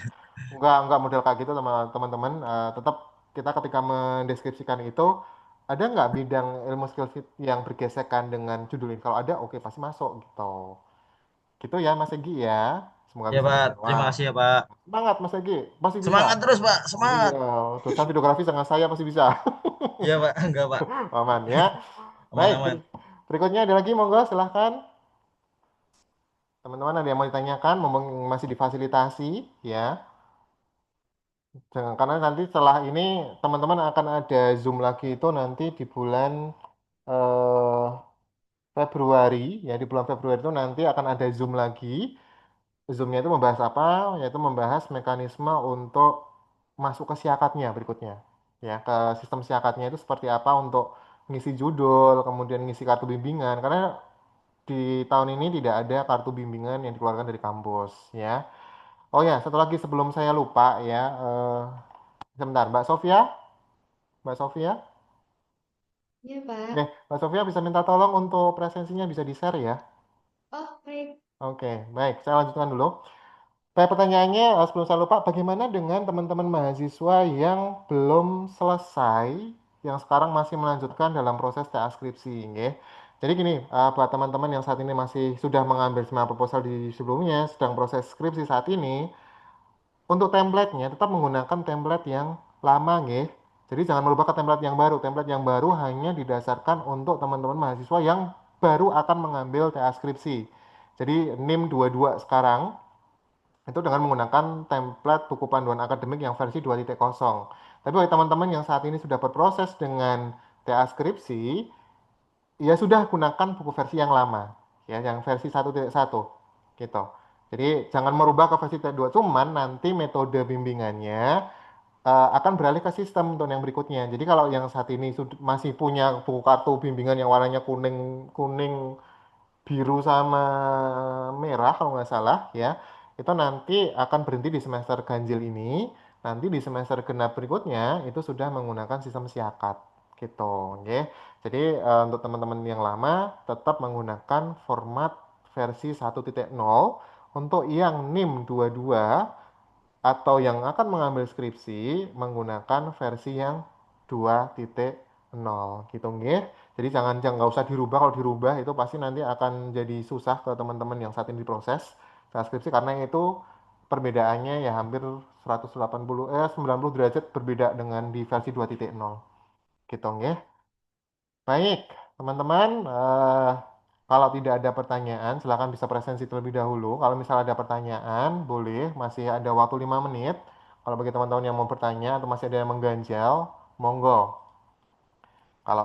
Enggak model kayak gitu teman-teman. Tetap kita ketika mendeskripsikan itu ada nggak bidang ilmu skill set yang bergesekan dengan judul ini? Kalau ada, oke pasti masuk gitu. Gitu ya Mas Egi ya. Semoga Ya bisa Pak, terima menjawab. kasih ya Pak. Semangat Mas Egi, pasti bisa. Semangat terus Pak, Iya, semangat. dosen videografi dengan saya pasti bisa. Iya Pak, enggak Pak. Aman ya. Baik, Aman-aman. berikutnya ada lagi monggo silahkan. Teman-teman ada yang mau ditanyakan, mumpung masih difasilitasi ya. Karena nanti setelah ini teman-teman akan ada Zoom lagi itu nanti di bulan eh, Februari ya, di bulan Februari itu nanti akan ada Zoom lagi. Zoom-nya itu membahas apa? Yaitu membahas mekanisme untuk masuk ke siakatnya berikutnya. Ya, ke sistem siakatnya itu seperti apa untuk ngisi judul, kemudian ngisi kartu bimbingan. Karena di tahun ini tidak ada kartu bimbingan yang dikeluarkan dari kampus ya. Oh ya, satu lagi sebelum saya lupa ya, sebentar, Mbak Sofia, Iya, Pak. Mbak Sofia bisa minta tolong untuk presensinya bisa di-share ya. Oh, baik. Oke, baik, saya lanjutkan dulu. Pertanyaannya, sebelum saya lupa, bagaimana dengan teman-teman mahasiswa yang belum selesai, yang sekarang masih melanjutkan dalam proses TA skripsi, nggih? Jadi gini, buat teman-teman yang saat ini masih sudah mengambil semua proposal di sebelumnya, sedang proses skripsi saat ini, untuk template-nya tetap menggunakan template yang lama, nggih. Jadi jangan merubah ke template yang baru. Template yang baru hanya didasarkan untuk teman-teman mahasiswa yang baru akan mengambil TA skripsi. Jadi NIM 22 sekarang itu dengan menggunakan template buku panduan akademik yang versi 2.0. Tapi bagi teman-teman yang saat ini sudah berproses dengan TA skripsi, ya sudah gunakan buku versi yang lama, ya, yang versi 1.1 gitu. Jadi jangan merubah ke versi 2, cuman nanti metode bimbingannya akan beralih ke sistem untuk yang berikutnya. Jadi kalau yang saat ini masih punya buku kartu bimbingan yang warnanya kuning, kuning biru sama merah kalau nggak salah ya, itu nanti akan berhenti di semester ganjil ini. Nanti di semester genap berikutnya itu sudah menggunakan sistem siakat gitu, oke. Jadi untuk teman-teman yang lama tetap menggunakan format versi 1.0. Untuk yang NIM 22 atau yang akan mengambil skripsi menggunakan versi yang 2.0 gitu nggih. Jadi jangan nggak usah dirubah, kalau dirubah itu pasti nanti akan jadi susah ke teman-teman yang saat ini diproses transkripsi karena itu perbedaannya ya hampir 90 derajat berbeda dengan di versi 2.0 gitu nggih. Baik, teman-teman, kalau tidak ada pertanyaan, silakan bisa presensi terlebih dahulu. Kalau misalnya ada pertanyaan, boleh, masih ada waktu 5 menit. Kalau bagi teman-teman yang mau bertanya atau masih ada yang mengganjal, monggo. Kalau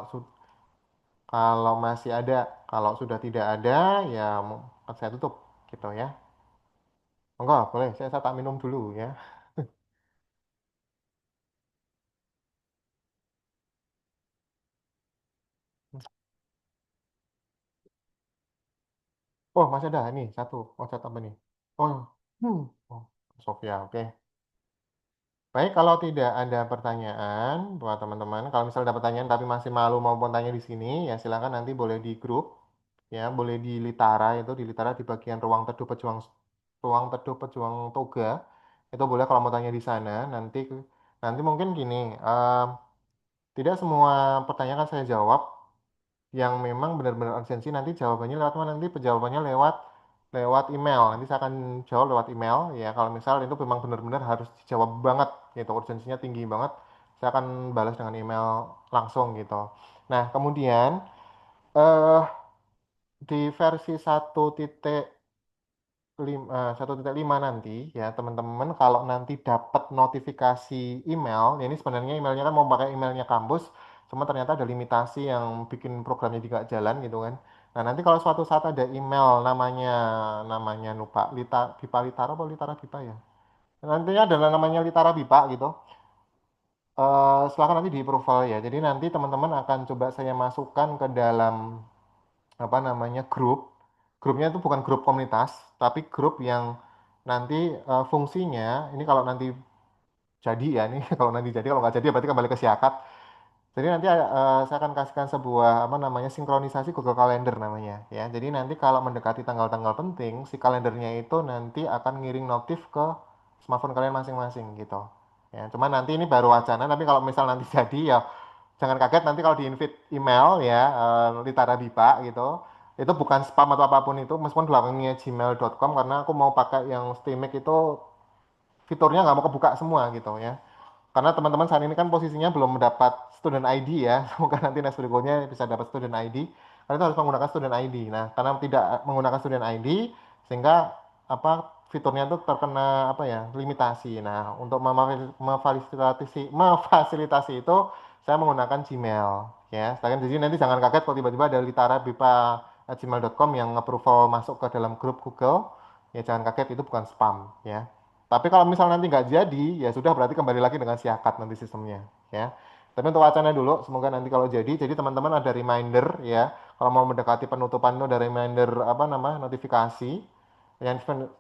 kalau masih ada, kalau sudah tidak ada, ya saya tutup, gitu ya. Monggo, boleh, saya tak minum dulu ya. Oh, masih ada nih, satu. Oh, chat apa nih? Oh, hmm. Oh, Sofia, oke. Baik, kalau tidak ada pertanyaan buat teman-teman, kalau misalnya ada pertanyaan tapi masih malu mau tanya di sini, ya silakan nanti boleh di grup, ya boleh di Litara itu di Litara di bagian ruang teduh pejuang toga itu boleh kalau mau tanya di sana. Nanti mungkin gini, tidak semua pertanyaan kan saya jawab, yang memang benar-benar urgensi nanti jawabannya lewat mana nanti jawabannya lewat lewat email nanti saya akan jawab lewat email ya kalau misal itu memang benar-benar harus dijawab banget gitu urgensinya tinggi banget saya akan balas dengan email langsung gitu nah kemudian eh di versi 1.5 nanti ya teman-teman kalau nanti dapat notifikasi email ya ini sebenarnya emailnya kan mau pakai emailnya kampus cuma ternyata ada limitasi yang bikin programnya juga jalan gitu kan nah nanti kalau suatu saat ada email namanya namanya lupa Bipa Litara atau Litara Bipa ya nantinya adalah namanya Litara Bipa gitu silakan nanti di approval ya jadi nanti teman-teman akan coba saya masukkan ke dalam apa namanya grupnya itu bukan grup komunitas tapi grup yang nanti fungsinya ini kalau nanti jadi ya ini kalau nanti jadi kalau nggak jadi ya berarti kembali ke siakat jadi nanti saya akan kasihkan sebuah apa namanya sinkronisasi Google Calendar namanya ya jadi nanti kalau mendekati tanggal-tanggal penting si kalendernya itu nanti akan ngiring notif ke smartphone kalian masing-masing gitu ya cuman nanti ini baru wacana tapi kalau misal nanti jadi ya jangan kaget nanti kalau di invite email ya Litara Bipa gitu itu bukan spam atau apapun itu meskipun belakangnya gmail.com karena aku mau pakai yang Steamik itu fiturnya nggak mau kebuka semua gitu ya karena teman-teman saat ini kan posisinya belum mendapat student ID ya semoga nanti next berikutnya bisa dapat student ID karena itu harus menggunakan student ID nah karena tidak menggunakan student ID sehingga apa fiturnya itu terkena apa ya limitasi nah untuk memfasilitasi itu saya menggunakan Gmail ya sedangkan jadi nanti jangan kaget kalau tiba-tiba ada litara bipa gmail.com yang approval masuk ke dalam grup Google ya jangan kaget itu bukan spam ya tapi kalau misal nanti nggak jadi, ya sudah berarti kembali lagi dengan siakat nanti sistemnya, ya. Tapi untuk wacana dulu, semoga nanti kalau jadi teman-teman ada reminder ya. Kalau mau mendekati penutupan itu ada reminder apa nama notifikasi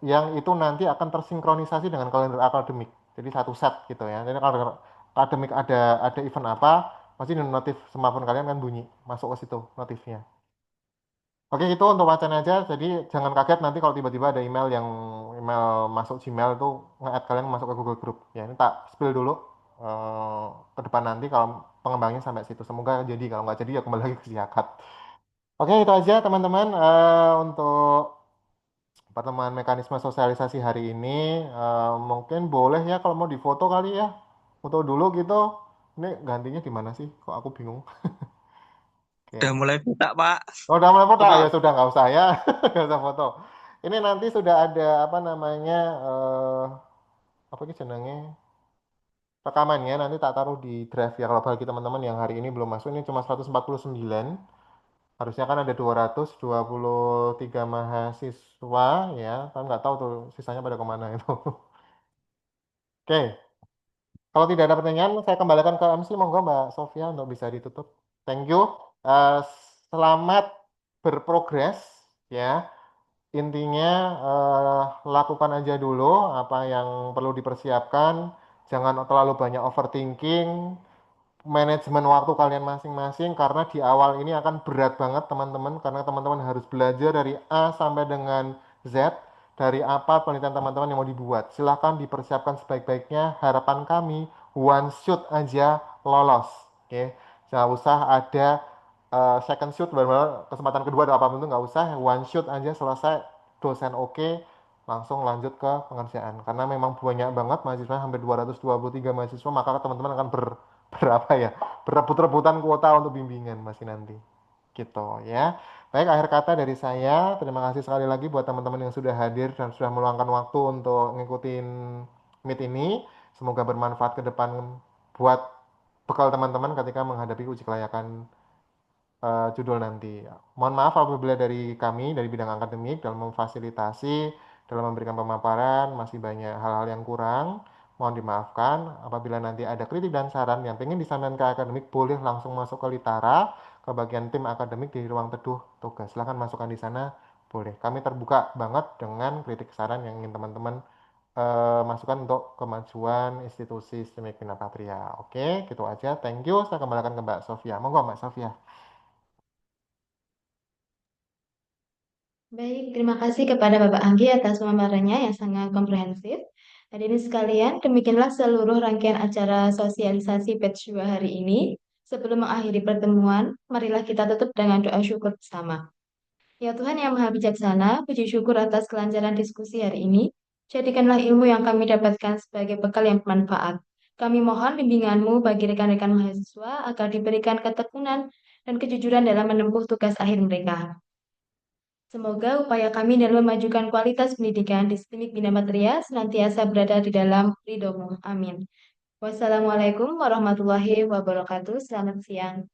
yang itu nanti akan tersinkronisasi dengan kalender akademik. Jadi satu set gitu ya. Jadi kalau akademik ada event apa, pasti notif smartphone kalian kan bunyi masuk ke situ notifnya. Oke, itu untuk wacana aja. Jadi jangan kaget nanti kalau tiba-tiba ada email masuk Gmail itu nge-add kalian masuk ke Google Group. Ya, ini tak spill dulu eh, ke depan nanti kalau pengembangnya sampai situ. Semoga jadi. Kalau nggak jadi ya kembali lagi ke siakat. Oke, itu aja teman-teman untuk pertemuan mekanisme sosialisasi hari ini. Mungkin boleh ya kalau mau difoto kali ya. Foto dulu gitu. Ini gantinya di mana sih? Kok aku bingung. Udah Oke. mulai buka, Pak. Oh, udah mulai foto, Oh, ya maaf. sudah nggak usah ya, nggak usah foto. Ini nanti sudah ada apa namanya apa sih jenenge rekamannya nanti tak taruh di drive ya kalau bagi teman-teman yang hari ini belum masuk ini cuma 149 harusnya kan ada 223 mahasiswa ya kan nggak tahu tuh sisanya pada kemana itu. Oke, kalau tidak ada pertanyaan saya kembalikan ke MC monggo Mbak Sofia untuk bisa ditutup. Thank you. Eh, Selamat berprogres ya. Intinya lakukan aja dulu apa yang perlu dipersiapkan. Jangan terlalu banyak overthinking. Manajemen waktu kalian masing-masing karena di awal ini akan berat banget teman-teman karena teman-teman harus belajar dari A sampai dengan Z dari apa penelitian teman-teman yang mau dibuat. Silahkan dipersiapkan sebaik-baiknya. Harapan kami one shot aja lolos. Oke, nggak usah ada second shoot, benar-benar kesempatan kedua atau apapun itu nggak usah, one shoot aja selesai, dosen oke, langsung lanjut ke pengerjaan. Karena memang banyak banget mahasiswa, hampir 223 mahasiswa, maka teman-teman akan berapa ya, berebut-rebutan kuota untuk bimbingan masih nanti. Gitu ya. Baik, akhir kata dari saya, terima kasih sekali lagi buat teman-teman yang sudah hadir dan sudah meluangkan waktu untuk ngikutin Meet ini. Semoga bermanfaat ke depan buat bekal teman-teman ketika menghadapi uji kelayakan judul nanti. Mohon maaf apabila dari kami, dari bidang akademik, dalam memfasilitasi, dalam memberikan pemaparan, masih banyak hal-hal yang kurang. Mohon dimaafkan. Apabila nanti ada kritik dan saran yang ingin disampaikan ke akademik, boleh langsung masuk ke Litara, ke bagian tim akademik di ruang teduh tugas. Silahkan masukkan di sana, boleh. Kami terbuka banget dengan kritik saran yang ingin teman-teman masukkan untuk kemajuan institusi STIMIK Bina Patria. Oke, gitu aja. Thank you. Saya kembalikan ke Mbak Sofia. Monggo Mbak Sofia. Baik, terima kasih kepada Bapak Anggi atas pemaparannya yang sangat komprehensif. Hadirin sekalian, demikianlah seluruh rangkaian acara sosialisasi batch 2 hari ini. Sebelum mengakhiri pertemuan, marilah kita tutup dengan doa syukur bersama. Ya Tuhan yang Maha Bijaksana, puji syukur atas kelancaran diskusi hari ini. Jadikanlah ilmu yang kami dapatkan sebagai bekal yang bermanfaat. Kami mohon bimbingan-Mu bagi rekan-rekan mahasiswa agar diberikan ketekunan dan kejujuran dalam menempuh tugas akhir mereka. Semoga upaya kami dalam memajukan kualitas pendidikan di STIMIK Bina Patria senantiasa berada di dalam ridho-Mu. Amin. Wassalamualaikum warahmatullahi wabarakatuh. Selamat siang.